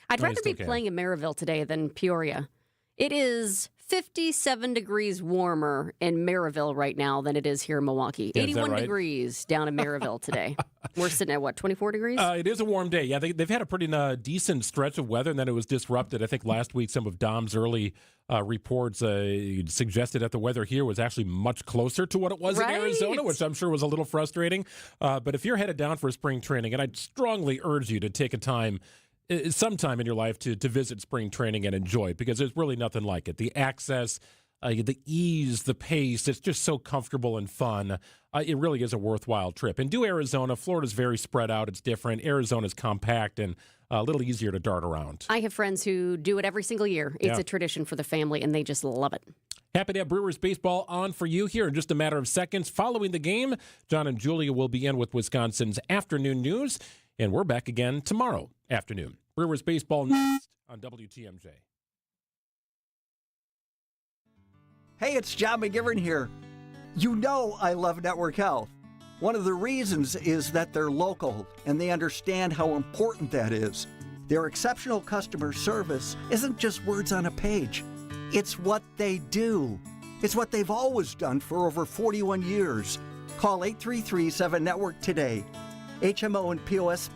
I'd rather be playing in Maryville today than Peoria. It is 57 degrees warmer in Maryville right now than it is here in Milwaukee. Yeah, 81 right? degrees down in Maryville today. We're sitting at, 24 degrees? It is a warm day. Yeah, they've had a pretty decent stretch of weather, and then it was disrupted. I think last week some of Dom's early reports suggested that the weather here was actually much closer to what it was in Arizona, which I'm sure was a little frustrating. But if you're headed down for spring training, and I'd strongly urge you to take sometime in your life to visit spring training and enjoy it, because there's really nothing like it. The access, the ease, the pace, it's just so comfortable and fun. It really is a worthwhile trip. And do Arizona. Florida's very spread out. It's different. Arizona's compact and a little easier to dart around. I have friends who do it every single year. It's a tradition for the family, and they just love it. Happy to have Brewers baseball on for you here in just a matter of seconds. Following the game, John and Julia will be in with Wisconsin's afternoon news, and we're back again tomorrow afternoon. Brewers baseball next on WTMJ. Hey, it's John McGivern here. You know I love Network Health. One of the reasons is that they're local and they understand how important that is. Their exceptional customer service isn't just words on a page. It's what they do. It's what they've always done for over 41 years. Call 833-7-NETWORK today. HMO and POS